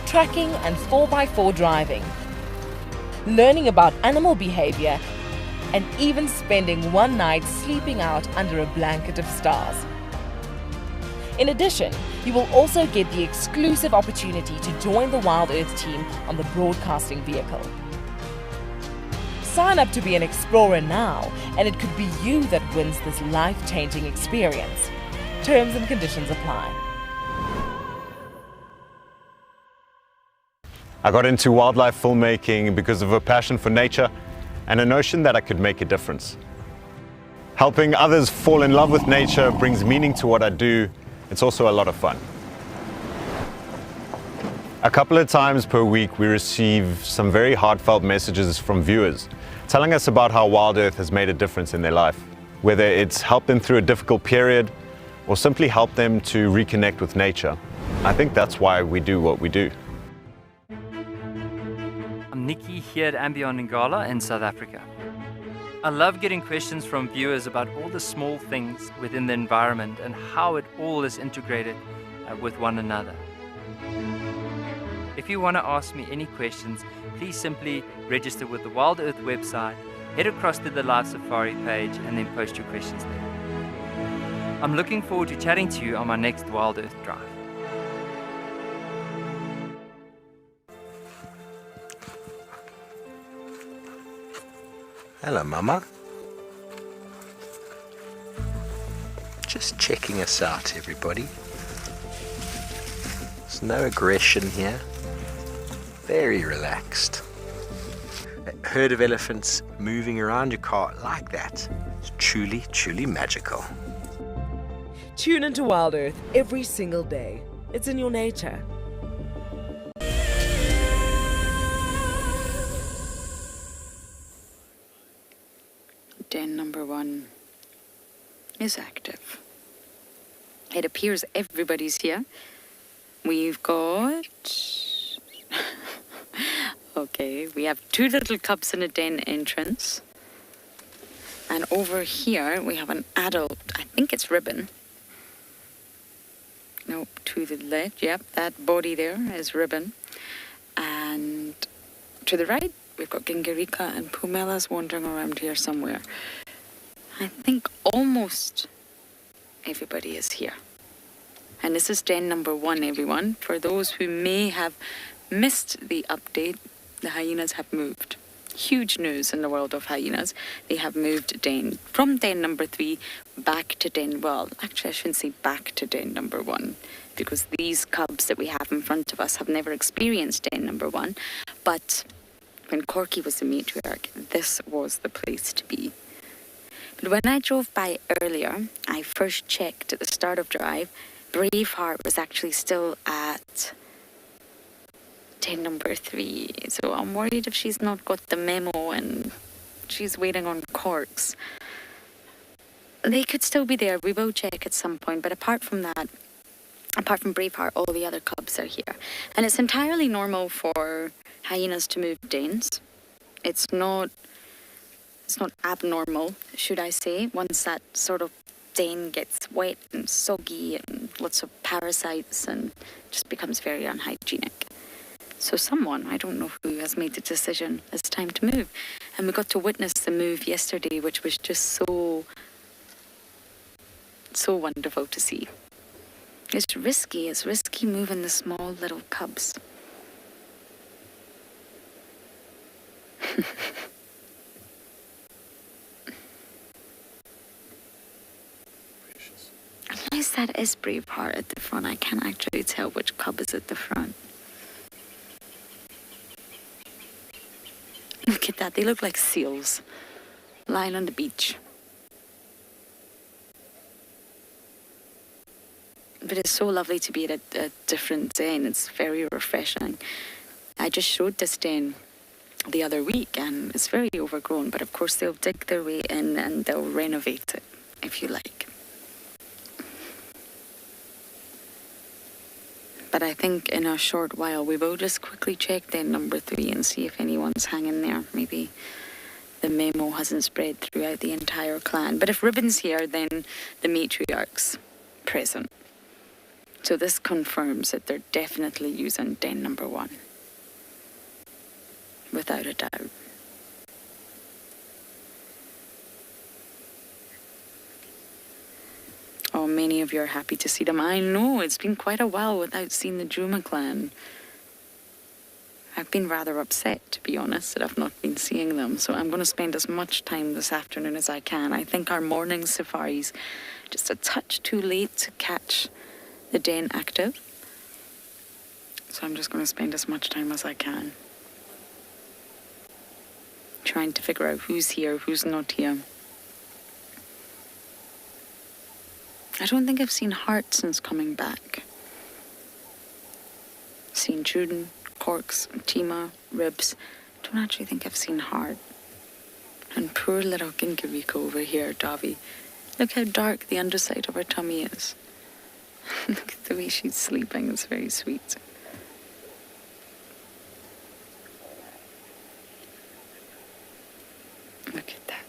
tracking and 4x4 driving, learning about animal behavior, and even spending one night sleeping out under a blanket of stars. In addition, you will also get the exclusive opportunity to join the Wild Earth team on the broadcasting vehicle. Sign up to be an explorer now, and it could be you that wins this life-changing experience. Terms and conditions apply. I got into wildlife filmmaking because of a passion for nature and a notion that I could make a difference. Helping others fall in love with nature brings meaning to what I do. It's also a lot of fun. A couple of times per week we receive some very heartfelt messages from viewers telling us about how Wild Earth has made a difference in their life, whether it's helped them through a difficult period or simply helped them to reconnect with nature. I think that's why we do what we do. I'm Nikki here at Ambion Ngala in South Africa. I love getting questions from viewers about all the small things within the environment and how it all is integrated with one another. If you want to ask me any questions, please simply register with the Wild Earth website, head across to the Live Safari page, and then post your questions there. I'm looking forward to chatting to you on my next Wild Earth drive. Hello, Mama. Just checking us out, everybody. There's no aggression here. Very relaxed. A herd of elephants moving around your car like that is truly, truly magical. Tune into Wild Earth every single day. It's in your nature. Den number 1 is active. It appears everybody's here. We've got... okay, we have 2 little cubs in a den entrance. And over here we have an adult, I think it's Ribbon. No, to the left, yep, that body there is Ribbon. And to the right, we've got Gingerika and Pumella's wandering around here somewhere. I think almost everybody is here. And this is den number 1, everyone. For those who may have missed the update, the hyenas have moved. Huge news in the world of hyenas. They have moved from den number 3 back to actually I shouldn't say back to den number 1, because these cubs that we have in front of us have never experienced den number 1. But when Corky was the matriarch, this was the place to be. But when I drove by earlier, I first checked at the start of drive, Braveheart was actually still at den number 3. So I'm worried if she's not got the memo and she's waiting on corks. They could still be there. We will check at some point. But apart from that, apart from Braveheart, all the other cubs are here. And it's entirely normal for hyenas to move dens. It's not abnormal, should I say, once that sort of den gets wet and soggy and lots of parasites and just becomes very unhygienic. So someone, I don't know who, has made the decision it's time to move. And we got to witness the move yesterday, which was just so wonderful to see. It's risky moving the small little cubs. Unless that is Braveheart at the front, I can't actually tell which cub is at the front. Look at that, they look like seals lying on the beach. But it's so lovely to be at a different den. It's very refreshing. I just showed this den the other week and it's very overgrown, but of course they'll dig their way in and they'll renovate it, if you like. But I think in a short while we will just quickly check den number 3 and see if anyone's hanging there. Maybe the memo hasn't spread throughout the entire clan. But if Ribbon's here, then the matriarch's present. So this confirms that they're definitely using den number 1. Without a doubt. Oh, many of you are happy to see them. I know, it's been quite a while without seeing the Juma clan. I've been rather upset, to be honest, that I've not been seeing them. So I'm going to spend as much time this afternoon as I can. I think our morning safari's just a touch too late to catch the den active. So I'm just going to spend as much time as I can trying to figure out who's here, who's not here. I don't think I've seen Hart since coming back. Seen Juden, Corks, Tima, Ribs. Don't actually think I've seen Hart. And poor little Ginkawika over here, Davi. Look how dark the underside of her tummy is. Look at the way she's sleeping, it's very sweet. Look at that.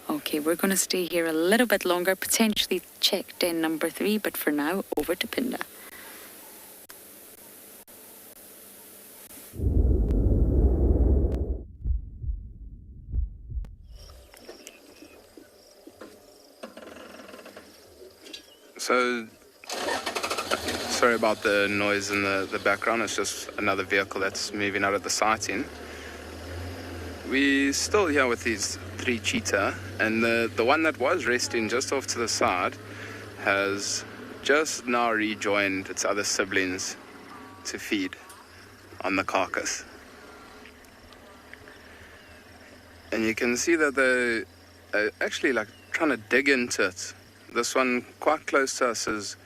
Okay, we're going to stay here a little bit longer, potentially check den number 3, but for now, over to Pinda. So, sorry about the noise in the background. It's just another vehicle that's moving out of the sighting. We're still here with these 3 cheetah, and the one that was resting just off to the side has just now rejoined its other siblings to feed on the carcass. And you can see that they're actually like trying to dig into it. This one quite close to us is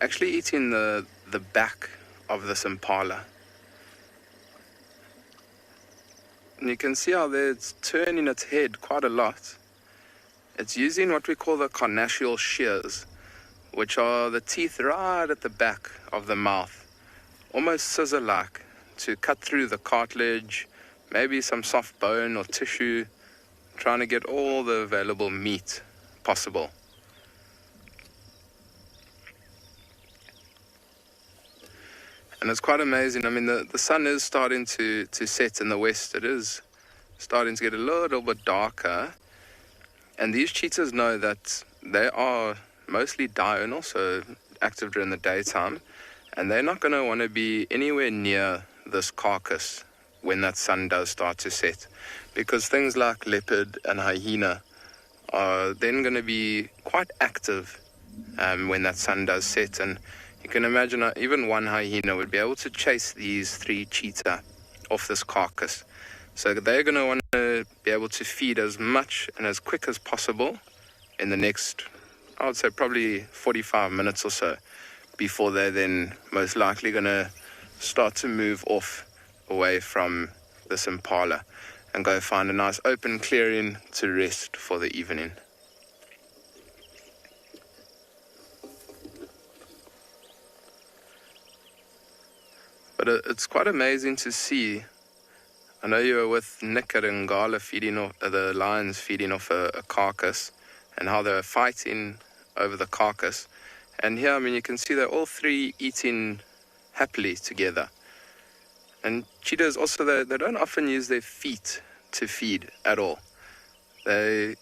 actually eating the back of this impala. And you can see how there it's turning its head quite a lot. It's using what we call the carnassial shears, which are the teeth right at the back of the mouth, almost scissor-like, to cut through the cartilage, maybe some soft bone or tissue, trying to get all the available meat possible. And it's quite amazing. I mean, the sun is starting to set in the west. It is starting to get a little bit darker. And these cheetahs know that they are mostly diurnal, so active during the daytime, and they're not going to want to be anywhere near this carcass when that sun does start to set, because things like leopard and hyena are then going to be quite active when that sun does set. And you can imagine even one hyena would be able to chase these 3 cheetah off this carcass. So they're going to want to be able to feed as much and as quick as possible in the next, I would say, probably 45 minutes or so, before they're then most likely going to start to move off away from this impala and go find a nice open clearing to rest for the evening. But it's quite amazing to see. I know you were with Nick at Ngala feeding off, the lions feeding off a carcass, and how they were fighting over the carcass. And here, I mean, you can see they're all 3 eating happily together. And cheetahs also, they don't often use their feet to feed at all. It's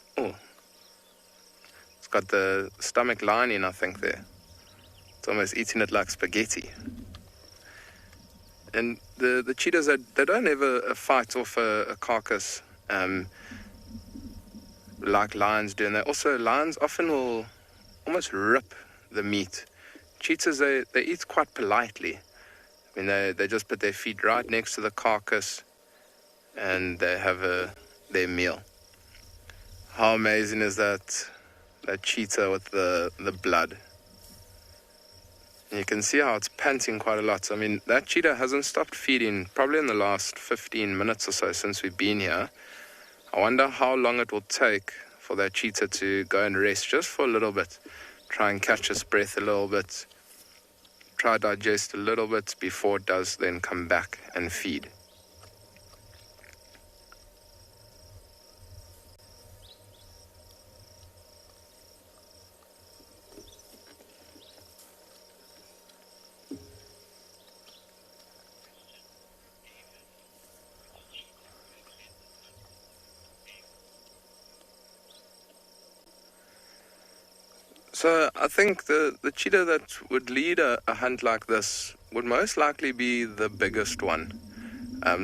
got the stomach lining, I think, there. It's almost eating it like spaghetti. And the cheetahs, they don't ever fight off a carcass like lions do. And lions often will almost rip the meat. Cheetahs, they eat quite politely. I mean, they just put their feet right next to the carcass and they have their meal. How amazing is that cheetah with the blood? And you can see how it's panting quite a lot. I mean, that cheetah hasn't stopped feeding probably in the last 15 minutes or so since we've been here. I wonder how long it will take for that cheetah to go and rest just for a little bit. Try and catch its breath a little bit. Try digest a little bit before it does then come back and feed. So I think the cheetah that would lead a hunt like this would most likely be the biggest one.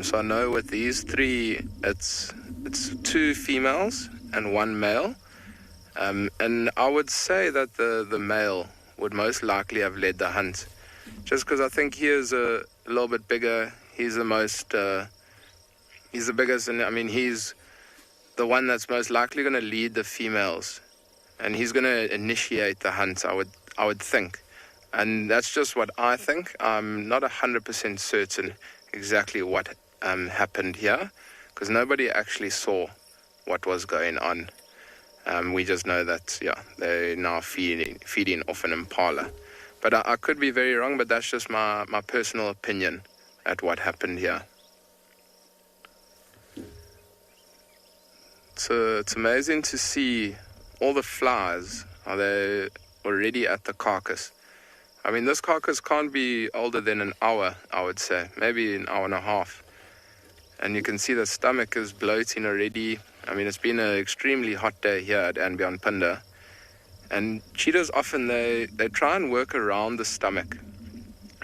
So I know with these 3, it's 2 females and 1 male. And I would say that the male would most likely have led the hunt, just because I think he is a little bit bigger. He's the most, he's the biggest, and I mean, he's the one that's most likely going to lead the females. And he's going to initiate the hunt, I would think. And that's just what I think. I'm not 100% certain exactly what happened here, because nobody actually saw what was going on. We just know that, they're now feeding off an impala. But I could be very wrong, but that's just my personal opinion at what happened here. So it's amazing to see all the flies. Are they already at the carcass? I mean, this carcass can't be older than an hour, I would say. Maybe an hour and a half. And you can see the stomach is bloating already. I mean, it's been an extremely hot day here at Anbianpinda. And cheetahs often, they try and work around the stomach.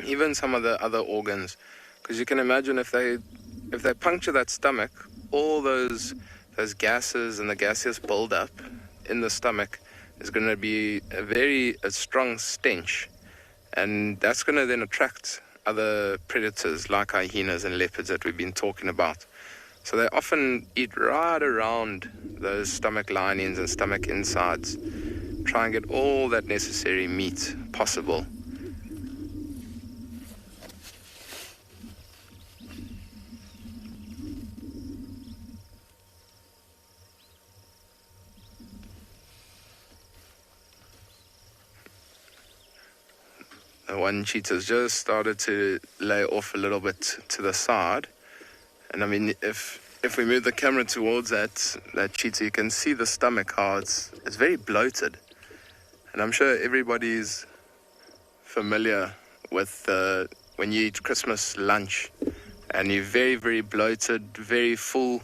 Even some of the other organs. Because you can imagine if they puncture that stomach, all those gases and the gaseous buildup in the stomach is going to be a strong stench, and that's going to then attract other predators like hyenas and leopards that we've been talking about. So they often eat right around those stomach linings and stomach insides, try and get all that necessary meat possible. One cheetah's just started to lay off a little bit to the side. And I mean, if we move the camera towards that cheetah, you can see the stomach, how it's very bloated. And I'm sure everybody's familiar with when you eat Christmas lunch and you're very, very bloated, very full.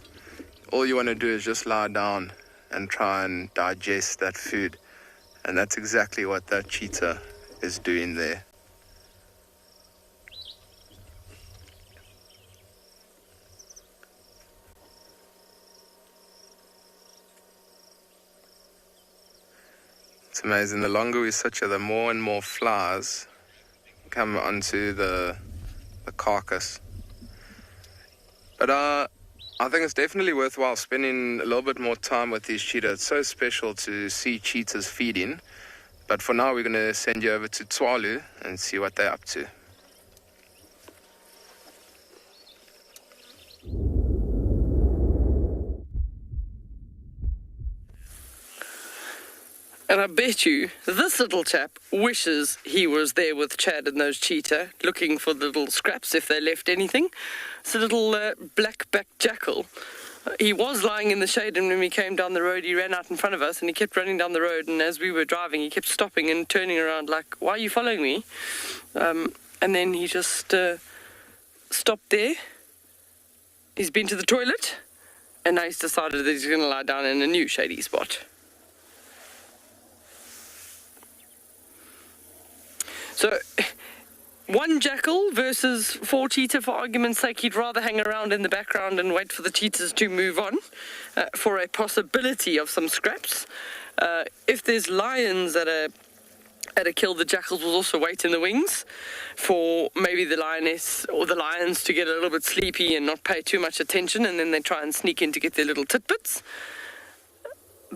All you want to do is just lie down and try and digest that food. And that's exactly what that cheetah is doing there. It's amazing, the longer we sit here, the more and more flies come onto the carcass. But I think it's definitely worthwhile spending a little bit more time with these cheetahs. It's so special to see cheetahs feeding. But for now, we're going to send you over to Tswalu and see what they're up to. And I bet you this little chap wishes he was there with Chad and those cheetah, looking for the little scraps if they left anything. It's a little black-backed jackal. He was lying in the shade, and when we came down the road, he ran out in front of us, and he kept running down the road, and as we were driving, he kept stopping and turning around like, why are you following me? And then he just stopped there. He's been to the toilet, and now he's decided that he's going to lie down in a new shady spot. So, one jackal versus 4 cheetah, for argument's sake, he'd rather hang around in the background and wait for the cheetahs to move on for a possibility of some scraps. If there's lions at a kill, the jackals will also wait in the wings for maybe the lioness or the lions to get a little bit sleepy and not pay too much attention, and then they try and sneak in to get their little titbits.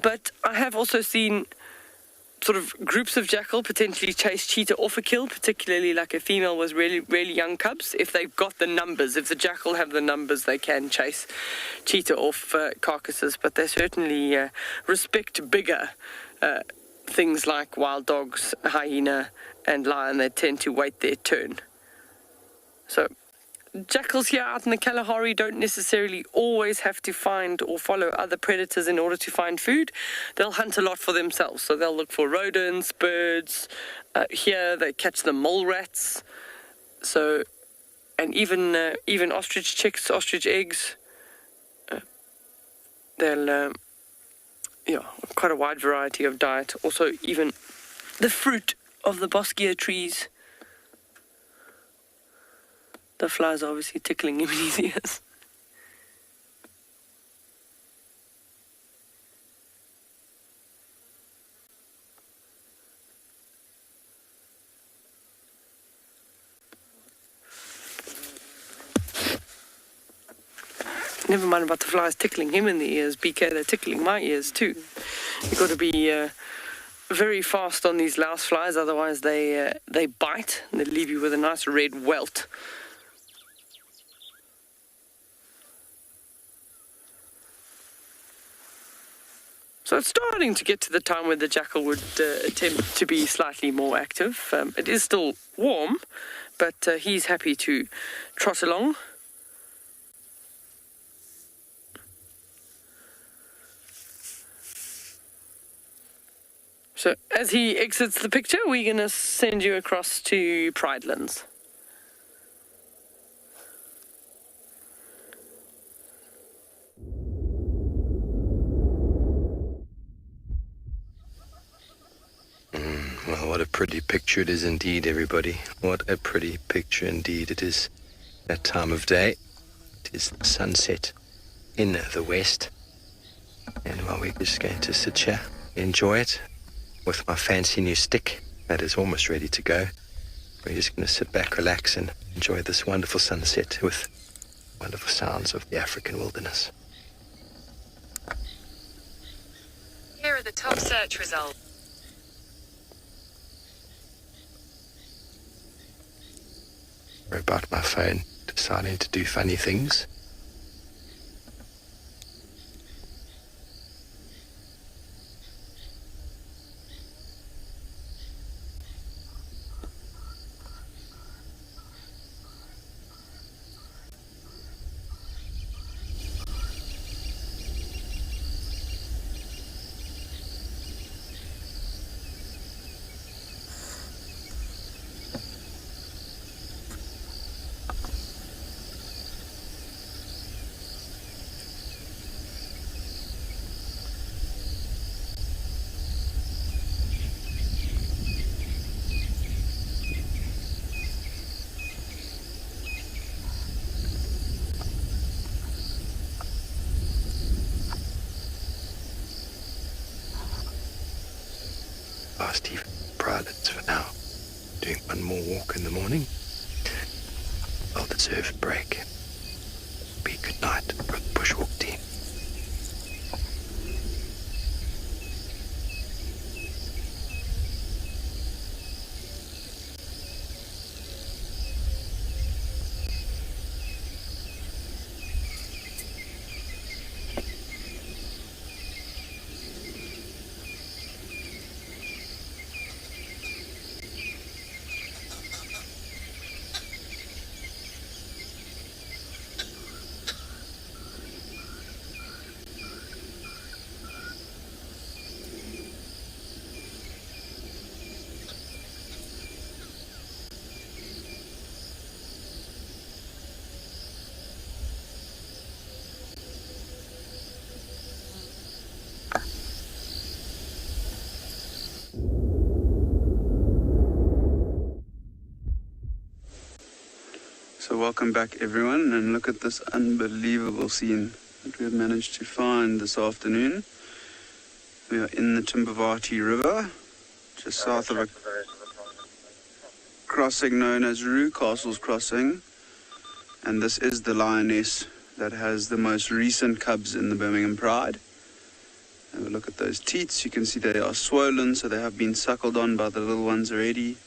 But I have also seen sort of groups of jackal potentially chase cheetah off a kill, particularly like a female with really young cubs. If they've got the numbers, if the jackal have the numbers, they can chase cheetah off carcasses, but they certainly respect bigger things like wild dogs, hyena and lion. They tend to wait their turn. So jackals here out in the Kalahari don't necessarily always have to find or follow other predators in order to find food. They'll hunt a lot for themselves, so they'll look for rodents, birds. Here they catch the mole rats. So, and even ostrich chicks, ostrich eggs. They'll quite a wide variety of diet. Also, even the fruit of the boskia trees. The flies are obviously tickling him in his ears. Never mind about the flies tickling him in the ears, BK, they're tickling my ears too. You've got to be very fast on these louse flies, otherwise they bite and they leave you with a nice red welt. So it's starting to get to the time where the jackal would attempt to be slightly more active. It is still warm, but he's happy to trot along. So as he exits the picture, we're going to send you across to Pridelands. Well, what a pretty picture it is indeed, everybody. What a pretty picture indeed it is. That time of day. It is the sunset in the west. And while we're just going to sit here, enjoy it with my fancy new stick that is almost ready to go. We're just going to sit back, relax, and enjoy this wonderful sunset with wonderful sounds of the African wilderness. Here are the top search results. Sorry about my phone deciding to do funny things. Stephen. Privates for now. Doing one more walk in the morning. Well-deserved break. Be good night for the bushwalk team. So welcome back everyone, and look at this unbelievable scene that we have managed to find this afternoon. We are in the Timbavati River, just south of a crossing known as Rue Castle's Crossing, and this is the lioness that has the most recent cubs in the Birmingham Pride. Have a look at those teats. You can see they are swollen, so they have been suckled on by the little ones already.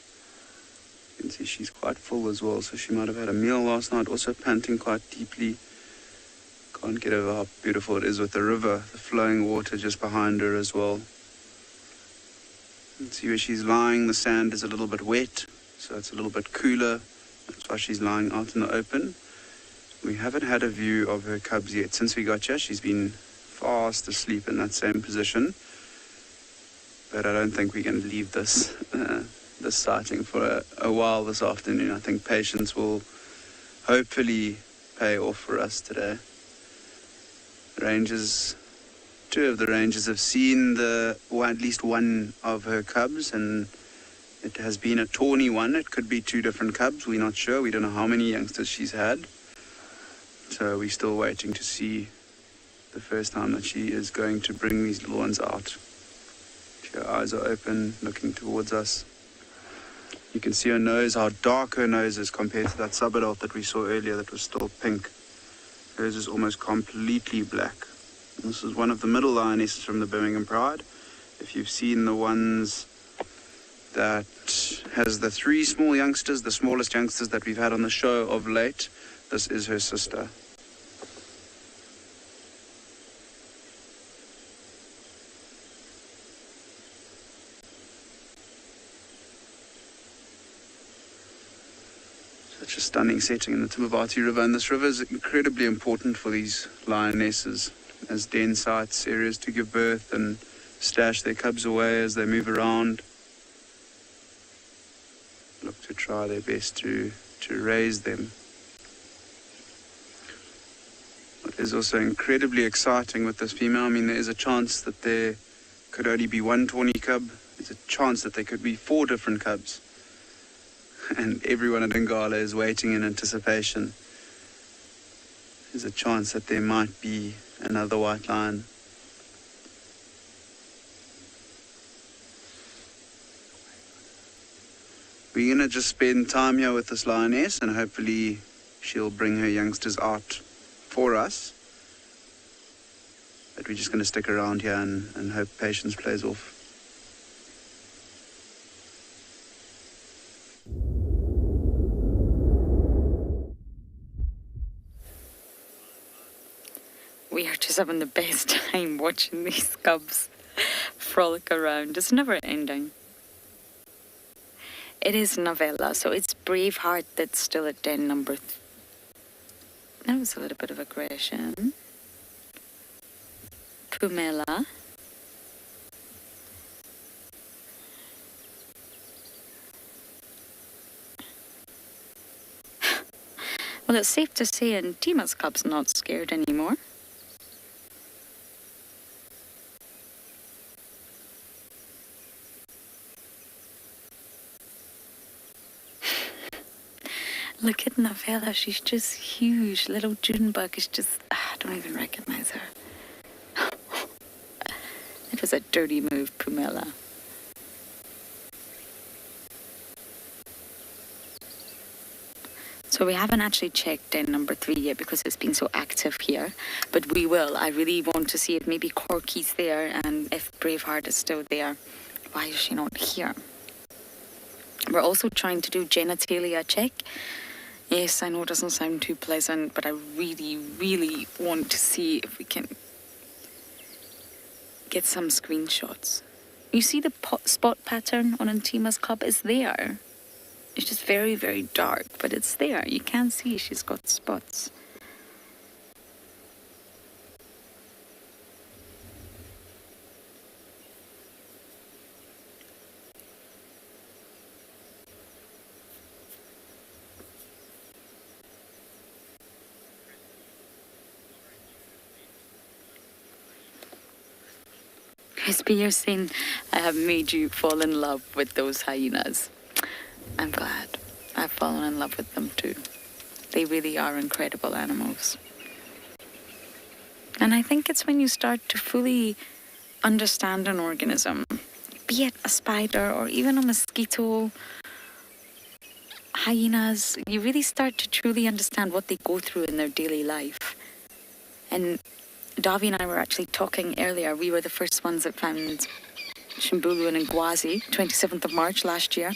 You can see she's quite full as well, so she might have had a meal last night, also panting quite deeply. Can't get over how beautiful it is with the river, the flowing water just behind her as well. You can see where she's lying, the sand is a little bit wet, so it's a little bit cooler. That's why she's lying out in the open. We haven't had a view of her cubs yet. Since we got here, she's been fast asleep in that same position. But I don't think we're going to leave this this sighting for a while this afternoon. I think patience will hopefully pay off for us today. Rangers, two of the rangers have seen at least one of her cubs, and it has been a tawny one. It could be two different cubs. We're not sure. We don't know how many youngsters she's had. So we're still waiting to see the first time that she is going to bring these little ones out. Her eyes are open, looking towards us. You can see her nose, how dark her nose is compared to that sub-adult that we saw earlier that was still pink. Hers is almost completely black. And this is one of the middle lionesses from the Birmingham Pride. If you've seen the ones that has the three small youngsters, the smallest youngsters that we've had on the show of late, this is her sister. Such a stunning setting in the Timbavati River, and this river is incredibly important for these lionesses as den sites, areas to give birth and stash their cubs away as they move around. Look to try their best to raise them. What is also incredibly exciting with this female, I mean, there is a chance that there could only be one tawny cub. There's a chance that there could be 4 different cubs. And everyone at Ngala is waiting in anticipation. There's a chance that there might be another white lion. We're going to just spend time here with this lioness, and hopefully she'll bring her youngsters out for us. But we're just going to stick around here and hope patience plays off. We are just having the best time watching these cubs frolic around. It's never ending. It is novella, so it's Braveheart that's still at den number 3. That was a little bit of aggression. Pumela. Well, it's safe to say Tima's cub's not scared anymore. Look at Novella, she's just huge. Little Junebug is just, I don't even recognize her. It was a dirty move, Pumela. So we haven't actually checked den number 3 yet because it's been so active here, but we will. I really want to see if maybe Corky's there and if Braveheart is still there. Why is she not here? We're also trying to do genitalia check. Yes, I know it doesn't sound too pleasant, but I really, really want to see if we can get some screenshots. You see the spot pattern on Antima's cup is there. It's just very, very dark, but it's there. You can see she's got spots. Crispy, you're saying I have made you fall in love with those hyenas. I'm glad. I've fallen in love with them too. They really are incredible animals. And I think it's when you start to fully understand an organism, be it a spider or even a mosquito, hyenas, you really start to truly understand what they go through in their daily life. And Davi and I were actually talking earlier. We were the first ones that found Shimbulu and Ngwazi, 27th of March last year.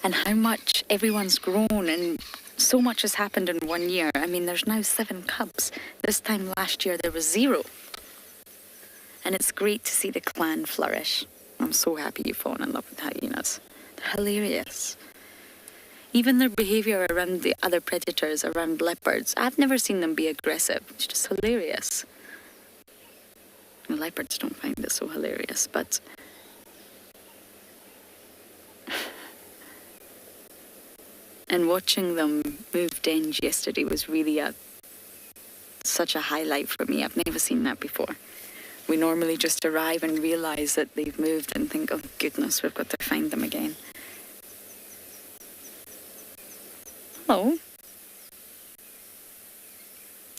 And how much everyone's grown and so much has happened in 1 year. I mean, there's now 7 cubs. This time last year there was 0. And it's great to see the clan flourish. I'm so happy you've fallen in love with hyenas. They're hilarious. Even their behavior around the other predators, around leopards, I've never seen them be aggressive. It's just hilarious. The leopards don't find it so hilarious, but and watching them move dens yesterday was really such a highlight for me. I've never seen that before. We normally just arrive and realise that they've moved and think, oh goodness, we've got to find them again. Hello.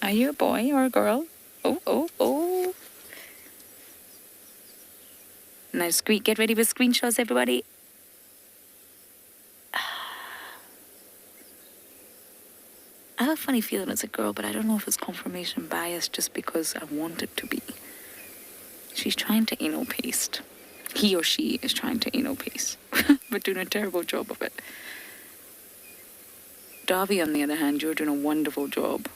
Are you a boy or a girl? Oh, oh, oh. Now, get ready with screenshots, everybody. I have a funny feeling it's a girl, but I don't know if it's confirmation bias just because I want it to be. She's trying to anal paste. He or she is trying to anal paste, but doing a terrible job of it. Davi, on the other hand, you're doing a wonderful job.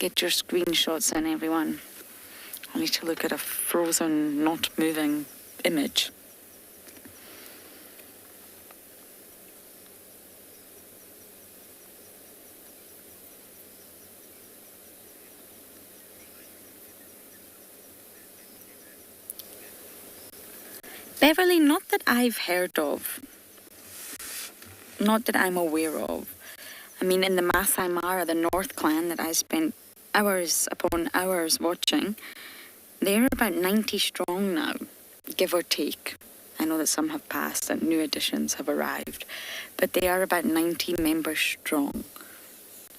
Get your screenshots in, everyone. I need to look at a frozen, not moving image. Beverly, not that I've heard of. Not that I'm aware of. I mean, in the Masai Mara, the North Clan that I spent hours upon hours watching, they're about 90 strong now, give or take. I know that some have passed and new additions have arrived, but they are about 90 members strong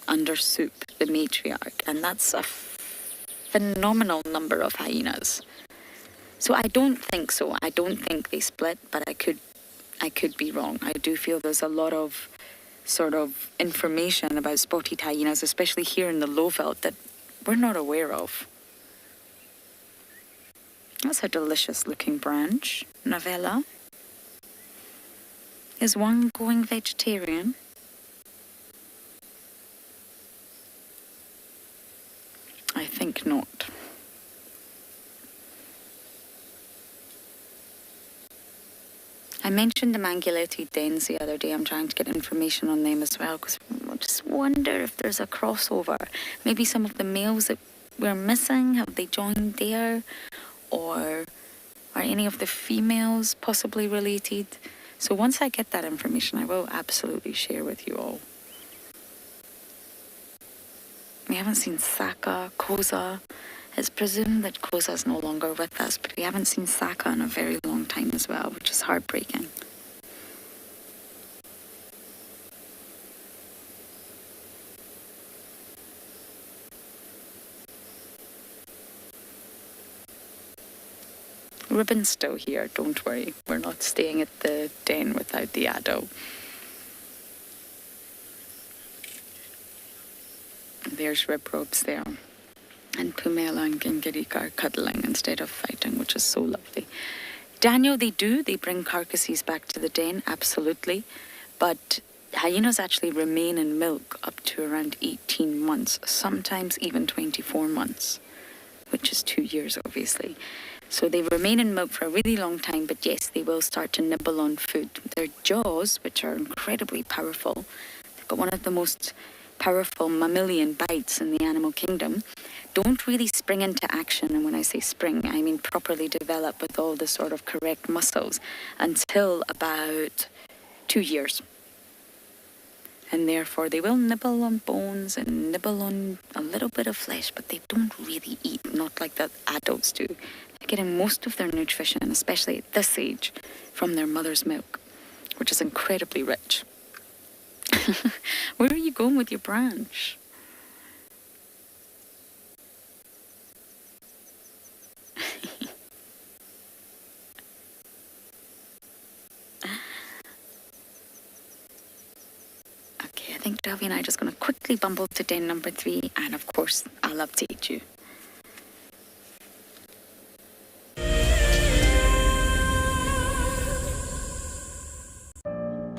under Soup, the matriarch, and that's a phenomenal number of hyenas. So I don't think so. I don't think they split, but I could be wrong. I do feel there's a lot of sort of information about spotted hyenas, especially here in the Lowveld, that we're not aware of. That's a delicious looking branch. Novella. Is one going vegetarian? I think not. I mentioned the Mangaletti dens the other day. I'm trying to get information on them as well, because I just wonder if there's a crossover. Maybe some of the males that we're missing, have they joined there? Or are any of the females possibly related? So once I get that information, I will absolutely share with you all. We haven't seen Saka, Koza. It's presumed that Koza's no longer with us, but we haven't seen Saka in a very long time as well, which is heartbreaking. Ribbonstow here, don't worry. We're not staying at the den without the addo. There's rib ropes there. And Pumela and Gingirika are cuddling instead of fighting, which is so lovely. Daniel, they bring carcasses back to the den, absolutely. But hyenas actually remain in milk up to around 18 months, sometimes even 24 months, which is 2 years, obviously. So they remain in milk for a really long time, but yes, they will start to nibble on food. Their jaws, which are incredibly powerful, they've got one of the most powerful mammalian bites in the animal kingdom, don't really spring into action. And when I say spring, I mean properly develop with all the sort of correct muscles until about 2 years. And therefore they will nibble on bones and nibble on a little bit of flesh, but they don't really eat, not like the adults do. They're getting most of their nutrition, especially at this age, from their mother's milk, which is incredibly rich. Where are you going with your branch? Okay, I think Delvy and I are just going to quickly bumble to den number 3, and of course, I'll update you.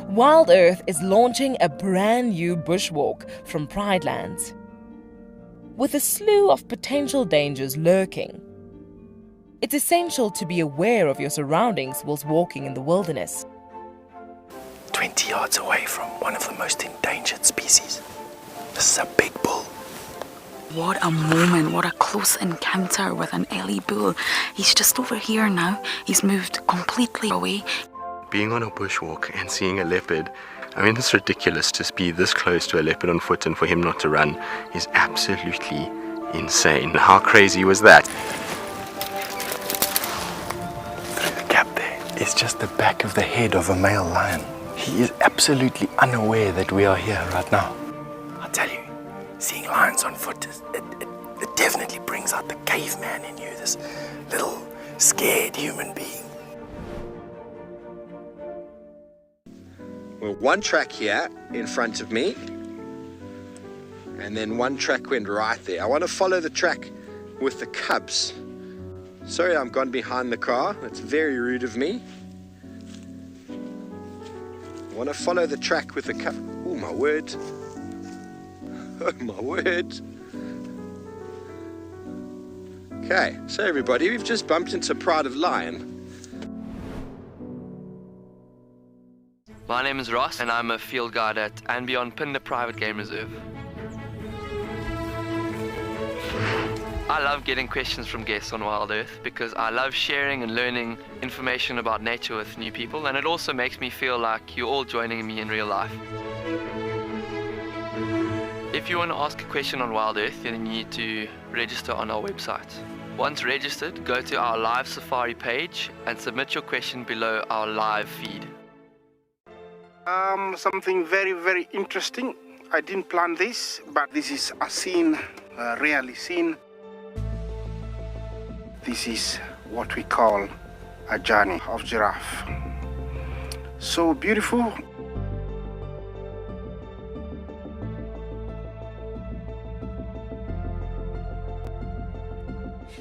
Wild Earth is launching a brand new bushwalk from Pridelands. With a slew of potential dangers lurking, it's essential to be aware of your surroundings whilst walking in the wilderness. 20 yards away from one of the most endangered species. This is a big bull. What a moment, what a close encounter with an Ellie bull. He's just over here now. He's moved completely away. Being on a bushwalk and seeing a leopard, I mean, it's ridiculous to be this close to a leopard on foot and for him not to run is absolutely insane. How crazy was that? Through the gap there is just the back of the head of a male lion. He is absolutely unaware that we are here right now. I tell you, seeing lions on foot, it definitely brings out the caveman in you, this little scared human being. Well, one track here in front of me, and then one track went right there. I want to follow the track with the cubs. Sorry, I'm gone behind the car. That's very rude of me. I want to follow the track with the cubs. Oh, my word. Oh, my word. Okay, so everybody, we've just bumped into Pride of Lion. My name is Ross, and I'm a field guide at and beyond Punda Private Game Reserve. I love getting questions from guests on Wild Earth because I love sharing and learning information about nature with new people, and it also makes me feel like you're all joining me in real life. If you want to ask a question on Wild Earth, then you need to register on our website. Once registered, go to our live safari page and submit your question below our live feed. Something very, very interesting. I didn't plan this, but this is a scene rarely seen. This is what we call a journey of giraffe. So beautiful.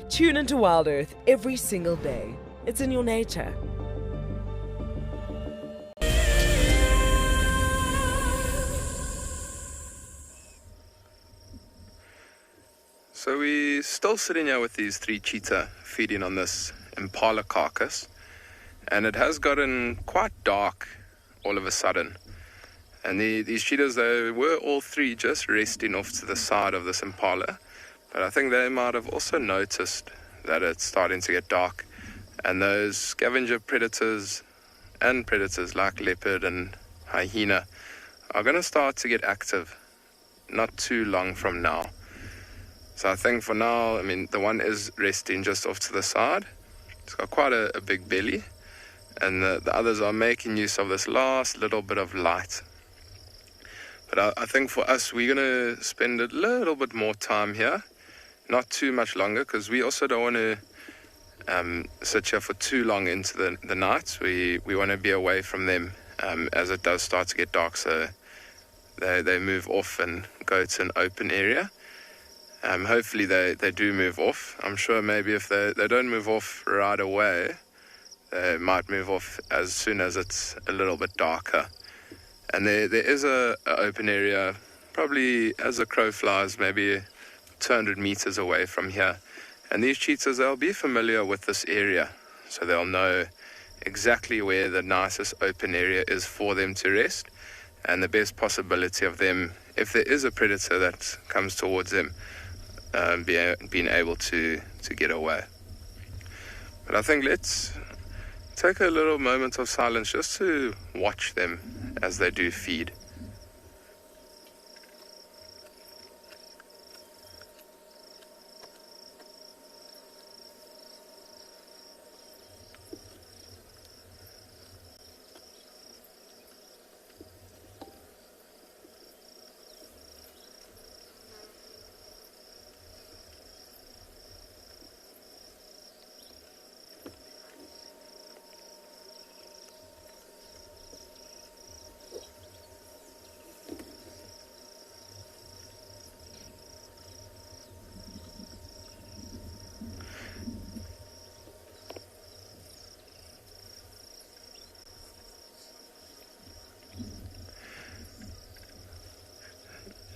Tune into Wild Earth every single day. It's in your nature. So we're still sitting here with these 3 cheetah feeding on this impala carcass, and it has gotten quite dark all of a sudden. And these cheetahs, they were all 3 just resting off to the side of this impala, but I think they might have also noticed that it's starting to get dark, and those scavenger predators and predators like leopard and hyena are going to start to get active not too long from now. So I think for now, I mean, the one is resting just off to the side. It's got quite a big belly. And the others are making use of this last little bit of light. But I think for us, we're going to spend a little bit more time here. Not too much longer, because we also don't want to sit here for too long into the night. We want to be away from them as it does start to get dark, so they move off and go to an open area. Hopefully they do move off. I'm sure maybe if they don't move off right away, they might move off as soon as it's a little bit darker. And there is a open area, probably as the crow flies, maybe 200 meters away from here. And these cheetahs, they'll be familiar with this area, so they'll know exactly where the nicest open area is for them to rest, and the best possibility of them, if there is a predator that comes towards them, being able to get away. But I think let's take a little moment of silence just to watch them as they do feed.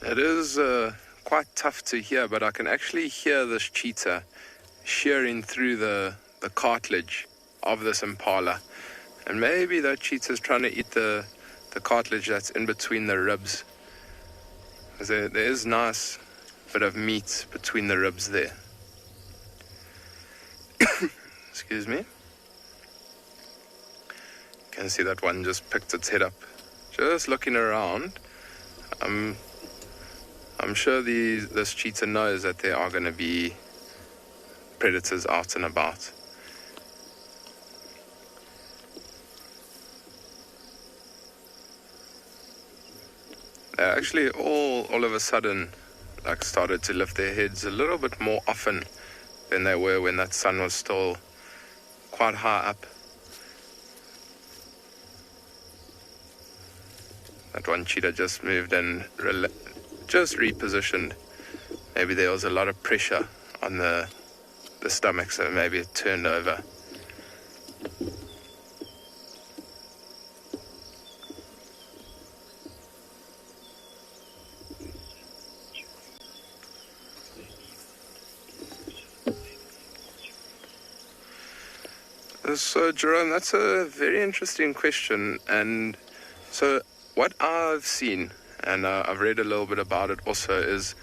It is quite tough to hear, but I can actually hear this cheetah shearing through the cartilage of this impala. And maybe that cheetah is trying to eat the cartilage that's in between the ribs. There is nice bit of meat between the ribs there. Excuse me. You can see that one just picked its head up. Just looking around. I'm sure this cheetah knows that there are going to be predators out and about. They actually all of a sudden started to lift their heads a little bit more often than they were when that sun was still quite high up. That one cheetah just moved and just repositioned. Maybe there was a lot of pressure on the stomach, so maybe it turned over. So Jerome, that's a very interesting question. And so what I've seen, and I've read a little bit about it also, is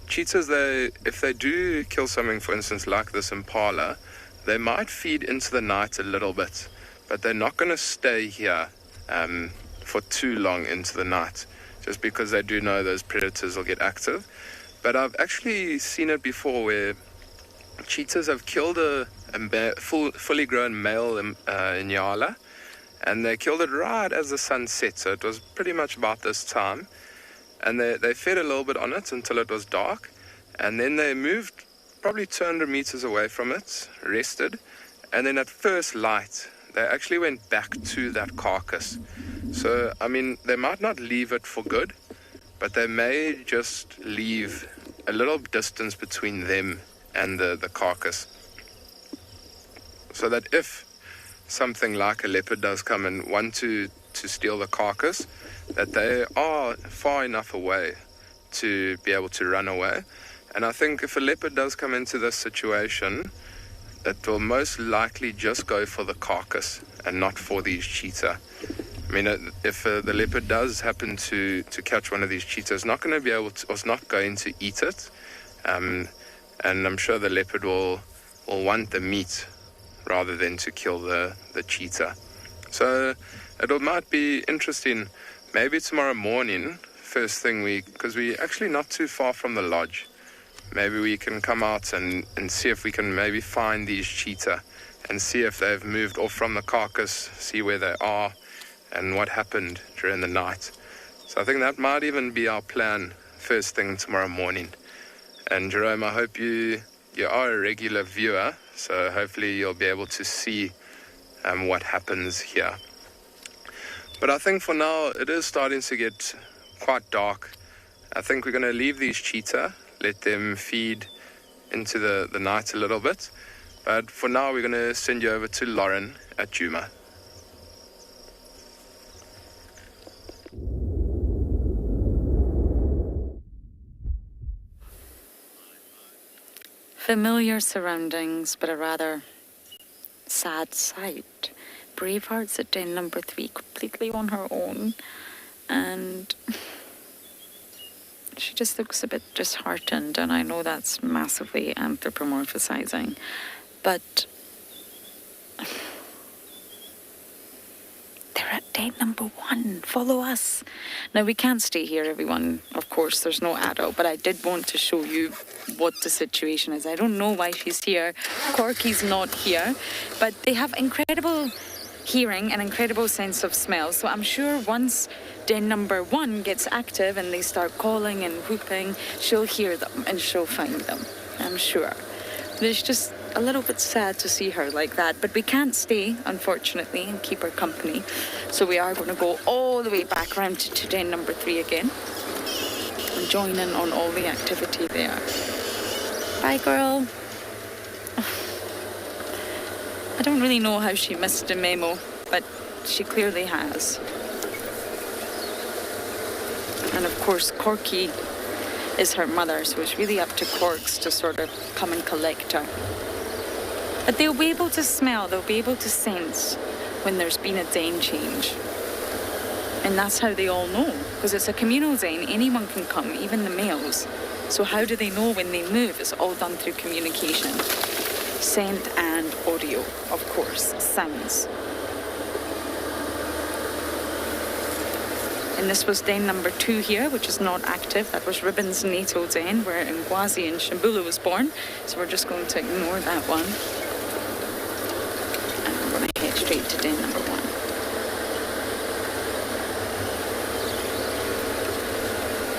cheetahs, if they do kill something, for instance, like this impala, they might feed into the night a little bit, but they're not going to stay here for too long into the night, just because they do know those predators will get active. But I've actually seen it before where cheetahs have killed a fully grown male Inyala, and they killed it right as the sun set, so it was pretty much about this time. And they fed a little bit on it until it was dark, and then they moved probably 200 meters away from it, rested, and then at first light, they actually went back to that carcass. So, I mean, they might not leave it for good, but they may just leave a little distance between them and the carcass, so that if something like a leopard does come and want to steal the carcass, that they are far enough away to be able to run away. And I think if a leopard does come into this situation, it will most likely just go for the carcass and not for these cheetah. I mean, if the leopard does happen to catch one of these cheetahs, it's not going to be able to, or it's not going to eat it. And I'm sure the leopard will want the meat rather than to kill the cheetah. So it might be interesting. Maybe tomorrow morning, first thing, because we're actually not too far from the lodge, maybe we can come out and see if we can maybe find these cheetah and see if they've moved off from the carcass, see where they are and what happened during the night. So I think that might even be our plan first thing tomorrow morning. And Jerome, I hope you you are a regular viewer, so hopefully you'll be able to see what happens here. But I think for now it is starting to get quite dark. I think we're going to leave these cheetah, let them feed into the night a little bit. But for now we're going to send you over to Lauren at Djuma. Familiar surroundings, but a rather sad sight. Braveheart's at den number 3, completely on her own, and she just looks a bit disheartened, and I know that's massively anthropomorphizing, but they're at den number 1. Follow us. Now, we can't stay here, everyone. Of course, there's no adult, but I did want to show you what the situation is. I don't know why she's here. Corky's not here, but they have incredible hearing and incredible sense of smell. So I'm sure once den number 1 gets active and they start calling and whooping, she'll hear them and she'll find them, I'm sure. It's just a little bit sad to see her like that, but we can't stay, unfortunately, and keep her company. So we are going to go all the way back around to den number 3 again and join in on all the activity there. Bye, girl. I don't really know how she missed a memo, but she clearly has. And of course, Corky is her mother, so it's really up to Corks to sort of come and collect her. But they'll be able to smell, they'll be able to sense when there's been a den change. And that's how they all know, because it's a communal den, anyone can come, even the males. So how do they know when they move? It's all done through communication. Scent and audio, of course, sounds. And this was den number 2 here, which is not active. That was Ribbon's natal den, where Ngwazi and Shambula was born. So we're just going to ignore that one. And we're going to head straight to den number 1.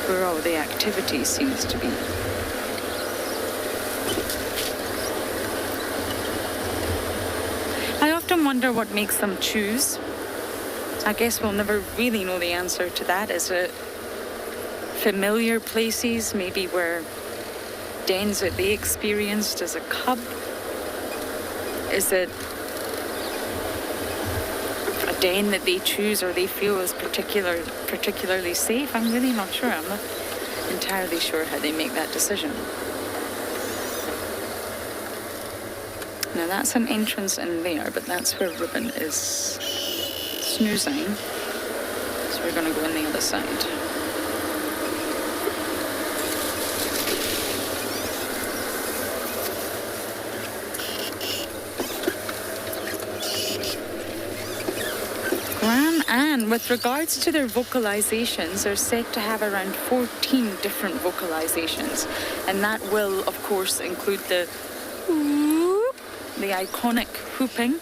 Where all the activity seems to be. I often wonder what makes them choose. I guess we'll never really know the answer to that. Is it familiar places, maybe where dens that they experienced as a cub? Is it a den that they choose or they feel is particularly safe? I'm really not sure. I'm not entirely sure how they make that decision. Now that's an entrance in there, but that's where Ribbon is snoozing. So we're going to go on the other side. Gran Ann, with regards to their vocalizations, they're said to have around 14 different vocalizations. And that will, of course, include the iconic whooping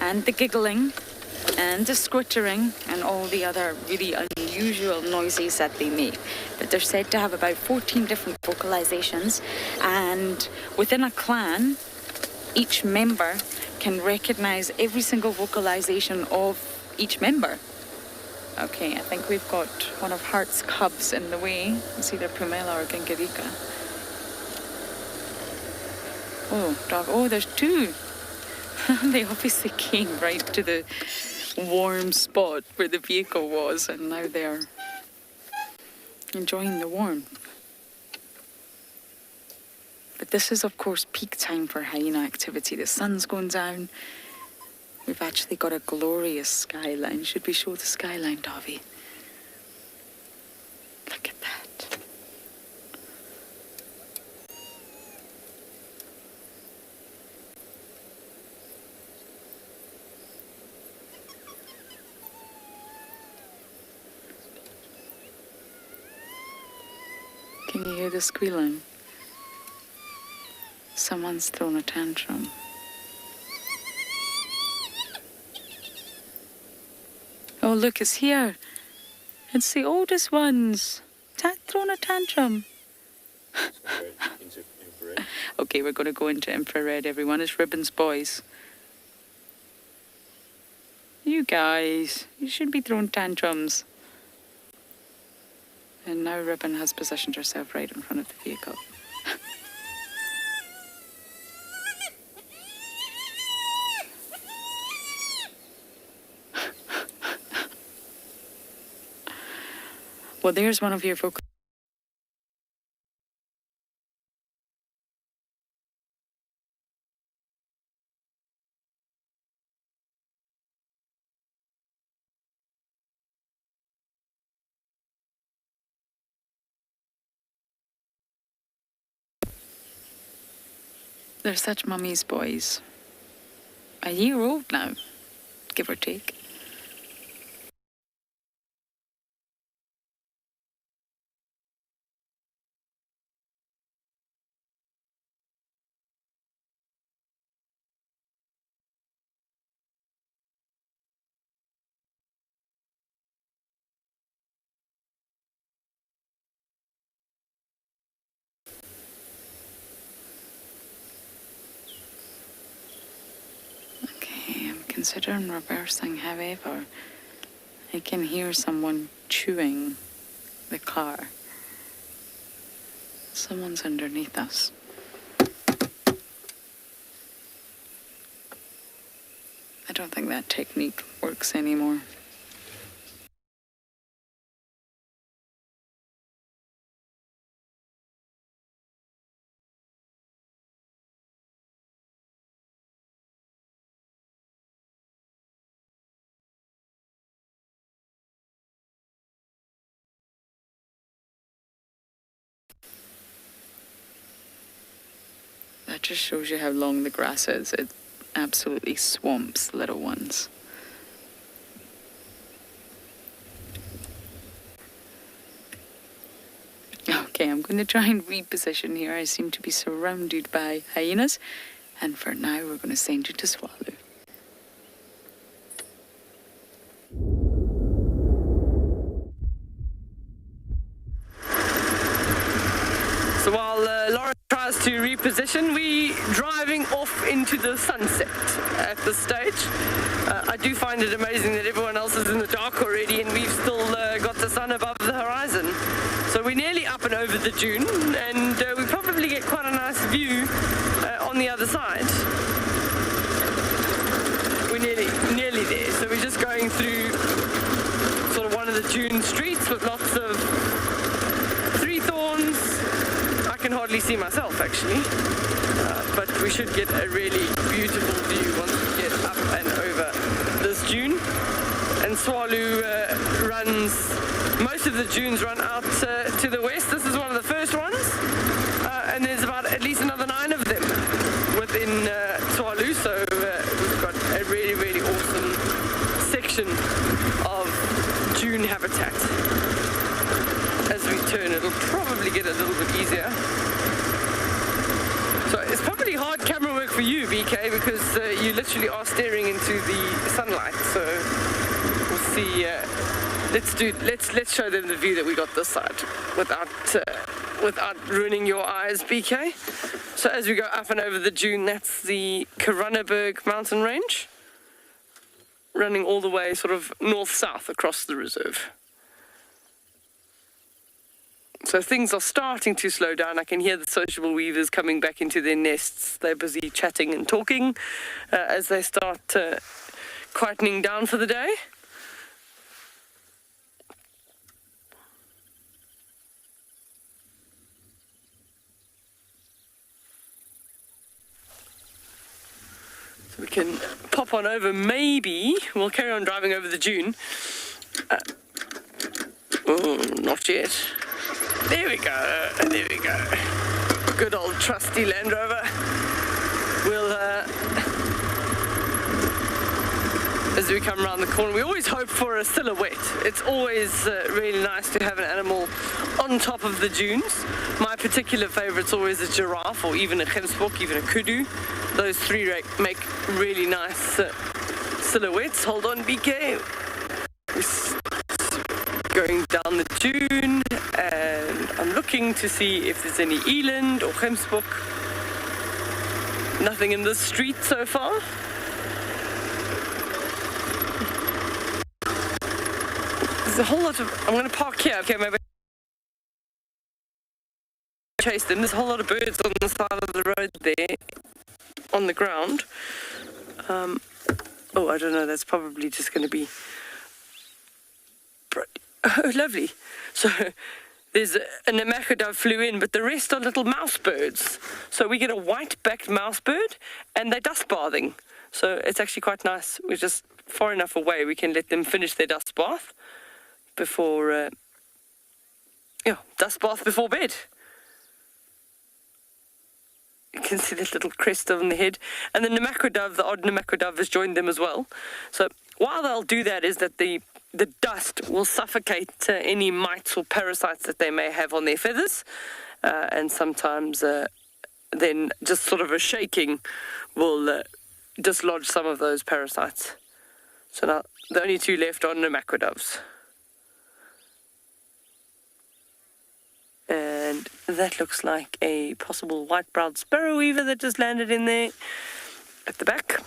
and the giggling and the squittering and all the other really unusual noises that they make. But they're said to have about 14 different vocalizations, and within a clan, each member can recognize every single vocalization of each member. Okay, I think we've got one of Heart's cubs in the way. It's either Pumela or Gingirika. Oh, dog. Oh, there's 2. They obviously came right to the warm spot where the vehicle was, and now they're enjoying the warmth. But this is, of course, peak time for hyena activity. The sun's going down. We've actually got a glorious skyline. Should we show the skyline, Davi? Look at that. Can you hear the squealing? Someone's thrown a tantrum. Oh, look, it's here. It's the oldest ones. Thrown a tantrum. Okay, we're going to go into infrared, everyone. It's Ribbon's boys. You guys, you shouldn't be throwing tantrums. And now Ribbon has positioned herself right in front of the vehicle. Well, there's one of your focus. They're such mummy's boys. A year old now, give or take. Okay, I'm considering reversing, however. I can hear someone chewing the car. Someone's underneath us. I don't think that technique works anymore. That just shows you how long the grass is. It absolutely swamps little ones. Okay, I'm going to try and reposition here. I seem to be surrounded by hyenas. And for now, we're going to send you to Tswalu. So while Laura tries to reposition, we're driving off into the sunset at this stage. I do find it amazing that everyone else is in the dark already and we've still got the sun above the horizon. So we're nearly up and over the dune, and we probably get quite a nice view on the other side. We're nearly there. So we're just going through sort of one of the dune streets with lots of tree thorns. I can hardly see myself actually, but we should get a really beautiful view once we get up and over this dune. And Tswalu runs, most of the dunes run out to the west. This is one of the first ones, and there's about at least another 9 of them within Tswalu, so we've got a really, really awesome section of dune habitat. As we turn, it'll probably get a little bit easier. So it's probably hard camera work for you, BK, because you literally are staring into the sunlight. So we'll see. Let's show them the view that we got this side without ruining your eyes, BK. So as we go up and over the dune, that's the Karanerberg mountain range, running all the way sort of north-south across the reserve. So things are starting to slow down. I can hear the sociable weavers coming back into their nests. They're busy chatting and talking as they start quietening down for the day. So we can pop on over, maybe. We'll carry on driving over the dune. Oh, not yet. There we go, there we go. Good old trusty Land Rover. We'll, as we come around the corner, we always hope for a silhouette. It's always really nice to have an animal on top of the dunes. My particular favourite's always a giraffe, or even a gemsbok, even a kudu. Those 3 make really nice silhouettes. Hold on, BK. Going down the dune, and I'm looking to see if there's any eland or gemsbok Nothing in the street so far. There's a whole lot of... I'm going to park here. Okay, maybe chase them. There's a whole lot of birds on the side of the road there, on the ground. Oh, I don't know. That's probably just going to be... Oh, lovely. So there's a Namako dove flew in, but the rest are little mouse birds. So we get a white-backed mouse bird, and they're dust bathing. So it's actually quite nice. We're just far enough away. We can let them finish their dust bath before, dust bath before bed. You can see that little crest on the head. And the Namako dove, the odd Namako dove, has joined them as well. So while they'll do that is that the dust will suffocate any mites or parasites that they may have on their feathers. And sometimes then just sort of a shaking will dislodge some of those parasites. So now the only two left are Namako doves. And that looks like a possible white-browed sparrow weaver that just landed in there at the back.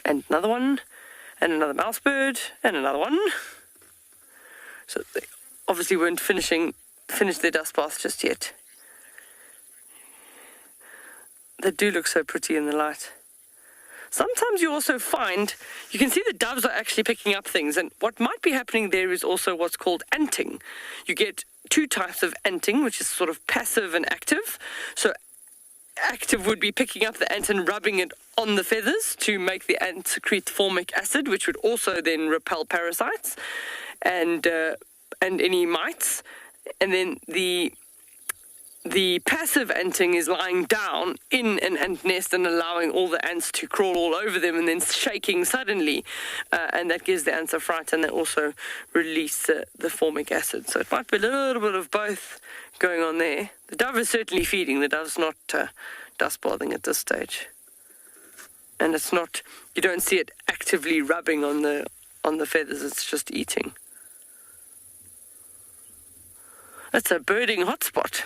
And another one, and another mouse bird, and another one. So they obviously weren't finished their dust bath just yet. They do look so pretty in the light. Sometimes you also find, you can see the doves are actually picking up things, and what might be happening there is also what's called anting. You get two types of anting, which is sort of passive and active. So active would be picking up the ant and rubbing it on the feathers to make the ant secrete formic acid, which would also then repel parasites and any mites. And then the passive anting is lying down in an ant nest and allowing all the ants to crawl all over them and then shaking suddenly. And that gives the ants a fright, and they also release the formic acid. So it might be a little bit of both going on there. The dove is certainly feeding. The dove's not dust bathing at this stage. And it's not, you don't see it actively rubbing on the feathers. It's just eating. That's a birding hotspot.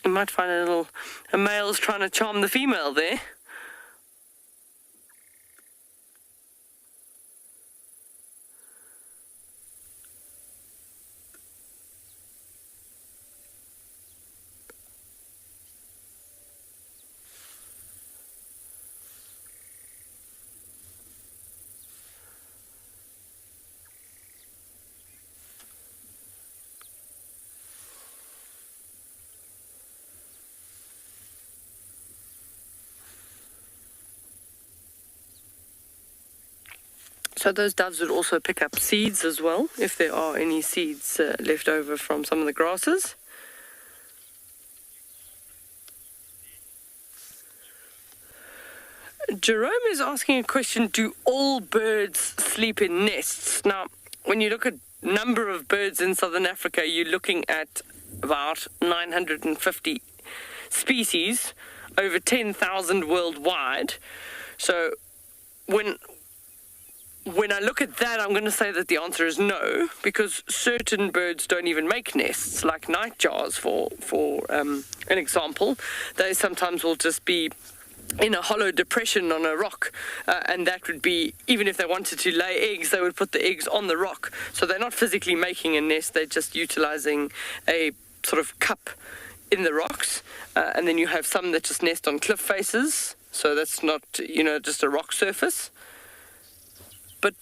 You might find a male's trying to charm the female there. So those doves would also pick up seeds as well, if there are any seeds left over from some of the grasses. Jerome is asking a question, do all birds sleep in nests? Now, when you look at number of birds in southern Africa, you're looking at about 950 species, over 10,000 worldwide. So when I look at that, I'm going to say that the answer is no, because certain birds don't even make nests, like nightjars, for an example. They sometimes will just be in a hollow depression on a rock, and that would be, even if they wanted to lay eggs, they would put the eggs on the rock. So they're not physically making a nest, they're just utilizing a sort of cup in the rocks. And then you have some that just nest on cliff faces, so that's not, just a rock surface. But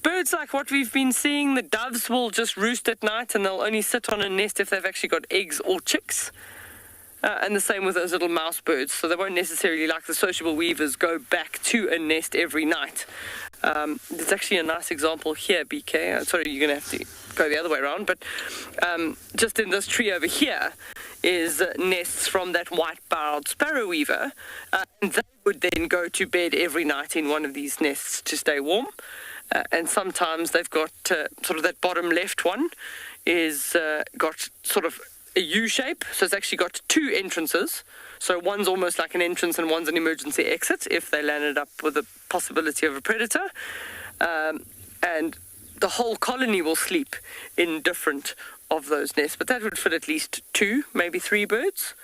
birds like what we've been seeing, the doves will just roost at night and they'll only sit on a nest if they've actually got eggs or chicks. And the same with those little mouse birds. So they won't necessarily, like the sociable weavers, go back to a nest every night. There's actually a nice example here, BK. Sorry, you're going to have to go the other way around. But just in this tree over here is nests from that white-barreled sparrow weaver. And they would then go to bed every night in one of these nests to stay warm. And sometimes they've got sort of that bottom left one is got sort of a U shape, so it's actually got two entrances. So one's almost like an entrance and one's an emergency exit if they landed up with a possibility of a predator. And the whole colony will sleep in different of those nests, but that would fit at least 2, maybe 3 birds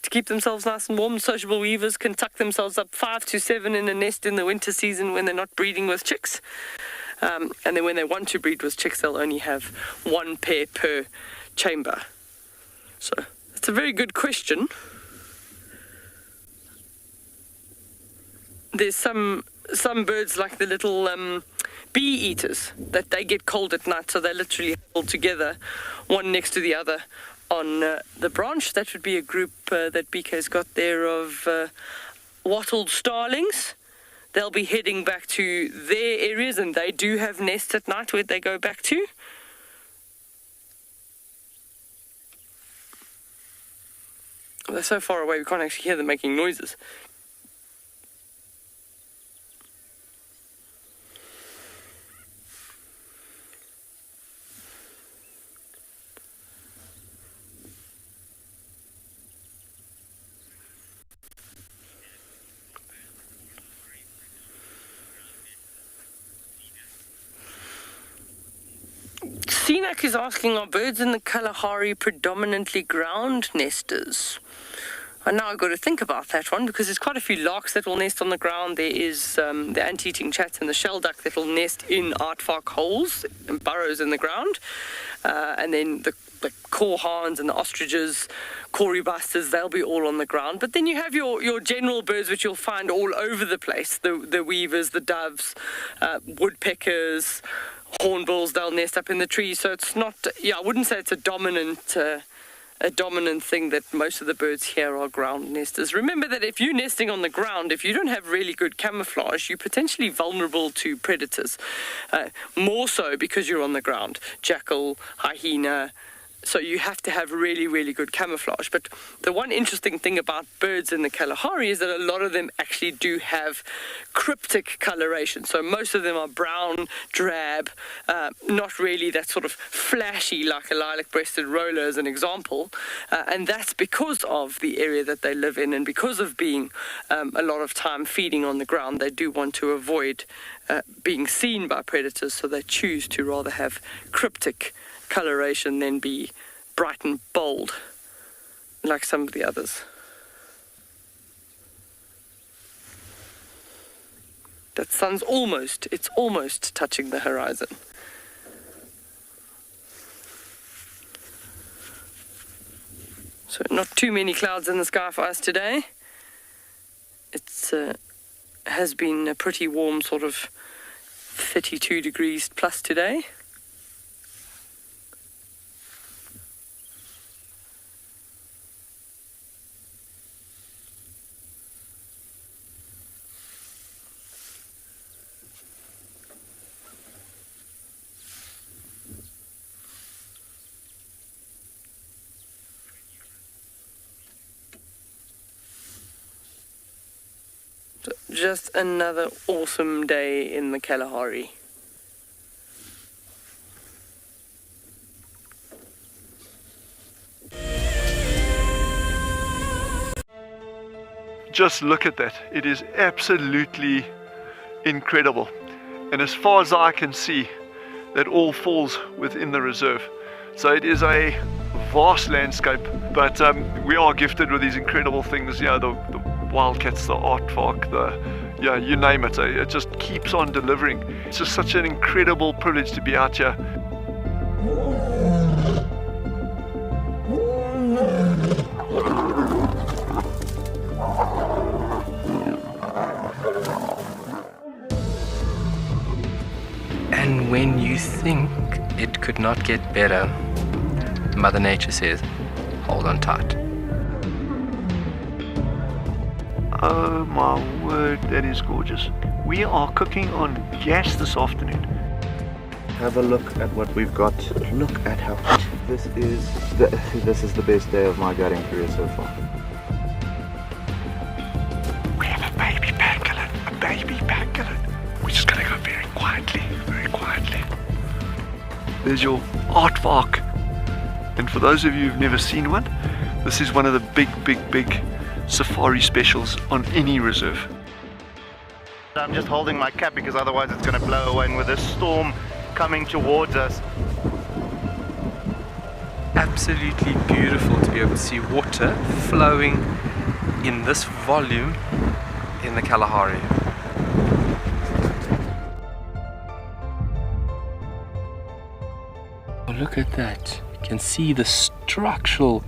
to keep themselves nice and warm. Sociable weavers can tuck themselves up 5 to 7 in a nest in the winter season when they're not breeding with chicks. And then when they want to breed with chicks, they'll only have 1 pair per chamber. So it's a very good question. There's some birds like the little bee eaters that they get cold at night, so they literally hold together one next to the other on the branch. That would be a group that BK's got there of wattled starlings. They'll be heading back to their areas, and they do have nests at night where they go back to. They're so far away we can't actually hear them making noises. Sinak is asking, are birds in the Kalahari predominantly ground nesters? And now I've got to think about that one, because there's quite a few larks that will nest on the ground. There is the ant-eating chats and the shell duck that will nest in aardvark holes and burrows in the ground. And then the korhans and the ostriches, corybusters, they'll be all on the ground. But then you have your general birds, which you'll find all over the place. The weavers, the doves, woodpeckers, hornbills, they'll nest up in the trees. So it's not, I wouldn't say it's a dominant thing that most of the birds here are ground nesters. Remember that if you're nesting on the ground, if you don't have really good camouflage, you're potentially vulnerable to predators. More so because you're on the ground. Jackal, hyena. So you have to have really, really good camouflage. But the one interesting thing about birds in the Kalahari is that a lot of them actually do have cryptic coloration. So most of them are brown, drab, not really that sort of flashy like a lilac-breasted roller as an example. And that's because of the area that they live in, and because of being a lot of time feeding on the ground. They do want to avoid being seen by predators, so they choose to rather have cryptic coloration than be bright and bold like some of the others. That sun's almost touching the horizon. So not too many clouds in the sky for us today. It's has been a pretty warm, sort of 32 degrees plus today. Just another awesome day in the Kalahari. Just look at that. It is absolutely incredible. And as far as I can see, that all falls within the reserve. So it is a vast landscape, but we are gifted with these incredible things. The wildcats, the aardvark, you name it. It just keeps on delivering. It's just such an incredible privilege to be out here. And when you think it could not get better, Mother Nature says, hold on tight. Oh my word, that is gorgeous. We are cooking on gas this afternoon. Have a look at what we've got. Look at how this is the best day of my guiding career so far. We have a baby pangolin. We're just gonna go very quietly. There's your aardvark. And for those of you who've never seen one, this is one of the big safari specials on any reserve. I'm just holding my cap because otherwise it's going to blow away, and with this storm coming towards us, absolutely beautiful to be able to see water flowing in this volume in the Kalahari. Oh, look at that. You can see the structural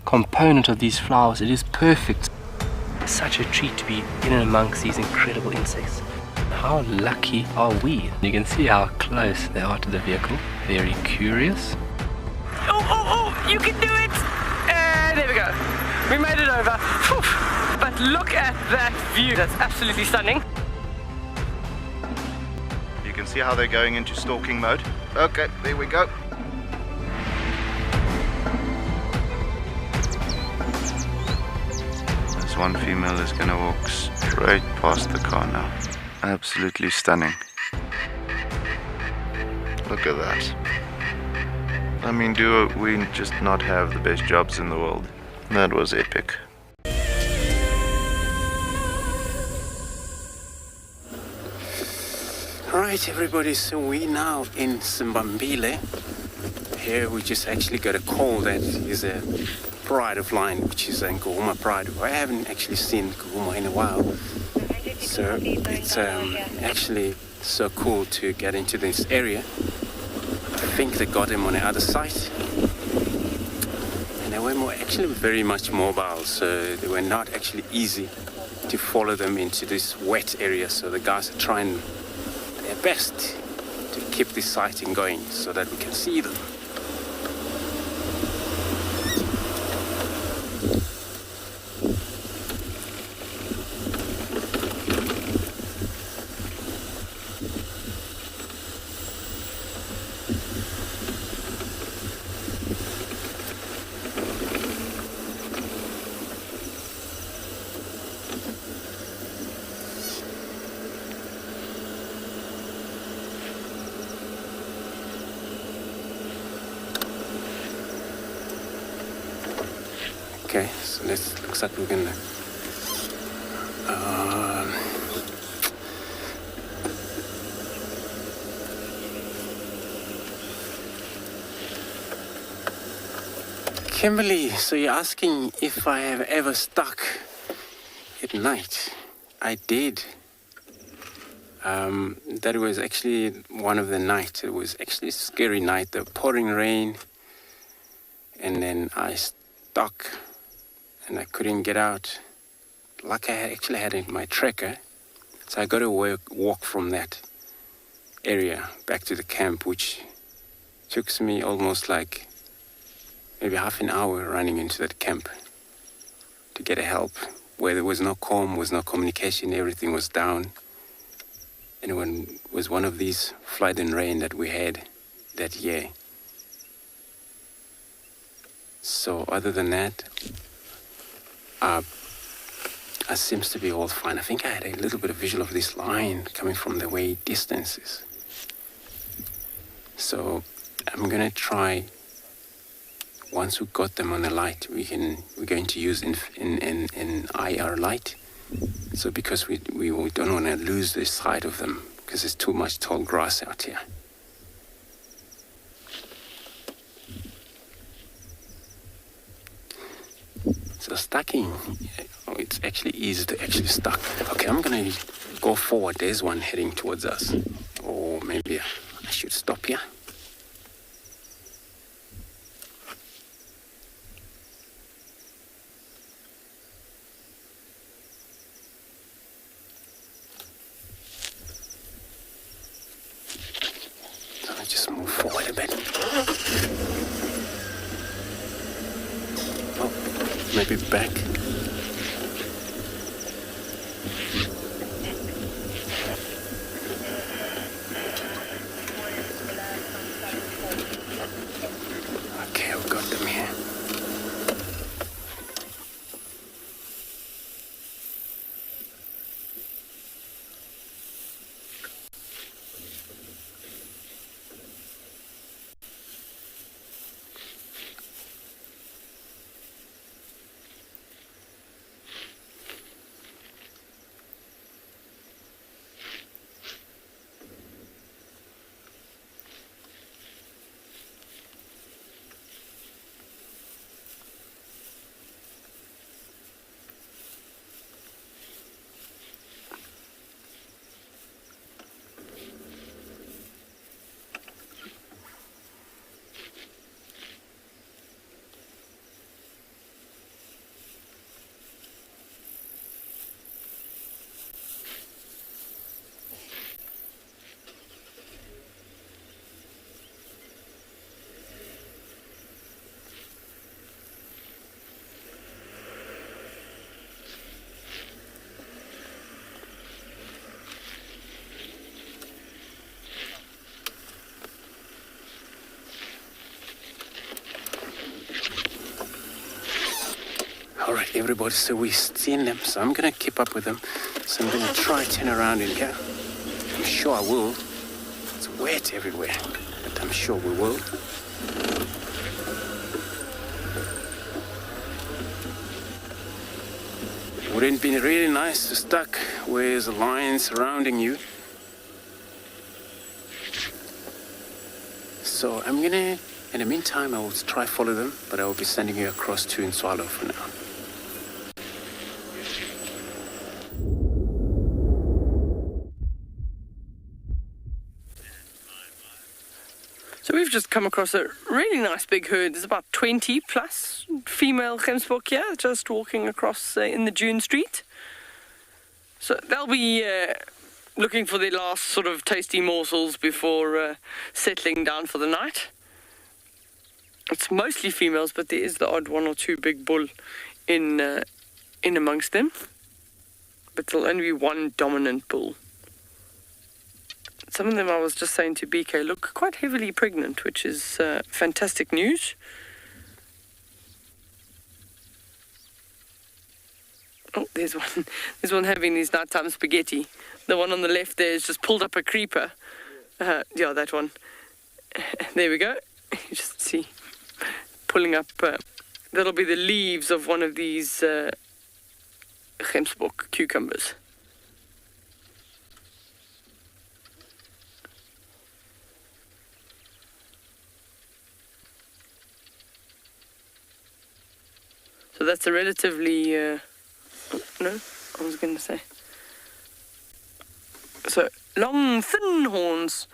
component of these flowers. It is perfect. Such a treat to be in and amongst these incredible insects. How lucky are we? You can see how close they are to the vehicle. Very curious. Oh, you can do it! There we go. We made it over. Whew. But look at that view. That's absolutely stunning. You can see how they're going into stalking mode. Okay, there we go. This one female is gonna walk straight past the car now. Absolutely stunning. Look at that. I mean, do we just not have the best jobs in the world? That was epic. Alright everybody, so we now in Simbambile. Here we just actually got a call that is a pride of line, which is a Ngoma pride. I haven't actually seen Ngoma in a while. So it's actually so cool to get into this area. I think they got him on the other side. And they were actually very much mobile, so they were not actually easy to follow them into this wet area. So the guys are trying their best to keep this sighting going so that we can see them. Okay, so this looks like we're gonna Kimberly, so you're asking if I have ever stuck at night. I did. That was actually one of the nights. It was actually a scary night. The pouring rain, and then I stuck and I couldn't get out. Like I actually had in my trekker, so I got to walk from that area back to the camp, which took me almost like maybe half an hour running into that camp to get help, where there was no comm, was no communication, everything was down. And it was one of these flood and rain that we had that year. So other than that, it seems to be all fine. I think I had a little bit of visual of this line coming from the way distances. So I'm gonna try. Once we got them on the light, we're going to use in IR light. So because we don't want to lose the sight of them because there's too much tall grass out here. So stacking, it's actually easy to actually stack. Okay, I'm gonna go forward. There's one heading towards us. Or maybe I should stop here. So I just move forward a bit. Maybe back. Okay, we got them here. everybody, so we're seeing them. So I'm going to keep up with them. So I'm going to try turn around in here. I'm sure I will. It's wet everywhere, but I'm sure we will. Wouldn't it be really nice to stuck with a lion surrounding you? So I'm gonna, in the meantime, I will try follow them, but I will be sending you across to Tswalu for now. So we've just come across a really nice big herd. There's about 20 plus female gemsbok here, just walking across in the June Street. So they'll be looking for their last sort of tasty morsels before settling down for the night. It's mostly females, but there is the odd one or two big bull in amongst them. But there'll only be one dominant bull. Some of them, I was just saying to BK, look quite heavily pregnant, which is fantastic news. Oh, there's one. There's one having these nighttime spaghetti. The one on the left there is just pulled up a creeper. Yeah, that one. There we go. You just see pulling up. That'll be the leaves of one of these gemsbok cucumbers. So that's a relatively, no, I was going to say. So long, thin horns,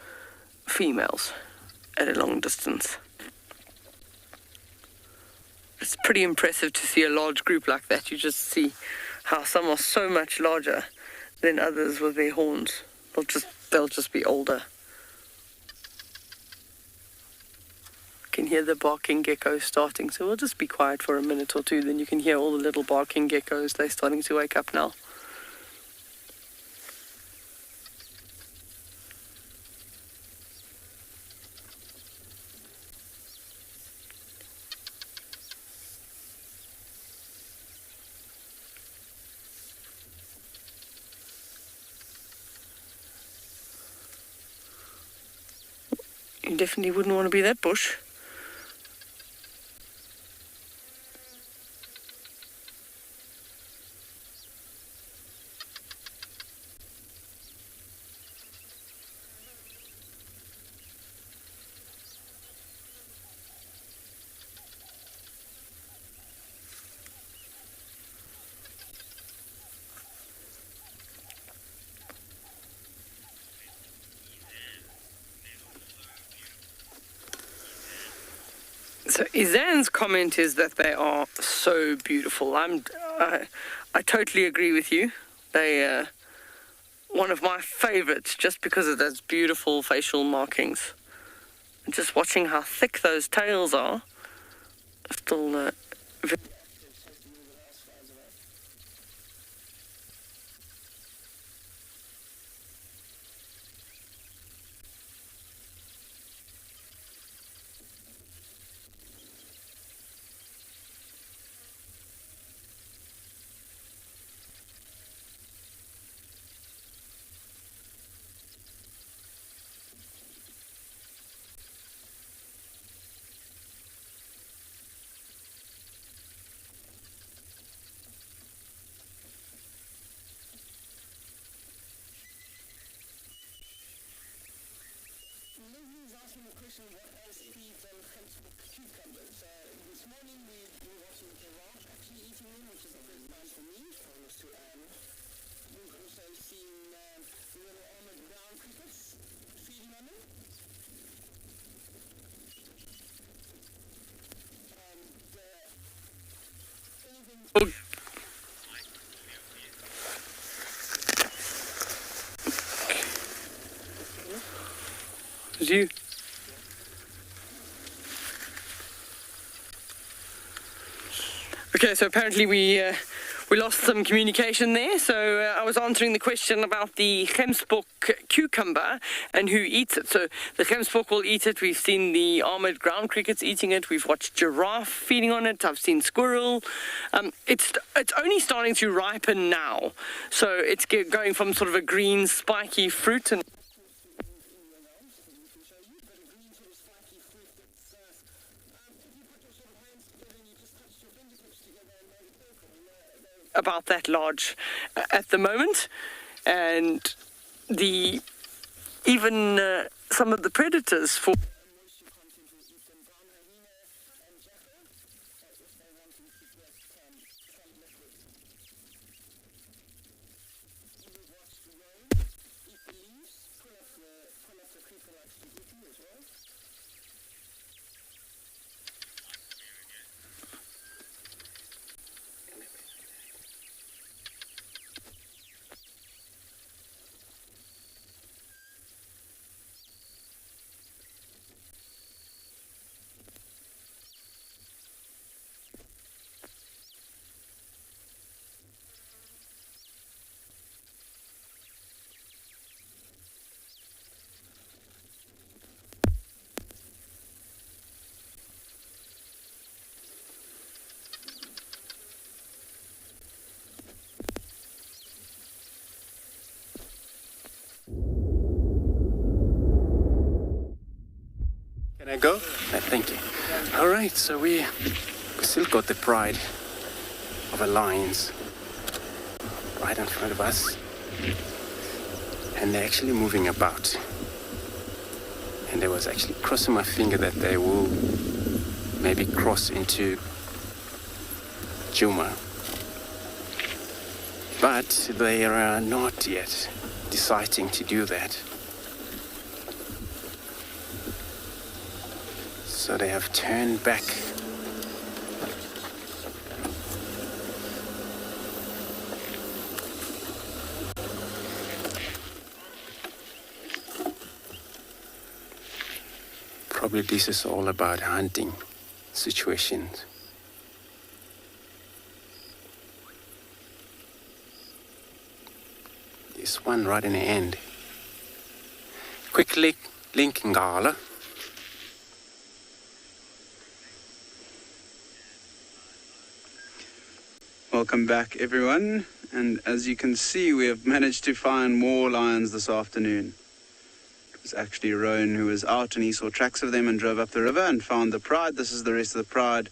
females at a long distance. It's pretty impressive to see a large group like that. You just see how some are so much larger than others with their horns. They'll just be older. Can hear the barking geckos starting, so we'll just be quiet for a minute or two, then you can hear all the little barking geckos. They're starting to wake up now. You definitely wouldn't want to be that bush. So Izan's comment is that they are so beautiful. I totally agree with you. They one of my favorites just because of those beautiful facial markings. And just watching how thick those tails are, still you. Okay, so apparently we We lost some communication there, so I was answering the question about the gemsbok cucumber and who eats it. So the gemsbok will eat it. We've seen the armored ground crickets eating it. We've watched giraffe feeding on it. I've seen squirrel. It's only starting to ripen now, so it's going from sort of a green spiky fruit and about that large at the moment, and even some of the predators for Can I go? Thank you. All right, so we still got the pride of a lions right in front of us, and they're actually moving about. And I was actually crossing my finger that they will maybe cross into Djuma, but they are not yet deciding to do that. So they have turned back. Probably this is all about hunting situations. This one right in the end. Quick link Ngala. Welcome back, everyone. And as you can see, we have managed to find more lions this afternoon. It was actually Rowan who was out and he saw tracks of them and drove up the river and found the pride. This is the rest of the pride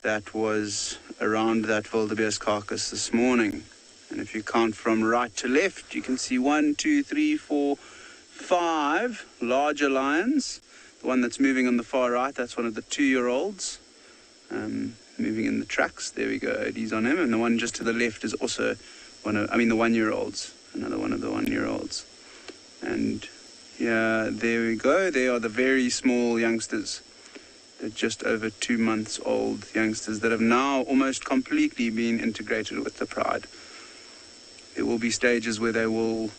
that was around that wildebeest carcass this morning. And if you count from right to left, you can see 1, 2, 3, 4, 5 larger lions. The one that's moving on the far right, that's one of the 2-year-olds. Moving in the tracks, there we go, he's on him, and the one just to the left is also the 1-year-olds, another one of the 1-year-olds. And yeah, there we go, they are the very small youngsters. They're just over 2 months old youngsters that have now almost completely been integrated with the pride. There will be stages where they will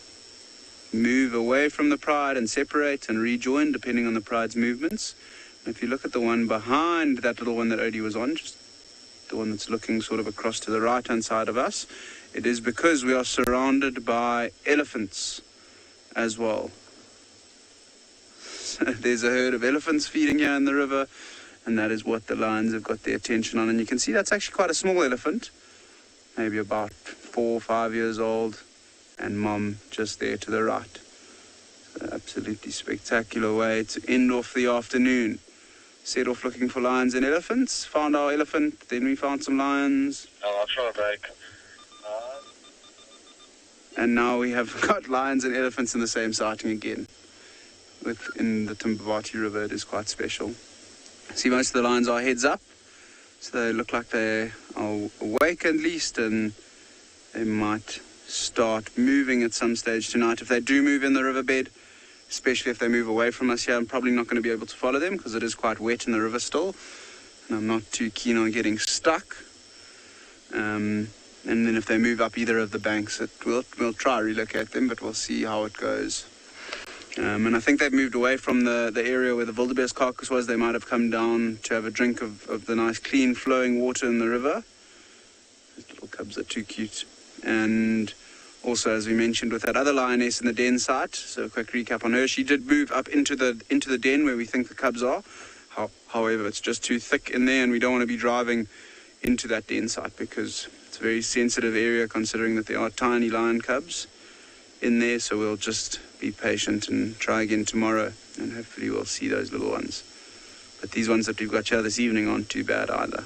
move away from the pride and separate and rejoin depending on the pride's movements. And if you look at the one behind that little one that Odie was on, just the one that's looking sort of across to the right-hand side of us, it is because we are surrounded by elephants as well. So there's a herd of elephants feeding here in the river, and that is what the lions have got their attention on. And you can see that's actually quite a small elephant, maybe about 4 or 5 years old, and mom just there to the right. So absolutely spectacular way to end off the afternoon. Set off looking for lions and elephants, found our elephant, then we found some lions. I'll try to break. And now we have got lions and elephants in the same sighting again. Within the Timbavati River, it is quite special. See, most of the lions are heads up, so they look like they are awake at least, and they might start moving at some stage tonight. If they do move in the riverbed, especially if they move away from us here, I'm probably not going to be able to follow them because it is quite wet in the river still, and I'm not too keen on getting stuck. And then if they move up either of the banks, we'll try to relocate them, but we'll see how it goes. And I think they've moved away from the area where the wildebeest carcass was. They might have come down to have a drink of the nice clean flowing water in the river. There's little cubs are too cute. And also, as we mentioned, with that other lioness in the den site, so a quick recap on her, she did move up into the den where we think the cubs are. However, it's just too thick in there, and we don't want to be driving into that den site because it's a very sensitive area considering that there are tiny lion cubs in there. So we'll just be patient and try again tomorrow, and hopefully we'll see those little ones. But these ones that we've got here this evening aren't too bad either.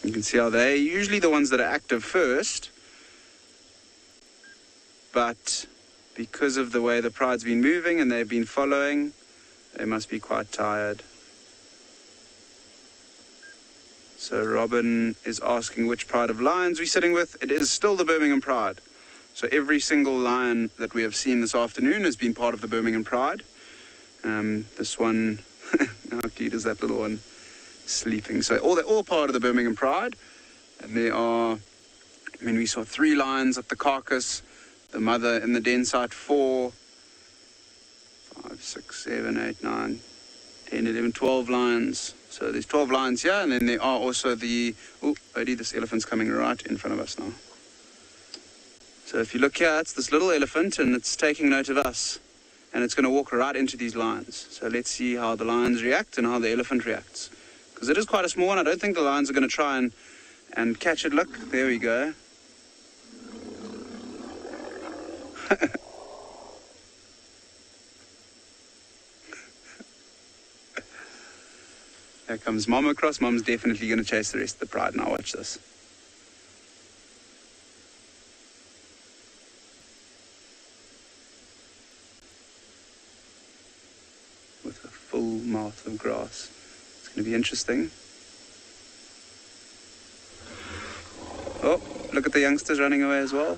You can see how they're usually the ones that are active first, but because of the way the pride's been moving and they've been following, they must be quite tired. So Robin is asking which pride of lions we're sitting with. It is still the Birmingham Pride. So every single lion that we have seen this afternoon has been part of the Birmingham Pride. This one, how cute is that little one sleeping? So they're all part of the Birmingham Pride. And they are, we saw 3 lions at the carcass, the mother in the den site 4, 5, 6, 7, 8, 9, 10, 11, 12 lions. So there's 12 lions here, and then there are also Odie, this elephant's coming right in front of us now. So if you look here, it's this little elephant, and it's taking note of us, and it's going to walk right into these lions. So let's see how the lions react and how the elephant reacts. Because it is quite a small one. I don't think the lions are going to try and catch it. Look, there we go. There comes Mom across. Mom's definitely going to chase the rest of the pride. Now watch this. With a full mouth of grass. It's going to be interesting. Oh, look at the youngsters running away as well.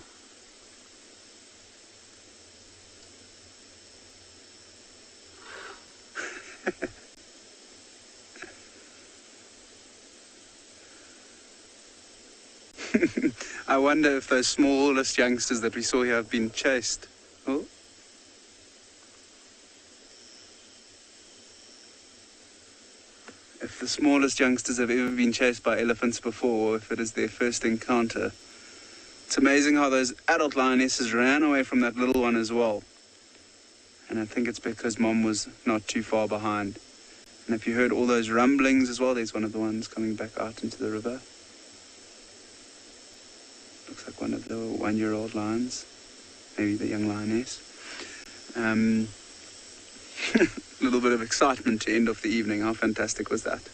I wonder if those smallest youngsters that we saw here have been chased. Oh. If the smallest youngsters have ever been chased by elephants before, or if it is their first encounter. It's amazing how those adult lionesses ran away from that little one as well. And I think it's because Mom was not too far behind. And if you heard all those rumblings as well, there's one of the ones coming back out into the river. Looks like one of the 1-year-old lions, maybe the young lioness. A little bit of excitement to end off the evening. How fantastic was that?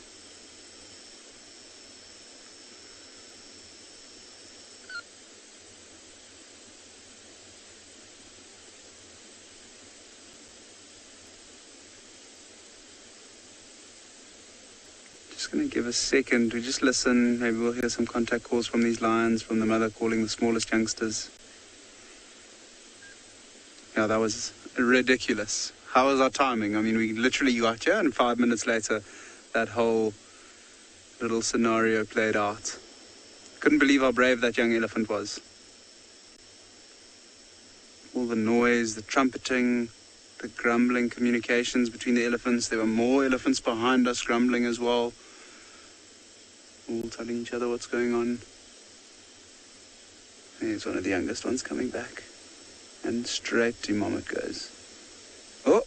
Just going to give a second. We just listen. Maybe we'll hear some contact calls from these lions, from the mother calling the smallest youngsters. Yeah, that was ridiculous. How was our timing? I mean, we literally got here, and 5 minutes later, that whole little scenario played out. Couldn't believe how brave that young elephant was. All the noise, the trumpeting, the grumbling communications between the elephants. There were more elephants behind us grumbling as well. All telling each other what's going on. There's one of the youngest ones coming back. And straight to Mom it goes. Oh!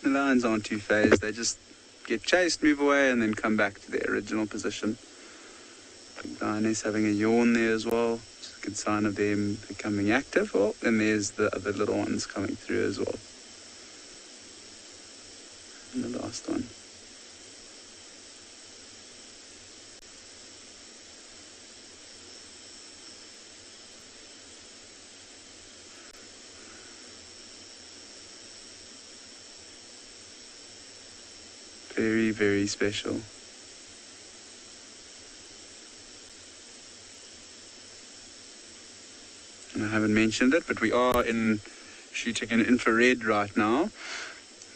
The lions aren't too phased. They just get chased, move away, and then come back to their original position. Big lioness having a yawn there as well. Just a good sign of them becoming active. Oh, and there's the other little ones coming through as well. And the last one. Very, very special. And I haven't mentioned it, but we are shooting in infrared right now.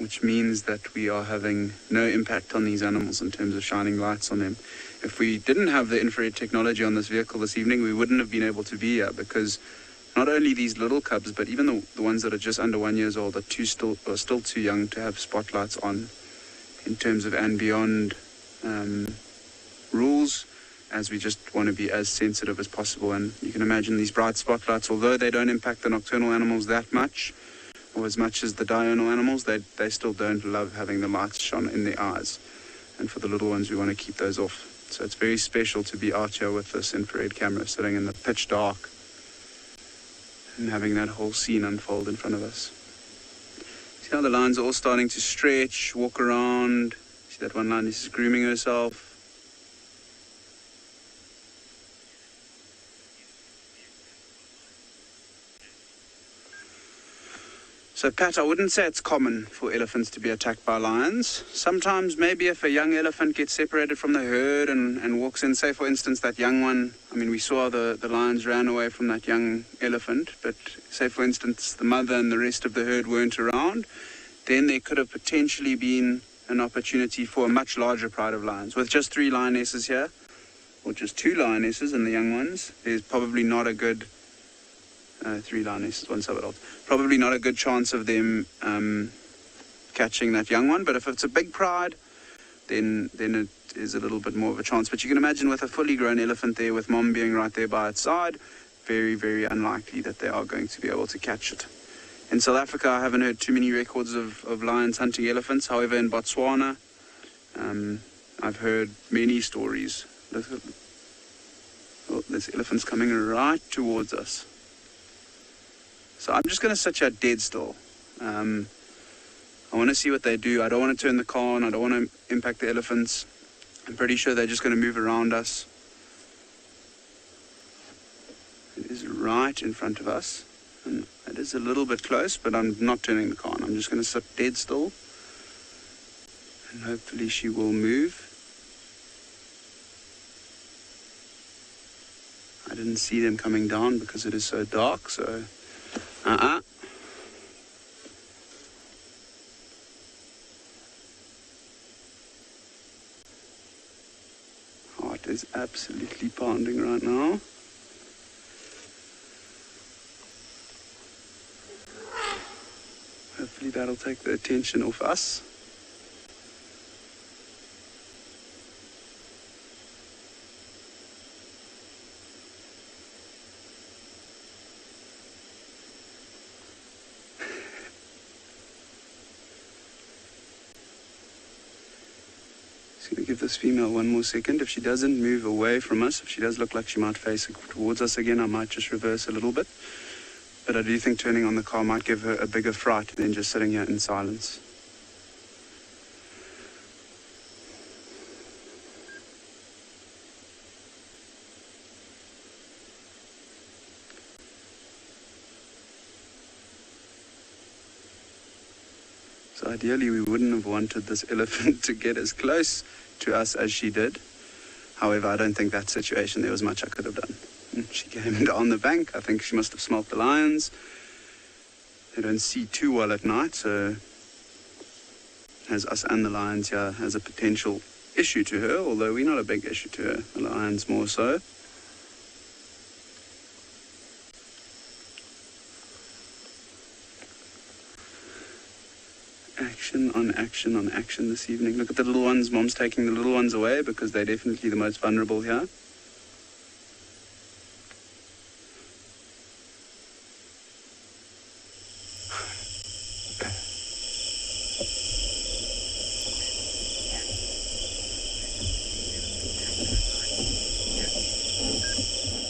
which means that we are having no impact on these animals in terms of shining lights on them. If we didn't have the infrared technology on this vehicle this evening, we wouldn't have been able to be here, because not only these little cubs, but even the ones that are just under 1 year old are still too young to have spotlights on in terms of and beyond rules, as we just want to be as sensitive as possible. And you can imagine these bright spotlights, although they don't impact the nocturnal animals that much, or as much as the diurnal animals, they still don't love having the lights shone in their eyes. And for the little ones, we want to keep those off. So it's very special to be out here with this infrared camera, sitting in the pitch dark and having that whole scene unfold in front of us. See how the lines are all starting to stretch, walk around. See that one line is grooming herself. So, Pat, I wouldn't say it's common for elephants to be attacked by lions. Sometimes, maybe if a young elephant gets separated from the herd and walks in, say, for instance, that young one, I mean, we saw the lions ran away from that young elephant, but say, for instance, the mother and the rest of the herd weren't around, then there could have potentially been an opportunity for a much larger pride of lions. With just 3 lionesses here, or just 2 lionesses and the young ones, there's probably not a good... 3 lionesses, 1 sub-adult. Probably not a good chance of them catching that young one, but if it's a big pride, then it is a little bit more of a chance. But you can imagine with a fully grown elephant there, with mom being right there by its side, very, very unlikely that they are going to be able to catch it. In South Africa, I haven't heard too many records of lions hunting elephants. However, in Botswana, I've heard many stories. Oh, there's elephants coming right towards us. So I'm just going to sit here dead still. I want to see what they do. I don't want to turn the car on. I don't want to impact the elephants. I'm pretty sure they're just going to move around us. It is right in front of us. And it is a little bit close, but I'm not turning the car on. I'm just going to sit dead still. And hopefully she will move. I didn't see them coming down because it is so dark, so... Heart is absolutely pounding right now. Hopefully that'll take the attention off us. Going to give this female 1 more second. If she doesn't move away from us, if she does look like she might face towards us again, I might just reverse a little bit. But I do think turning on the car might give her a bigger fright than just sitting here in silence. So ideally, we wouldn't have wanted this elephant to get as close to us as she did. However, I don't think that situation, there was much I could have done. She came down the bank. I think she must have smelt the lions. They don't see too well at night, so as us and the lions here has a potential issue to her, although we're not a big issue to her. The lions more so. Action on action on action this evening. Look at the little ones. Mom's taking the little ones away because they're definitely the most vulnerable here.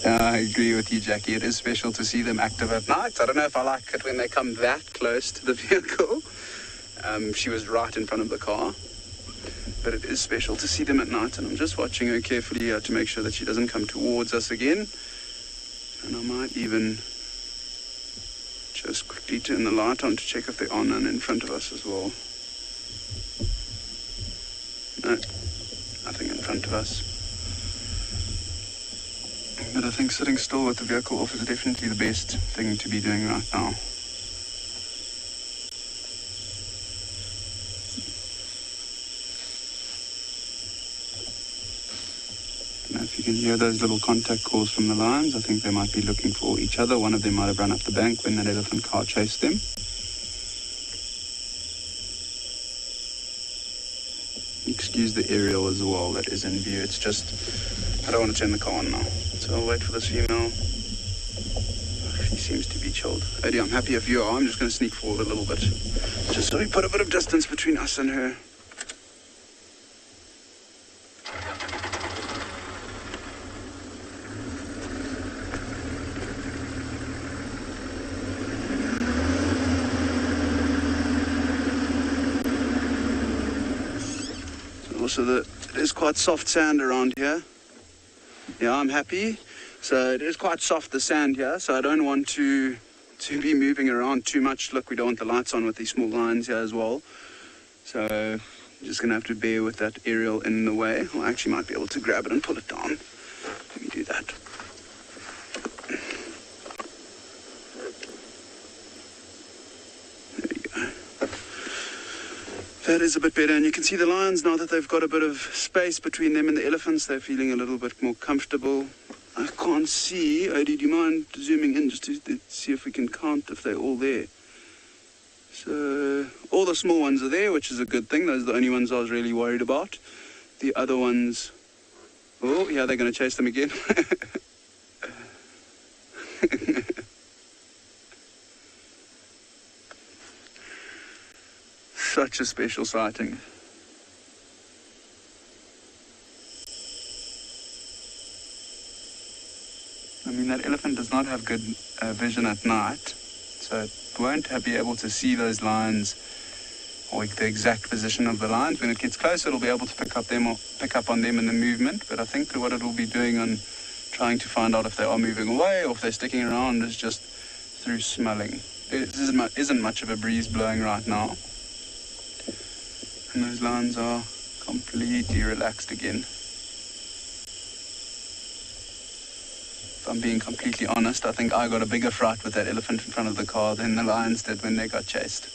I agree with you, Jackie. It is special to see them active at night. I don't know if I like it when they come that close to the vehicle. She was right in front of the car, but it is special to see them at night, and I'm just watching her carefully to make sure that she doesn't come towards us again. And I might even just quickly turn the light on to check if there are none in front of us as well. No, nothing in front of us. But I think sitting still with the vehicle off is definitely the best thing to be doing right now. can hear those little contact calls from the lions. I think they might be looking for each other. One of them might have run up the bank when that elephant car chased them. Excuse the aerial as well that is in view. It's just, I don't want to turn the car on now. So I'll wait for this female. She seems to be chilled. Eddie, I'm happy if you are. I'm just going to sneak forward a little bit. Just so we put a bit of distance between us and her. So it is quite soft sand around here. Yeah, I'm happy. So it is quite soft, the sand here, so I don't want to be moving around too much. Look, we don't want the lights on with these small lines here as well. So I'm just going to have to bear with that aerial in the way. I actually might be able to grab it and pull it down. Let me do that. That is a bit better, and you can see the lions now that they've got a bit of space between them and the elephants. They're feeling a little bit more comfortable. I can't see. Odie, do you mind zooming in just to see if we can count if they're all there? So all the small ones are there, which is a good thing. Those are the only ones I was really worried about. The other ones, oh yeah, they're going to chase them again. Such a special sighting. I mean, that elephant does not have good vision at night, so it won't be able to see those lions or the exact position of the lions. When it gets closer, it'll be able to pick up on them in the movement. But I think what it will be doing on trying to find out if they are moving away or if they're sticking around is just through smelling. There isn't much of a breeze blowing right now. And those lions are completely relaxed again. If I'm being completely honest, I think I got a bigger fright with that elephant in front of the car than the lions did when they got chased.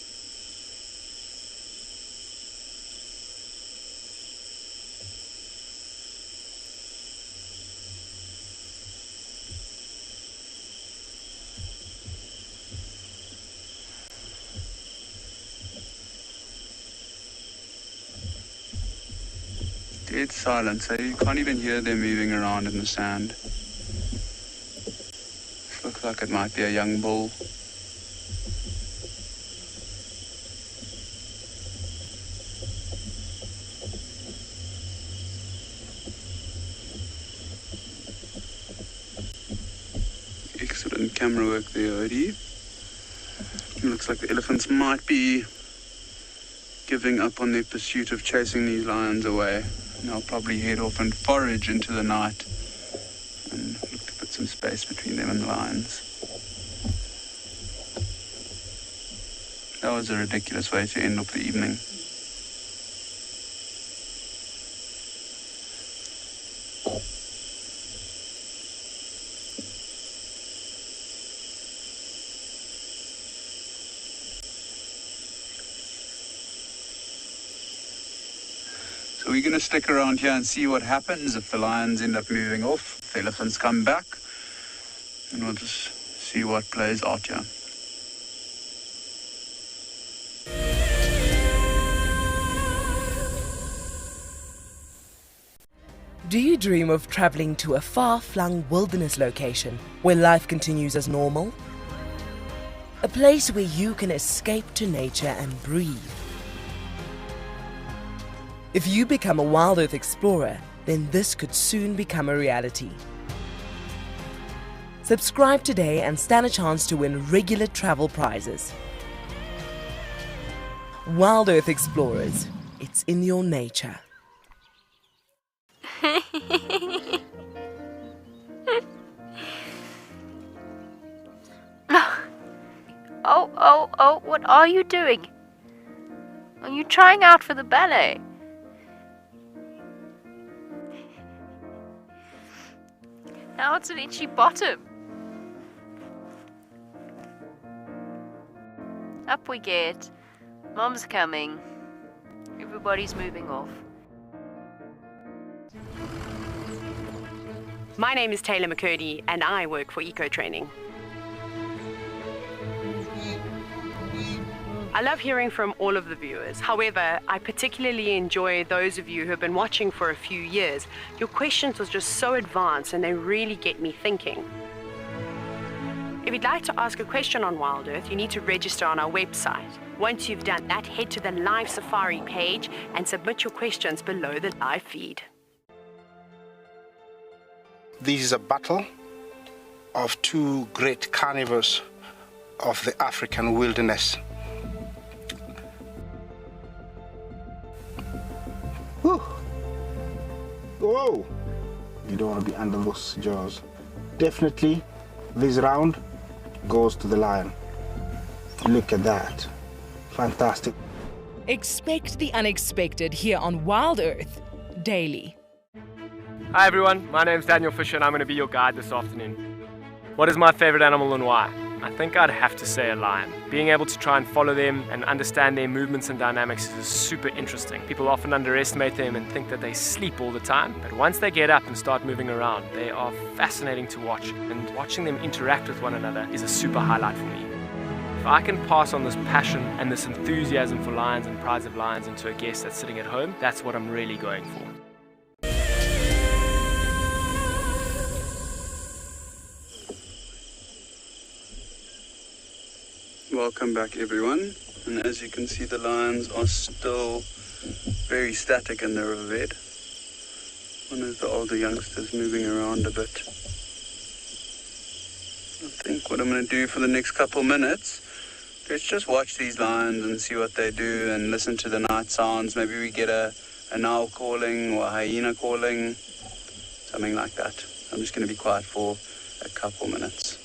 Dead silent, so you can't even hear them moving around in the sand. This looks like it might be a young bull. Excellent camera work there, Odie. It looks like the elephants might be giving up on their pursuit of chasing these lions away. And I'll probably head off and forage into the night and look to put some space between them and the lions. That was a ridiculous way to end off the evening. So we're going to stick around here and see what happens if the lions end up moving off, if the elephants come back, and we'll just see what plays out here. Do you dream of traveling to a far-flung wilderness location where life continues as normal? A place where you can escape to nature and breathe. If you become a Wild Earth explorer, then this could soon become a reality. Subscribe today and stand a chance to win regular travel prizes. Wild Earth Explorers, it's in your nature. Oh, what are you doing? Are you trying out for the ballet? Now it's an itchy bottom. Up we get. Mom's coming. Everybody's moving off. My name is Taylor McCurdy and I work for Eco Training. I love hearing from all of the viewers. However, I particularly enjoy those of you who have been watching for a few years. Your questions are just so advanced and they really get me thinking. If you'd like to ask a question on Wild Earth, you need to register on our website. Once you've done that, head to the live safari page and submit your questions below the live feed. This is a battle of two great carnivores of the African wilderness. Whew. Whoa! You don't want to be under those jaws. Definitely, this round goes to the lion. Look at that. Fantastic. Expect the unexpected here on Wild Earth daily. Hi everyone, my name's Daniel Fisher and I'm going to be your guide this afternoon. What is my favorite animal and why? I think I'd have to say a lion. Being able to try and follow them and understand their movements and dynamics is super interesting. People often underestimate them and think that they sleep all the time, but once they get up and start moving around, they are fascinating to watch, and watching them interact with one another is a super highlight for me. If I can pass on this passion and this enthusiasm for lions and prides of lions into a guest that's sitting at home, that's what I'm really going for. Welcome back everyone, and as you can see the lions are still very static in the riverbed. One of the older youngsters moving around a bit. I think what I'm going to do for the next couple minutes, let's just watch these lions and see what they do and listen to the night sounds. Maybe we get an owl calling or a hyena calling, something like that. I'm just going to be quiet for a couple minutes.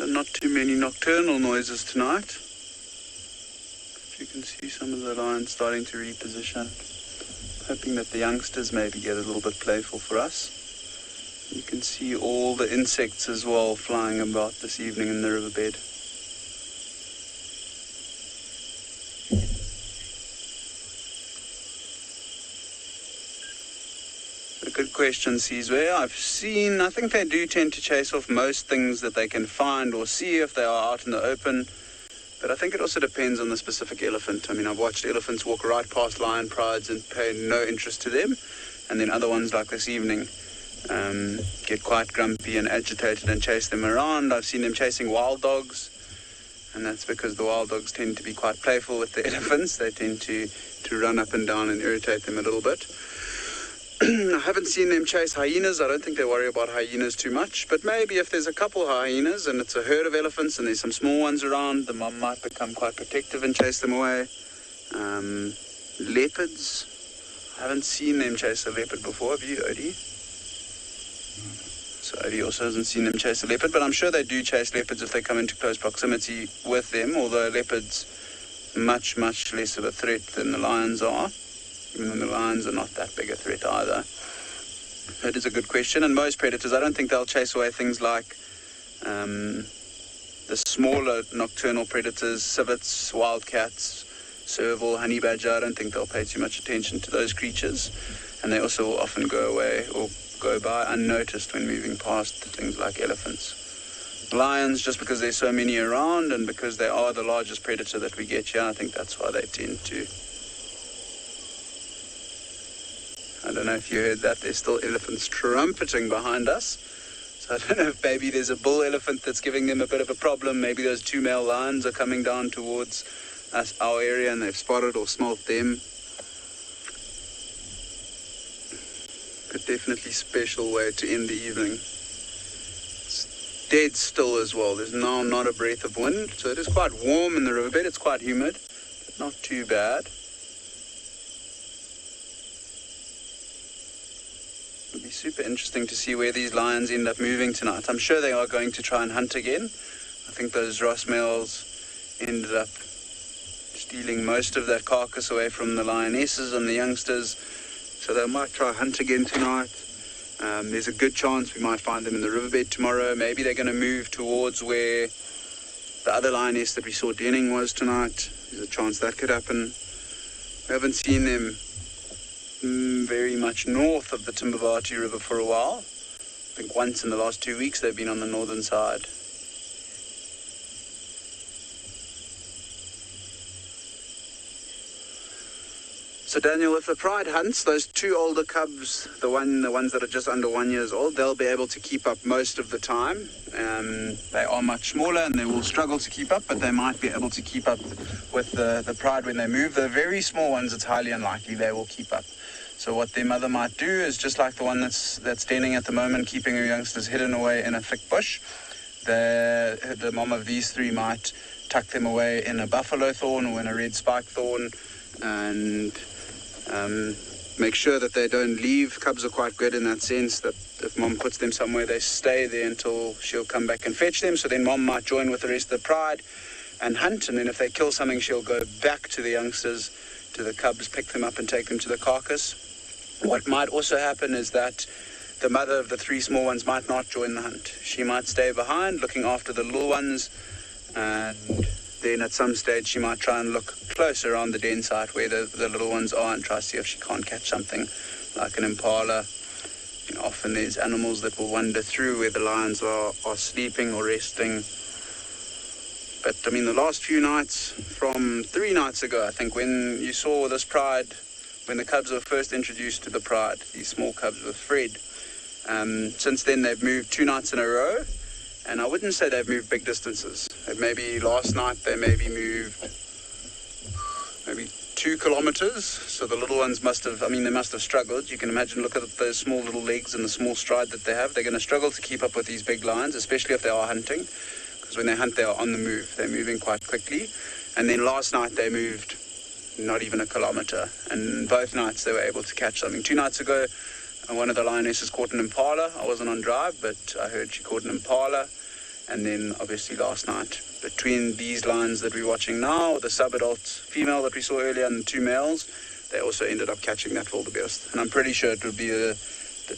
Not too many nocturnal noises tonight. But you can see some of the lions starting to reposition. Hoping that the youngsters maybe get a little bit playful for us. You can see all the insects as well flying about this evening in the riverbed. Good question, Sizwe. I think they do tend to chase off most things that they can find or see if they are out in the open. But I think it also depends on the specific elephant. I mean, I've watched elephants walk right past lion prides and pay no interest to them. And then other ones like this evening get quite grumpy and agitated and chase them around. I've seen them chasing wild dogs. And that's because the wild dogs tend to be quite playful with the elephants. They tend to run up and down and irritate them a little bit. I haven't seen them chase hyenas. I don't think they worry about hyenas too much. But maybe if there's a couple hyenas and it's a herd of elephants and there's some small ones around, the mom might become quite protective and chase them away. Leopards. I haven't seen them chase a leopard before. Have you, Odie? So Odie also hasn't seen them chase a leopard, but I'm sure they do chase leopards if they come into close proximity with them, although leopards much, much less of a threat than the lions are. Even though the lions are not that big a threat either. That is a good question. And most predators, I don't think they'll chase away things like the smaller nocturnal predators, civets, wildcats, serval, honey badger. I don't think they'll pay too much attention to those creatures. And they also will often go away or go by unnoticed when moving past things like elephants. Lions, just because there's so many around and because they are the largest predator that we get here, I think that's why they tend to. I don't know if you heard that. There's still elephants trumpeting behind us. So I don't know if maybe there's a bull elephant that's giving them a bit of a problem. Maybe those 2 male lions are coming down towards us, our area, and they've spotted or smelt them. But definitely special way to end the evening. It's dead still as well. There's now not a breath of wind, so it is quite warm in the riverbed. It's quite humid, but not too bad. It'll be super interesting to see where these lions end up moving tonight. I'm sure they are going to try and hunt again. I think those Ross males ended up stealing most of that carcass away from the lionesses and the youngsters. So they might try hunt again tonight. There's a good chance we might find them in the riverbed tomorrow. Maybe they're going to move towards where the other lioness that we saw denning was tonight. There's a chance that could happen. We haven't seen them very much north of the Timbavati River for a while. I think once in the last 2 weeks they've been on the northern side. So Daniel, if the pride hunts, those 2 older cubs, the ones that are just under 1 year old, they'll be able to keep up most of the time. They are much smaller and they will struggle to keep up, but they might be able to keep up with the pride when they move. The very small ones, it's highly unlikely they will keep up. So what their mother might do is just like the one that's denning at the moment, keeping her youngsters hidden away in a thick bush. The mom of these 3 might tuck them away in a buffalo thorn or in a red spike thorn and make sure that they don't leave. Cubs are quite good in that sense, that if mom puts them somewhere, they stay there until she'll come back and fetch them. So then mom might join with the rest of the pride and hunt, and then if they kill something, she'll go back to the youngsters, to the cubs, pick them up and take them to the carcass. What might also happen is that the mother of the 3 small ones might not join the hunt. She might stay behind looking after the little ones, and then at some stage she might try and look closer around the den site where the little ones are and try to see if she can't catch something like an impala. You know, often there's animals that will wander through where the lions are sleeping or resting. But I mean, the last few nights, from 3 nights ago, I think, when you saw this pride, when the cubs were first introduced to the pride, these small cubs with Fred, since then they've moved 2 nights in a row. And I wouldn't say they've moved big distances. Maybe last night they maybe moved 2 kilometers. So the little ones they must have struggled. You can imagine, look at those small little legs and the small stride that they have. They're going to struggle to keep up with these big lions, especially if they are hunting. Because when they hunt, they are on the move. They're moving quite quickly. And then last night they moved not even a kilometer. And both nights they were able to catch something. 2 nights ago, one of the lionesses caught an impala. I wasn't on drive, but I heard she caught an impala. And then obviously last night, between these lions that we're watching now, the sub-adult female that we saw earlier and the 2 males, they also ended up catching that wildebeest. And I'm pretty sure it would be the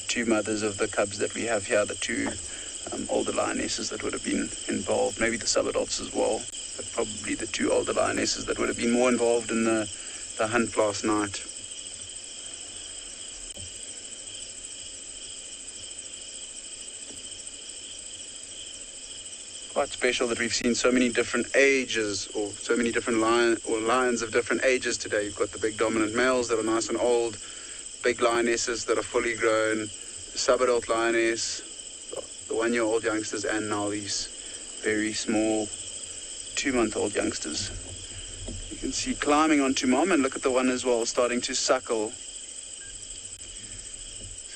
2 mothers of the cubs that we have here, the 2 older lionesses that would have been involved, maybe the sub-adults as well, but probably the 2 older lionesses that would have been more involved in the hunt last night. Quite special that we've seen so many different ages, or so many different lions of different ages today. You've got the big dominant males that are nice and old, big lionesses that are fully grown, the sub-adult lioness, the 1-year-old youngsters, and now these very small 2-month-old youngsters. You can see climbing onto mom, and look at the one as well starting to suckle.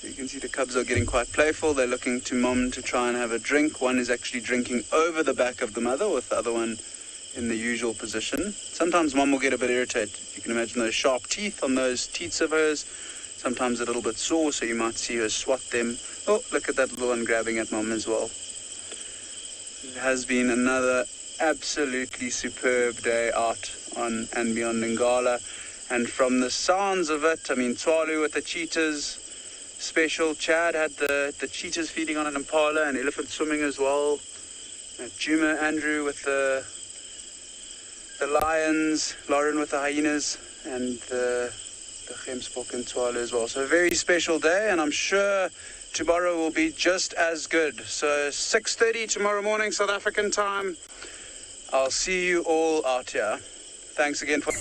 You can see the cubs are getting quite playful. They're looking to mom to try and have a drink. One is actually drinking over the back of the mother, with the other one in the usual position. Sometimes mom will get a bit irritated. You can imagine those sharp teeth on those teats of hers. Sometimes a little bit sore, so you might see her swat them. Oh, look at that little one grabbing at mom as well. It has been another absolutely superb day out on and beyond Ngala. And from the sounds of it, I mean, Tswalu with the cheetahs, special. Chad had the cheetahs feeding on an impala and elephant swimming as well. Juma, Andrew with the lions, Lauren with the hyenas, and the Gemsbok and Tswalu as well. So a very special day, and I'm sure tomorrow will be just as good. So 6:30 tomorrow morning, South African time. I'll see you all out here. Thanks again for...